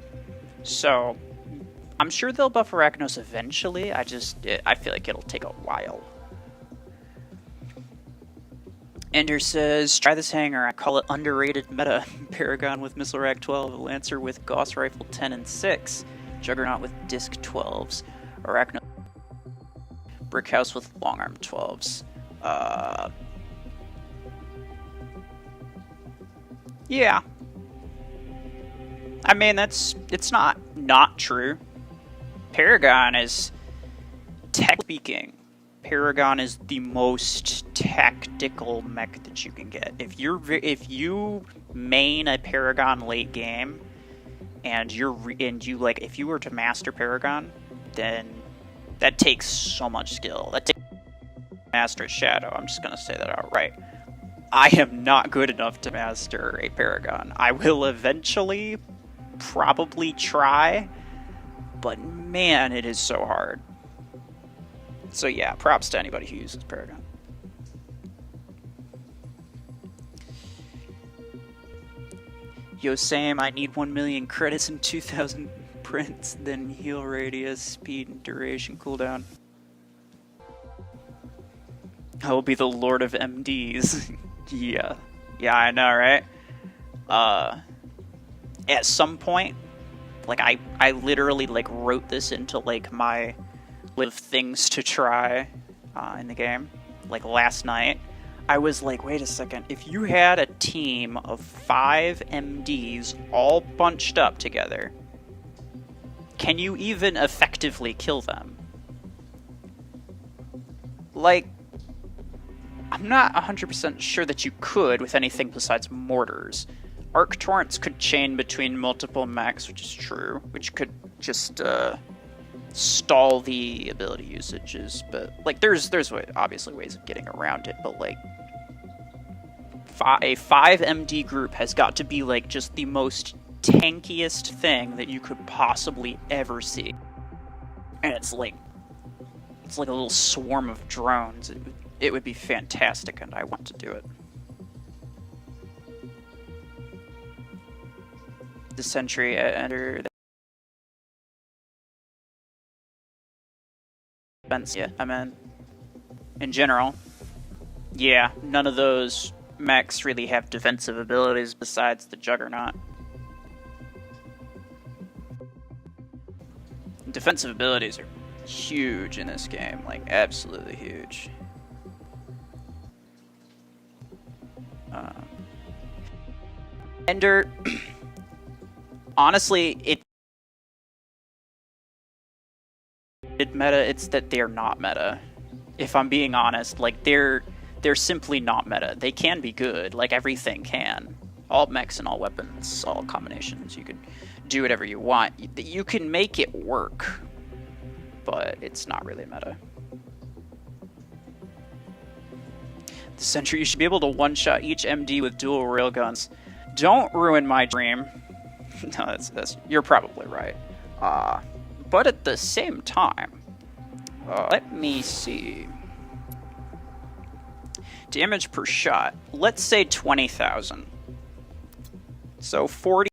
So, I'm sure they'll buff Arachnos eventually. I feel like it'll take a while. Ender says, try this hangar. I call it underrated meta. Paragon with Missile Rack 12, Lancer with Gauss Rifle 10 and 6, Juggernaut with Disc 12s, Arachnos, Brickhouse with Long Arm 12s. Yeah. I mean, it's not true. Paragon is, tech speaking, Paragon is the most tactical mech that you can get. If you main a Paragon late game, and if you were to master Paragon, then that takes so much skill. That takes master Shadow. I'm just gonna say that outright. I am not good enough to master a Paragon. I will eventually probably try, but man, it is so hard. So yeah, props to anybody who uses Paragon. Yo, Sam, I need 1 million credits and 2,000 prints, then heal radius, speed, and duration cooldown. I will be the Lord of MDs. Yeah, I know, right? At some point, like, I literally, like, wrote this into, like, my list of things to try in the game. Like, last night, I was like, wait a second, if you had a team of 5 MDs all bunched up together, can you even effectively kill them? Like, I'm not 100% sure that you could with anything besides mortars. Arc Torrents could chain between multiple mechs, which is true, which could just stall the ability usages, but, like, there's obviously ways of getting around it, but, like, a 5 MD group has got to be, like, just the most tankiest thing that you could possibly ever see. And it's like a little swarm of drones. It would be fantastic, and I want to do it. The Sentry enter the fence. Yeah, I mean, in general, yeah, none of those mechs really have defensive abilities besides the Juggernaut. Defensive abilities are huge in this game, like absolutely huge. Ender, honestly, it meta. It's that they're not meta. If I'm being honest, like they're simply not meta. They can be good, like everything can. All mechs and all weapons, all combinations. You can do whatever you want. You can make it work, but it's not really meta. The Sentry, you should be able to one-shot each MD with dual railguns. Don't ruin my dream. No, that's you're probably right. But at the same time, let me see. Damage per shot. Let's say 20,000. So 40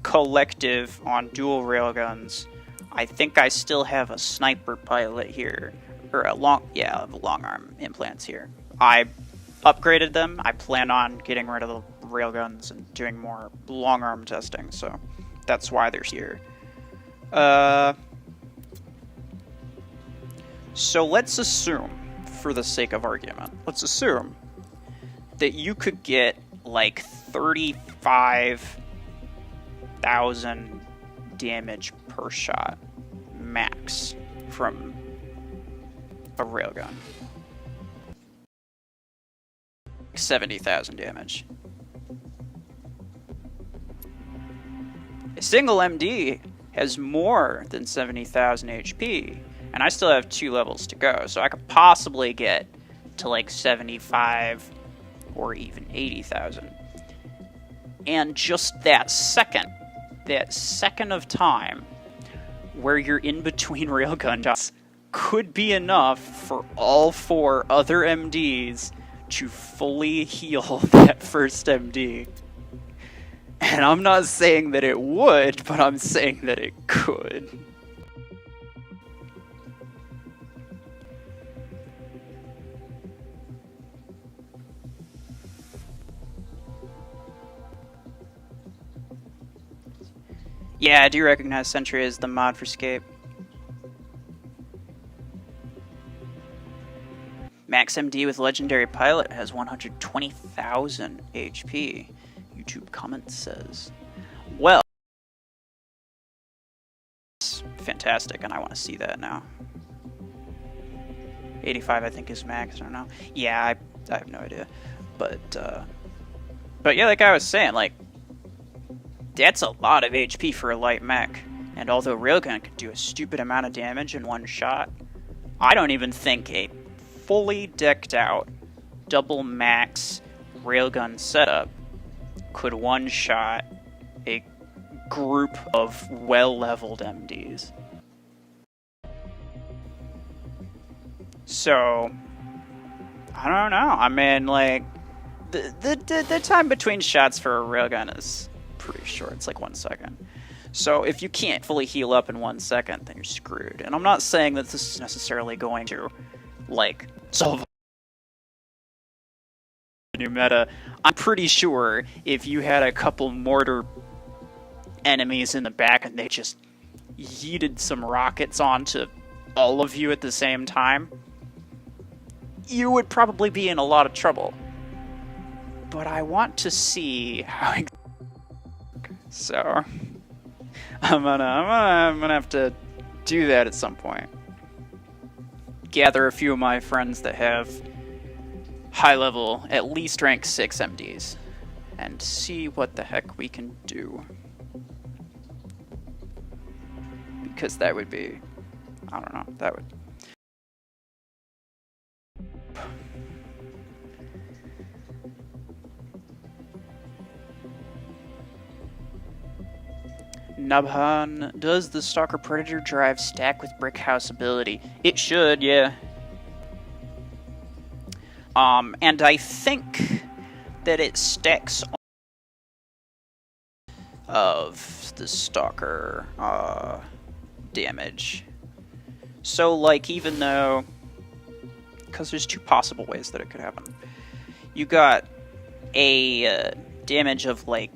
collective on dual railguns. I think I still have a sniper pilot here, or a long arm implants here. I upgraded them. I plan on getting rid of the railguns and doing more long arm testing, so that's why they're here. So let's assume, for the sake of argument, let's assume that you could get like 35,000 damage per shot max from a railgun. 70,000 damage. A single MD has more than 70,000 HP, and I still have 2 levels to go, so I could possibly get to like 75 or even 80,000. And just that second of time where you're in between railgun shots could be enough for all 4 other MDs to fully heal that first MD. And I'm not saying that it would, but I'm saying that it could. Yeah, I do recognize Sentry as the mod for Scape. Max MD with Legendary Pilot has 120,000 HP. YouTube comment says. Well, it's fantastic, and I want to see that now. 85, I think, is max. I don't know. Yeah, I have no idea. But yeah, like I was saying, like, that's a lot of HP for a light mech. And although Railgun can do a stupid amount of damage in one shot, I don't even think a fully decked out double max Railgun setup could one-shot a group of well-leveled MDs. So, I don't know. I mean, like, the time between shots for a railgun is pretty short. It's like 1 second. So if you can't fully heal up in 1 second, then you're screwed. And I'm not saying that this is necessarily going to, like, solve a new meta. I'm pretty sure if you had a couple mortar enemies in the back and they just yeeted some rockets onto all of you at the same time, you would probably be in a lot of trouble. But I want to see how. So I'm gonna have to do that at some point. Gather a few of my friends that have high level, at least rank 6 MDs, and see what the heck we can do. Because that would be, I don't know, that would. Nabhan, does the Stalker Predator drive stack with Brickhouse ability? It should, yeah. And I think that it stacks of the Stalker damage. So, like, even though, because there's two possible ways that it could happen. you got a damage of like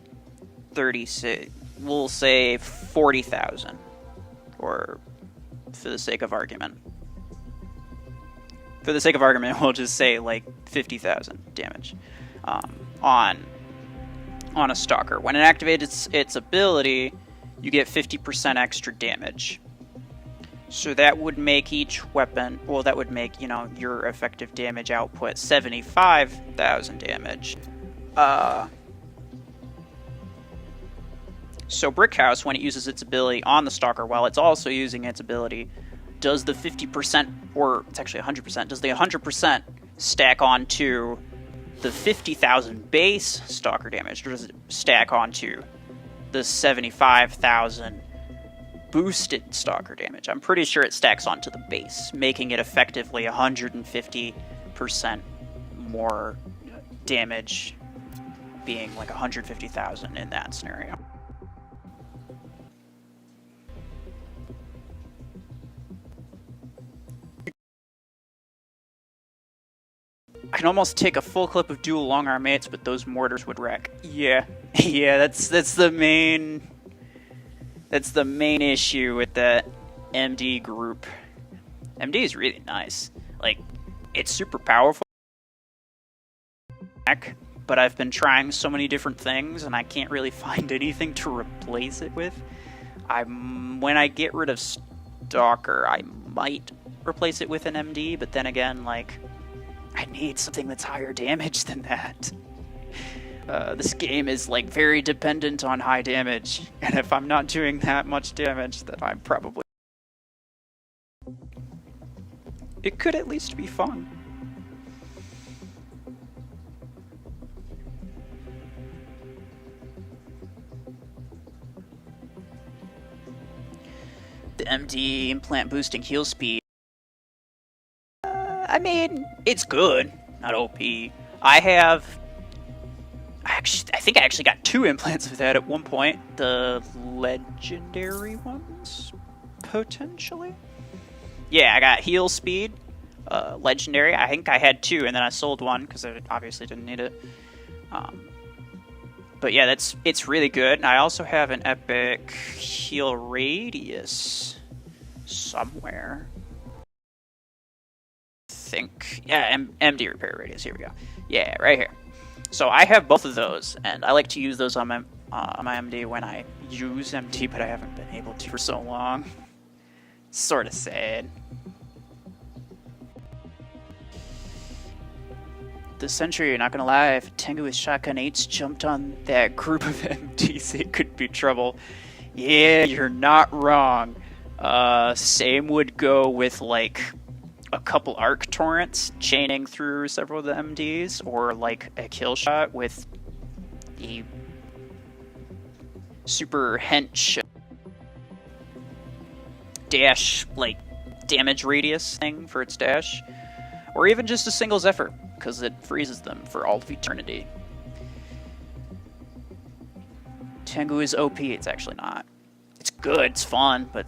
36, we'll say 40,000, or for the sake of argument. For the sake of argument, we'll just say like 50,000 damage on a Stalker. When it activates its ability, you get 50% extra damage. So that would make each weapon, well, that would make, you know, your effective damage output 75,000 damage. So Brickhouse, when it uses its ability on the Stalker, while it's also using its ability, does the 50%, or it's actually 100%, does the 100% stack onto the 50,000 base Stalker damage, or does it stack onto the 75,000 boosted Stalker damage? I'm pretty sure it stacks onto the base, making it effectively 150% more damage, being like 150,000 in that scenario. I can almost take a full clip of dual long arm mates, but those mortars would wreck. Yeah, yeah, that's the main issue with that MD group. MD is really nice. Like, it's super powerful, but I've been trying so many different things, and I can't really find anything to replace it with. When I get rid of Stalker, I might replace it with an MD, but then again, like, I need something that's higher damage than that. This game is, like, very dependent on high damage, and if I'm not doing that much damage, then I'm probably... It could at least be fun. The MD implant boosting heal speed. I mean, it's good, not OP. I think I actually got 2 implants of that at one point. The legendary ones, potentially. Yeah, I got heal speed, legendary. I think I had 2, and then I sold one because I obviously didn't need it. But yeah, it's really good. And I also have an epic heal radius somewhere. Yeah, MD repair radius. Here we go. Yeah, right here. So I have both of those, and I like to use those on my MD when I use MD, but I haven't been able to for so long. Sort of sad. The Sentry, not gonna lie, if Tengu with shotgun 8s jumped on that group of MDs, it could be trouble. Yeah, you're not wrong. Same would go with, like, a couple arc torrents chaining through several of the MDs, or like a kill shot with the super hench dash, like, damage radius thing for its dash, or even just a single Zephyr, because it freezes them for all of eternity. Tengu is OP, it's actually not. It's good, it's fun, but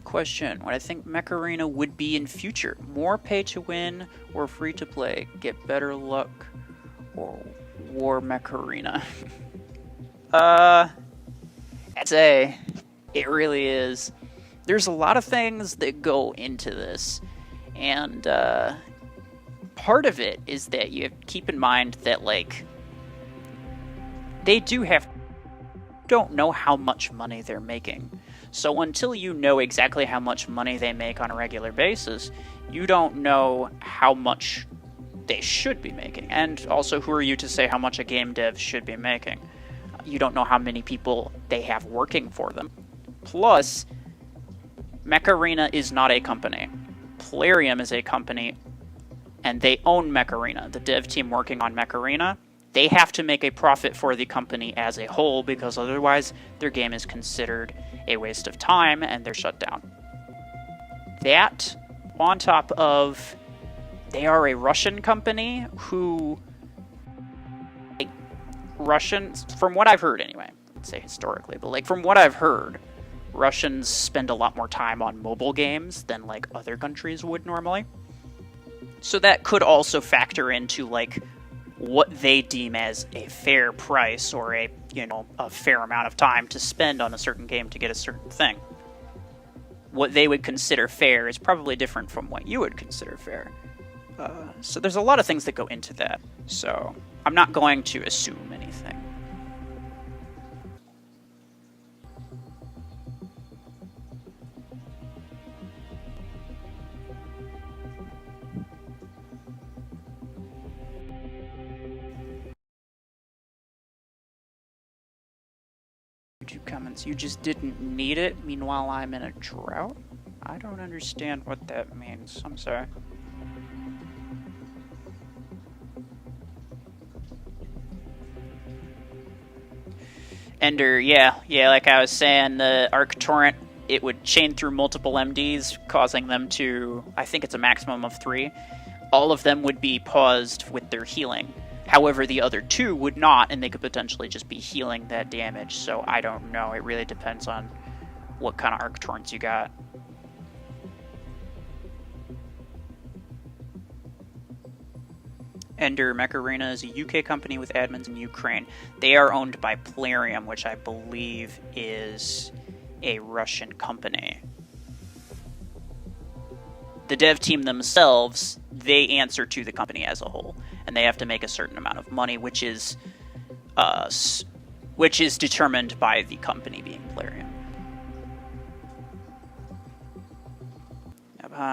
question, what I think Mech Arena would be in future. More pay to win or free to play. Get better luck or War Mech Arena. I'd say it really is. There's a lot of things that go into this, and part of it is that you have to keep in mind that, like, they don't know how much money they're making. So until you know exactly how much money they make on a regular basis, you don't know how much they should be making. And also, who are you to say how much a game dev should be making? You don't know how many people they have working for them. Plus, Mech Arena is not a company. Plarium is a company, and they own Mech Arena. The dev team working on Mech Arena, they have to make a profit for the company as a whole, because otherwise their game is considered a waste of time and they're shut down. That, on top of, they are a Russian company who, like, Russians, from what I've heard anyway, I'd say historically, but, like, from what I've heard, Russians spend a lot more time on mobile games than like other countries would normally. So that could also factor into like what they deem as a fair price or a fair amount of time to spend on a certain game to get a certain thing. What they would consider fair is probably different from what you would consider fair. So there's a lot of things that go into that. So I'm not going to assume anything. YouTube comments, you just didn't need it, meanwhile I'm in a drought? I don't understand what that means. I'm sorry. Ender, yeah, like I was saying, the Arc Torrent, it would chain through multiple MDs, causing them to, I think it's a maximum of 3. All of them would be paused with their healing. However, the other 2 would not, and they could potentially just be healing that damage, so I don't know. It really depends on what kind of Arc Torrents you got. Ender, Mech Arena is a UK company with admins in Ukraine. They are owned by Plarium, which I believe is a Russian company. The dev team themselves, they answer to the company as a whole, and they have to make a certain amount of money, which is determined by the company being Plarium.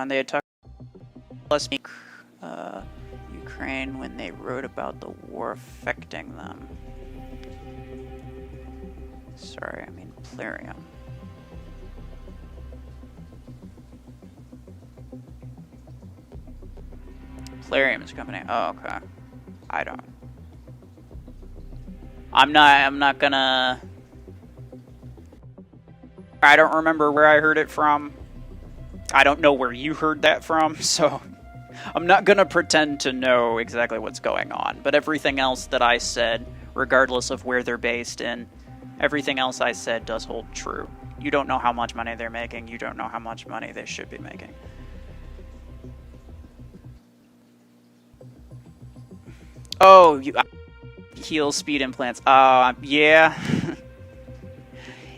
They had talked plus Ukraine when they wrote about the war affecting them. Sorry, I mean Plarium. Plarium is a company. Oh, okay. I'm not gonna... I don't remember where I heard it from. I don't know where you heard that from, so I'm not gonna pretend to know exactly what's going on. But everything else that I said, regardless of where they're based in, everything else I said does hold true. You don't know how much money they're making. You don't know how much money they should be making. Oh, you heal speed implants. Yeah.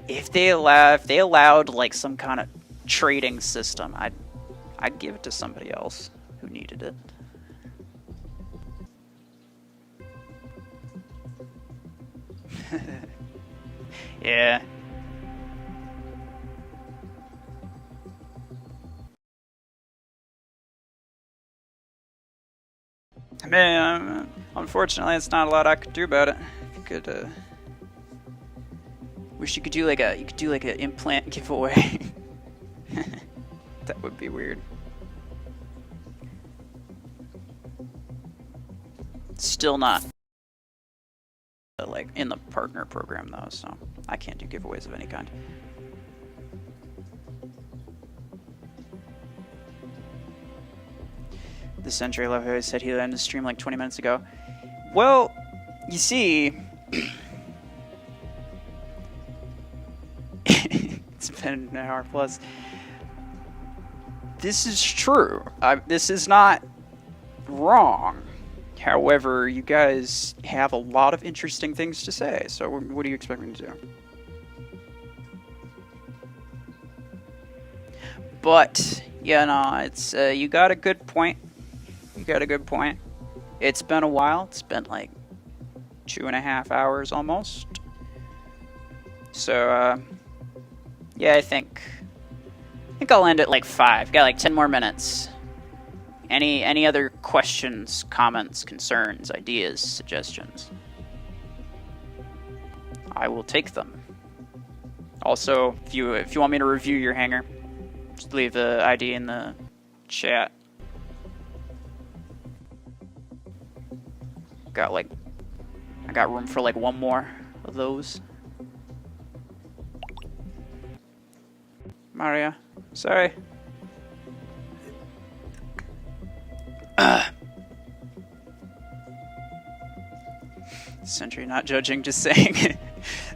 If they allowed like some kind of trading system, I'd give it to somebody else who needed it. Yeah. I mean, unfortunately, it's not a lot I could do about it. You could, wish you could do like an implant giveaway. That would be weird. Still not like in the partner program though, so I can't do giveaways of any kind. The Century Love said he ended the stream like 20 minutes ago. Well, you see, it's been an hour plus. This is true. This is not wrong. However, you guys have a lot of interesting things to say, so what do you expect me to do? But, yeah, no, it's, you got a good point. You got a good point. It's been a while. It's been like 2.5 hours almost. So, yeah, I think I'll end at like 5. Got like 10 more minutes. Any other questions, comments, concerns, ideas, suggestions? I will take them. Also, if you want me to review your hangar, just leave the ID in the chat. I got room for like one more of those. Maria, sorry. Sentry not judging, just saying.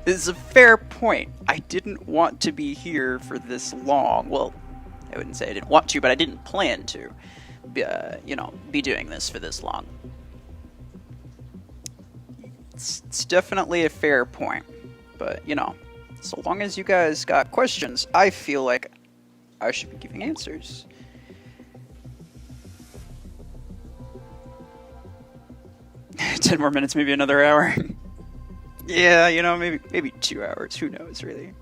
This is a fair point. I didn't want to be here for this long. Well, I wouldn't say I didn't want to, but I didn't plan to, be doing this for this long. It's definitely a fair point, but, so long as you guys got questions, I feel like I should be giving answers. Ten more minutes, maybe another hour. Yeah, maybe 2 hours. Who knows, really?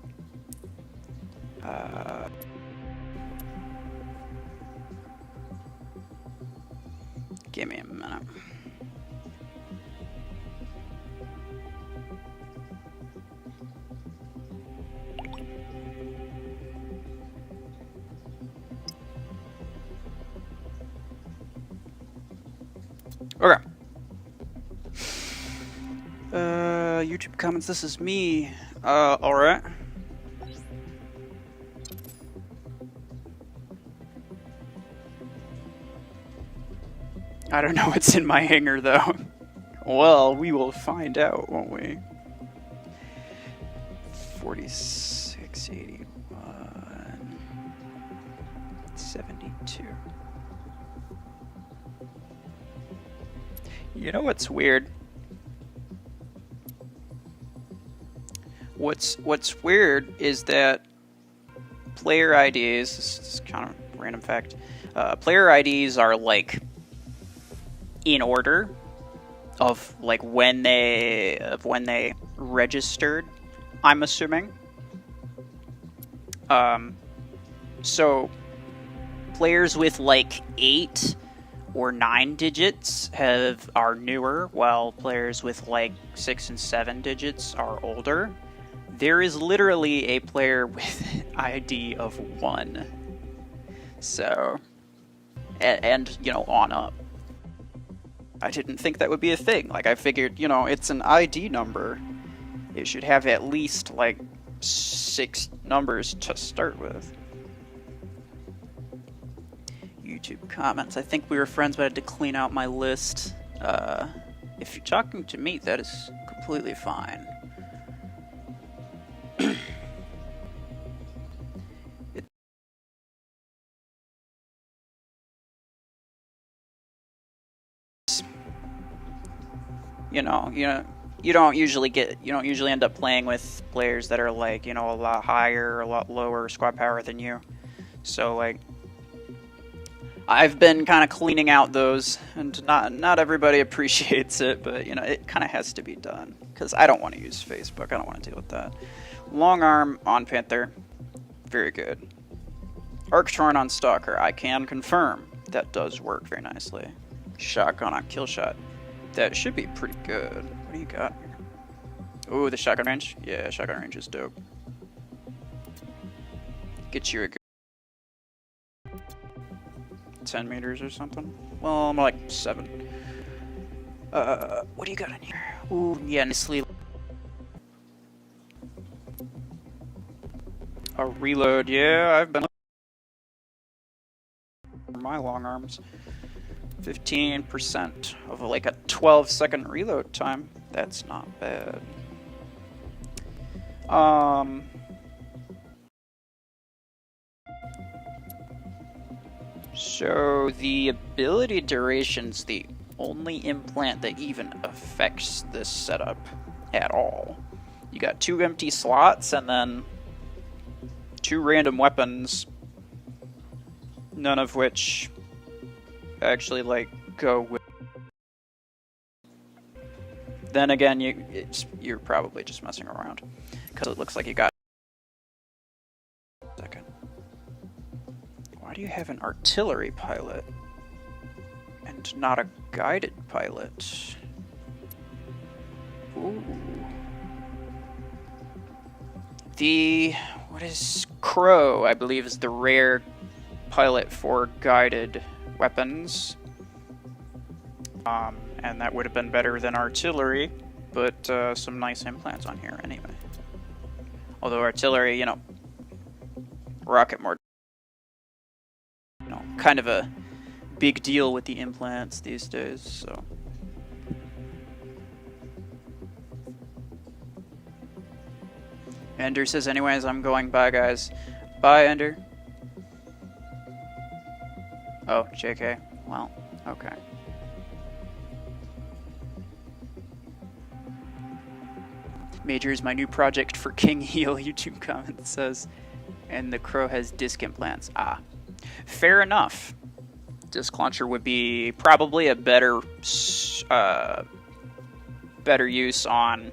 Give me a minute. Okay. YouTube comments, this is me. Alright. I don't know what's in my hangar, though. Well, we will find out, won't we? 4681 72. You know what's weird? What's weird is that player IDs, this is kind of a random fact, player IDs are like in order of like when they registered, I'm assuming. So players with like 8 or 9 digits are newer, while players with like 6 and 7 digits are older. There is literally a player with ID of 1. So, and on up. I didn't think that would be a thing. Like, I figured, it's an ID number. It should have at least, like, 6 numbers to start with. YouTube comments. I think we were friends, but I had to clean out my list. If you're talking to me, that is completely fine. You don't usually end up playing with players that are like, a lot higher, a lot lower squad power than you. So like, I've been kind of cleaning out those, and not everybody appreciates it, but it kind of has to be done because I don't want to use Facebook. I don't want to deal with that. Long arm on Panther, very good. Arc Torn on Stalker, I can confirm that does work very nicely. Shotgun on Killshot. That should be pretty good. What do you got here? Ooh, the shotgun range? Yeah, shotgun range is dope. Get you a good 10 meters or something? Well, more like 7. What do you got in here? Ooh, yeah, nicely. A reload, yeah, I've been for my long arms. 15% of like a 12-second reload time. That's not bad. So the ability duration's the only implant that even affects this setup at all. You got 2 empty slots and then 2 random weapons, none of which actually like go with. Then again, you're probably just messing around because it looks like you got. Second, why do you have an artillery pilot and not a guided pilot? Ooh. What is Crow, I believe, is the rare pilot for guided weapons. And that would have been better than artillery, but some nice implants on here anyway. Although artillery, rocket more, kind of a big deal with the implants these days, so. Ender says, anyways, I'm going. Bye, guys. Bye, Ender. Oh, JK. Well, okay. Major is my new project for King Heal, YouTube comment says. And the crow has disc implants. Ah. Fair enough. Disc launcher would be probably a better use on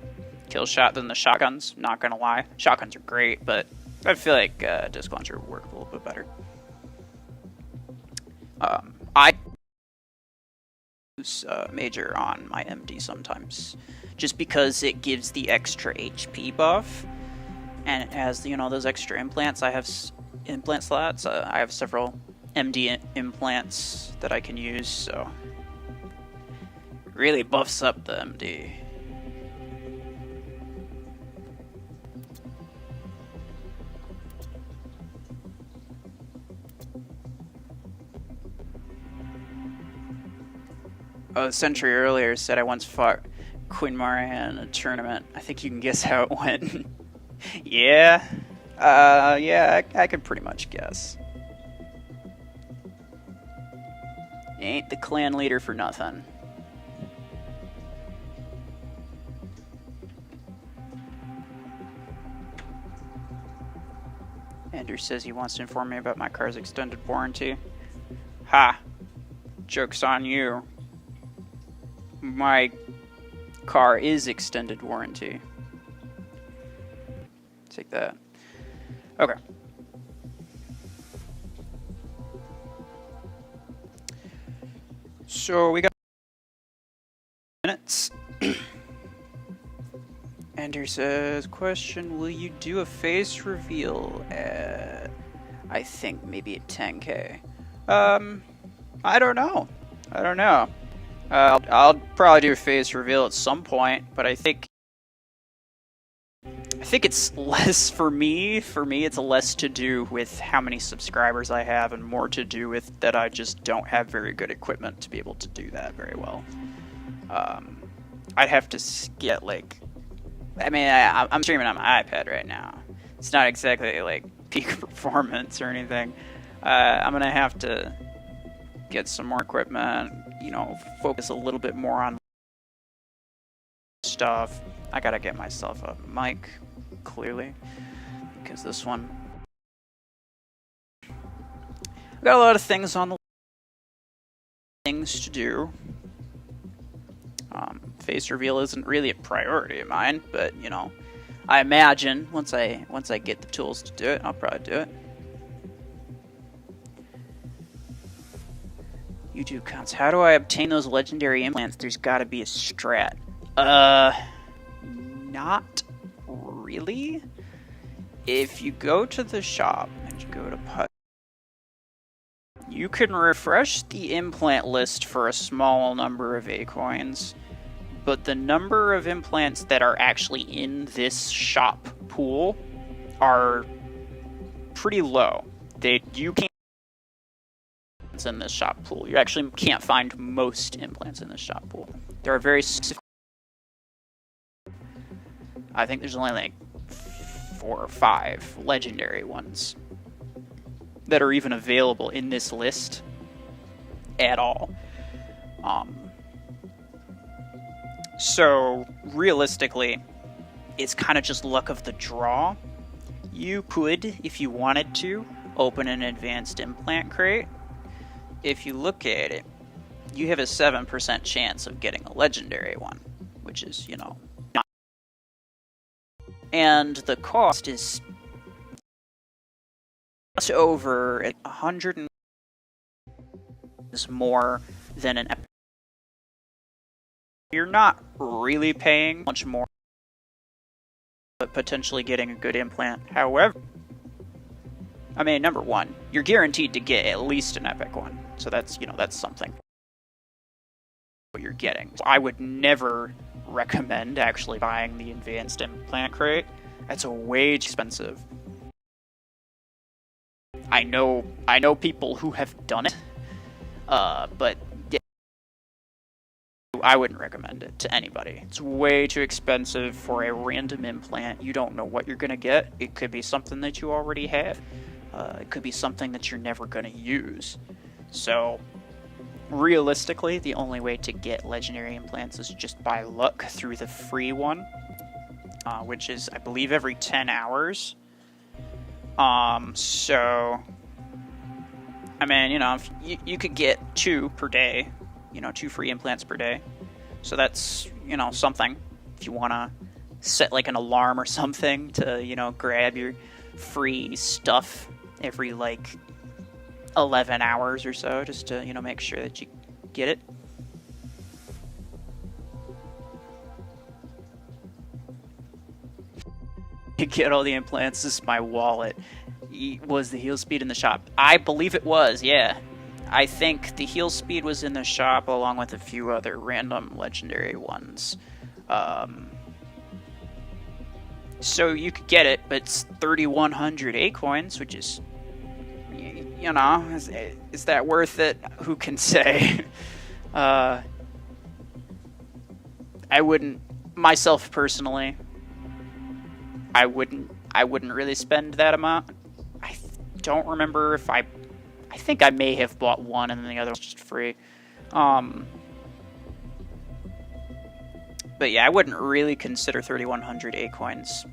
Killshot than the shotguns, not gonna lie. Shotguns are great, but I feel like disc launcher would work a little bit better. I use Major on my MD sometimes, just because it gives the extra HP buff, and it has, you know, those extra implants. I have implant slots. I have several MD implants that I can use, so it really buffs up the MD. Oh, the Sentry earlier said I once fought Queen Maria in a tournament. I think you can guess how it went. Yeah. Yeah, I could pretty much guess. Ain't the clan leader for nothing. Ender says he wants to inform me about my car's extended warranty. Ha! Joke's on you. My car is extended warranty. Take that. Okay. So we got minutes. Ender says, question, will you do a face reveal at, I think maybe at 10K? I don't know. I'll probably do a face reveal at some point, but I think it's less for me. For me, it's less to do with how many subscribers I have and more to do with that I just don't have very good equipment to be able to do that very well. I'd have to get, like... I mean, I'm streaming on my iPad right now. It's not exactly, like, peak performance or anything. I'm gonna have to get some more equipment, you know, focus a little bit more on stuff. I gotta get myself a mic, clearly, because this one... I've got a lot of things on the things to do. Face reveal isn't really a priority of mine, but, you know, I imagine once I get the tools to do it, I'll probably do it. YouTube counts. How do I obtain those legendary implants? There's gotta be a strat. Not really. If you go to the shop and you go to PUT, you can refresh the implant list for a small number of A coins, but the number of implants that are actually in this shop pool are pretty low. You can't in this shop pool. You actually can't find most implants in this shop pool. There are very specific. I think there's only like 4 or 5 legendary ones that are even available in this list at all. So realistically, it's kind of just luck of the draw. You could, if you wanted to, open an advanced implant crate. If you look at it, you have a 7% chance of getting a legendary one, which is, you know, not. And the cost is just over 100 is more than an epic. You're not really paying much more, but potentially getting a good implant. However, I mean, number one, you're guaranteed to get at least an epic one. So that's, you know, that's something. What you're getting. I would never recommend actually buying the advanced implant crate. That's a way too expensive. I know people who have done it, but I wouldn't recommend it to anybody. It's way too expensive for a random implant. You don't know what you're gonna get. It could be something that you already have. It could be something that you're never gonna use. So, realistically, the only way to get legendary implants is just by luck through the free one, which is, I believe, every 10 hours. So, I mean, you know, if you could get 2 per day, you know, 2 free implants per day. So that's, you know, something. If you want to set like an alarm or something to, you know, grab your free stuff every like 11 hours or so, just to, you know, make sure that you get it. You get all the implants. This is my wallet. Was the heal speed in the shop? I believe it was, yeah. I think the heal speed was in the shop along with a few other random legendary ones. So you could get it, but it's 3,100 A-coins, which is, you know, is that worth it? Who can say? I wouldn't, myself personally, I wouldn't really spend that amount. I don't remember if I think I may have bought one and then the other was just free. But yeah, I wouldn't really consider 3,100 A-coins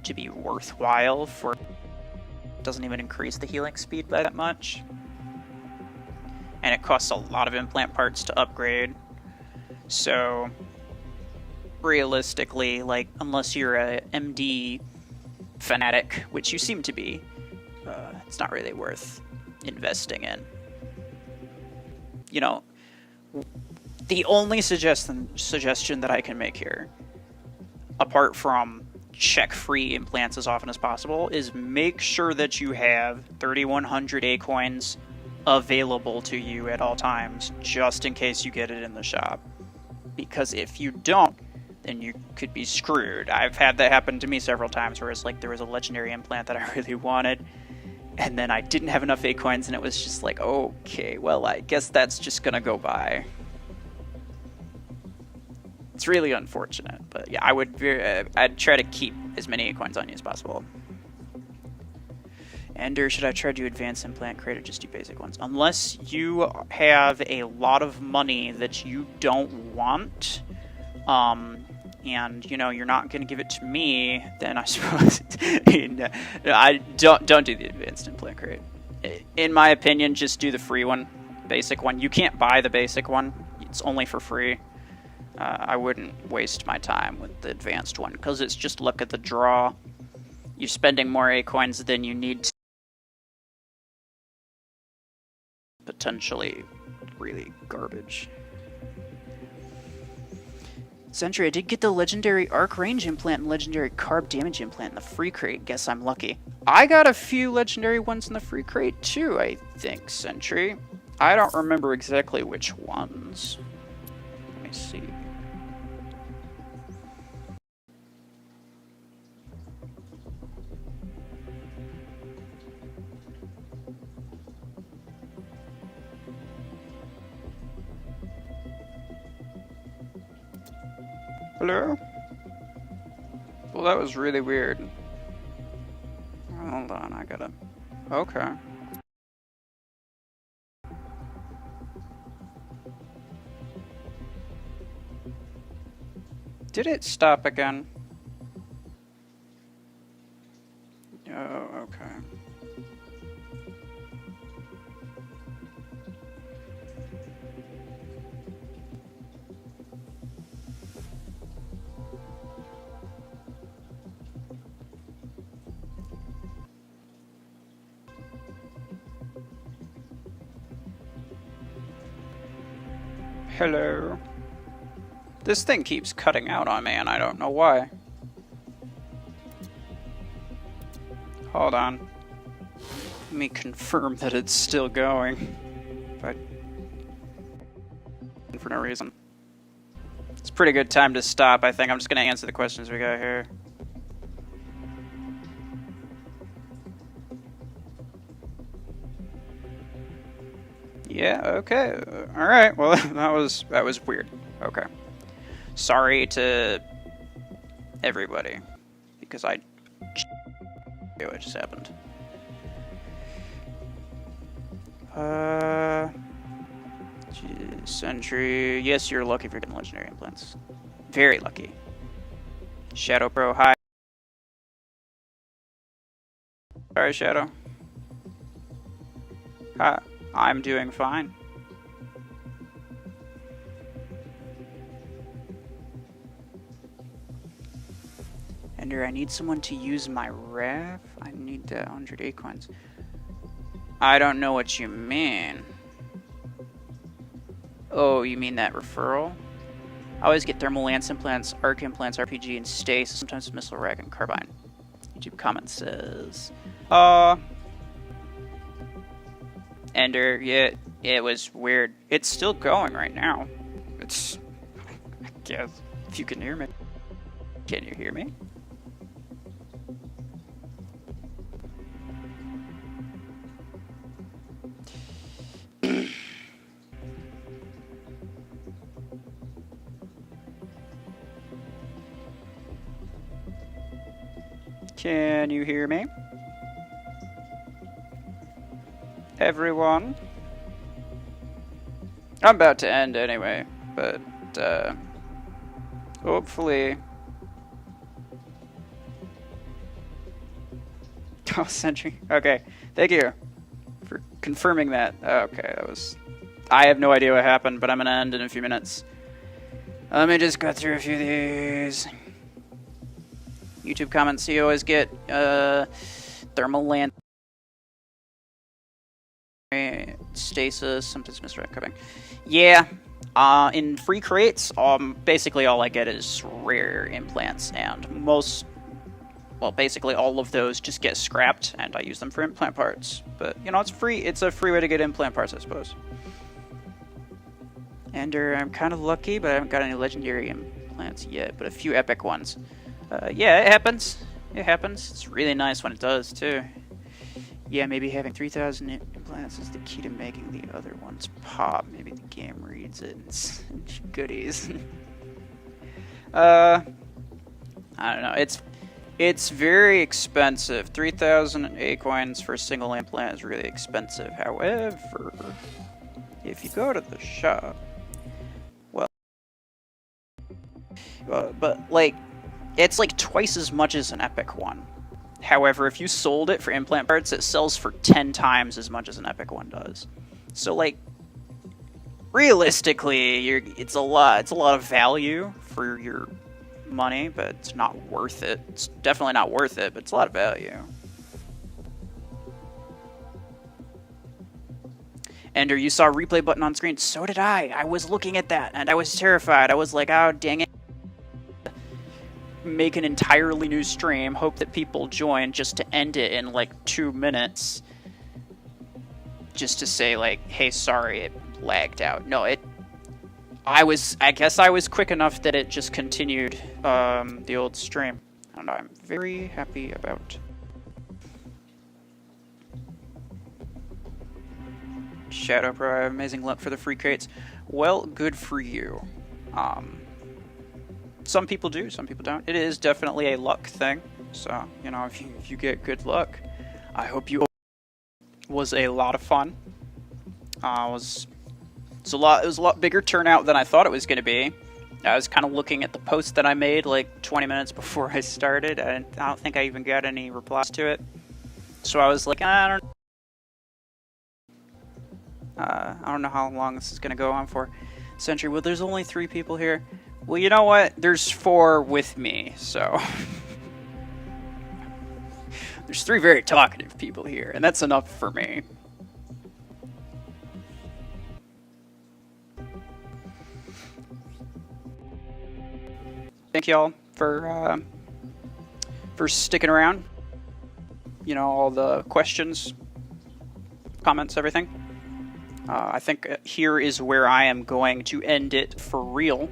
to be worthwhile for... It doesn't even increase the healing speed by that much. And it costs a lot of implant parts to upgrade. So, realistically, like, unless you're a MD fanatic, which you seem to be, it's not really worth investing in. You know, the only suggestion that I can make here, apart from check free implants as often as possible, is make sure that you have 3,100 A-coins available to you at all times, just in case you get it in the shop. Because if you don't, then you could be screwed. I've had that happen to me several times, where it's like there was a legendary implant that I really wanted, and then I didn't have enough A-coins, and it was just like, okay, well, I guess that's just gonna go by. It's really unfortunate, but yeah, I'd try to keep as many A-coins on you as possible. Or should I try to do advanced implant crate or just do basic ones? Unless you have a lot of money that you don't want, and you know you're not going to give it to me, then I suppose I don't do the advanced implant crate. In my opinion, just do the free one, basic one. You can't buy the basic one; it's only for free. I wouldn't waste my time with the advanced one because it's just luck at the draw. You're spending more A-coins than you need to. Potentially really garbage. Sentry, I did get the legendary arc range implant and legendary carb damage implant in the free crate. Guess I'm lucky. I got a few legendary ones in the free crate too, I think, Sentry. I don't remember exactly which ones. Let me see. Hello? Well, that was really weird. Hold on, I gotta... Okay. Did it stop again? Oh, okay. Hello. This thing keeps cutting out on me, and I don't know why. Hold on. Let me confirm that it's still going. But for no reason. It's a pretty good time to stop, I think. I'm just gonna answer the questions we got here. Yeah, okay. Alright, well that was weird. Okay. Sorry to everybody, because what just happened. Sentry. Yes, you're lucky if you're getting legendary implants. Very lucky. Shadow Pro, hi. Sorry, Shadow. Hi. I'm doing fine. Ender, I need someone to use my ref. I need 100 acorns. I don't know what you mean. Oh, you mean that referral? I always get thermal lance implants, arc implants, RPG, and stasis, sometimes missile rack and carbine. YouTube comment says, Ender, yeah, it was weird. It's still going right now. It's, I guess, if you can hear me. Can you hear me? Can you hear me? Everyone? I'm about to end anyway, but hopefully... Oh, Sentry. Okay, thank you for confirming that. Okay, that was... I have no idea what happened, but I'm gonna end in a few minutes. Let me just go through a few of these. YouTube comments, you always get thermal land, stasis, sometimes misdirect carbine. Yeah, in free crates, basically all I get is rare implants, and basically all of those just get scrapped, and I use them for implant parts. But you know, it's free. It's a free way to get implant parts, I suppose. Ender, I'm kind of lucky, but I haven't got any legendary implants yet, but a few epic ones. Yeah, it happens. It happens. It's really nice when it does, too. Yeah, maybe having 3,000 implants is the key to making the other ones pop. Maybe the game reads it. It's goodies. I don't know. It's very expensive. 3,000 A-coins for a single implant is really expensive. However, if you go to the shop, but like, it's like twice as much as an epic one. However, if you sold it for implant parts, it sells for 10 times as much as an epic one does. So like, realistically, it's a lot of value for your money, but it's not worth it. It's definitely not worth it, but it's a lot of value. Ender, you saw a replay button on screen. So did I. I was looking at that, and I was terrified. I was like, oh, dang it. Make an entirely new stream, hope that people join just to end it in like 2 minutes. Just to say like, hey, sorry, it lagged out. No, I guess I was quick enough that it just continued the old stream. And I'm very happy about. Shadow Pro, I have amazing luck for the free crates. Well, good for you. Some people do, some people don't. It is definitely a luck thing. So, you know, if you get good luck, I hope you. Was a lot of fun. It was a lot bigger turnout than I thought it was going to be. I was kind of looking at the post that I made like 20 minutes before I started, and I don't think I even got any replies to it. So I was like, I don't know how long this is going to go on for. Sentry, well, there's only 3 people here. Well, you know what? There's 4 with me, so... There's 3 very talkative people here, and that's enough for me. Thank y'all for sticking around. You know, all the questions, comments, everything. I think here is where I am going to end it for real.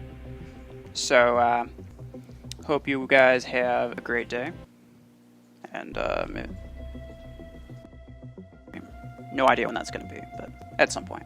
So, hope you guys have a great day. And, no idea when that's going to be, but at some point.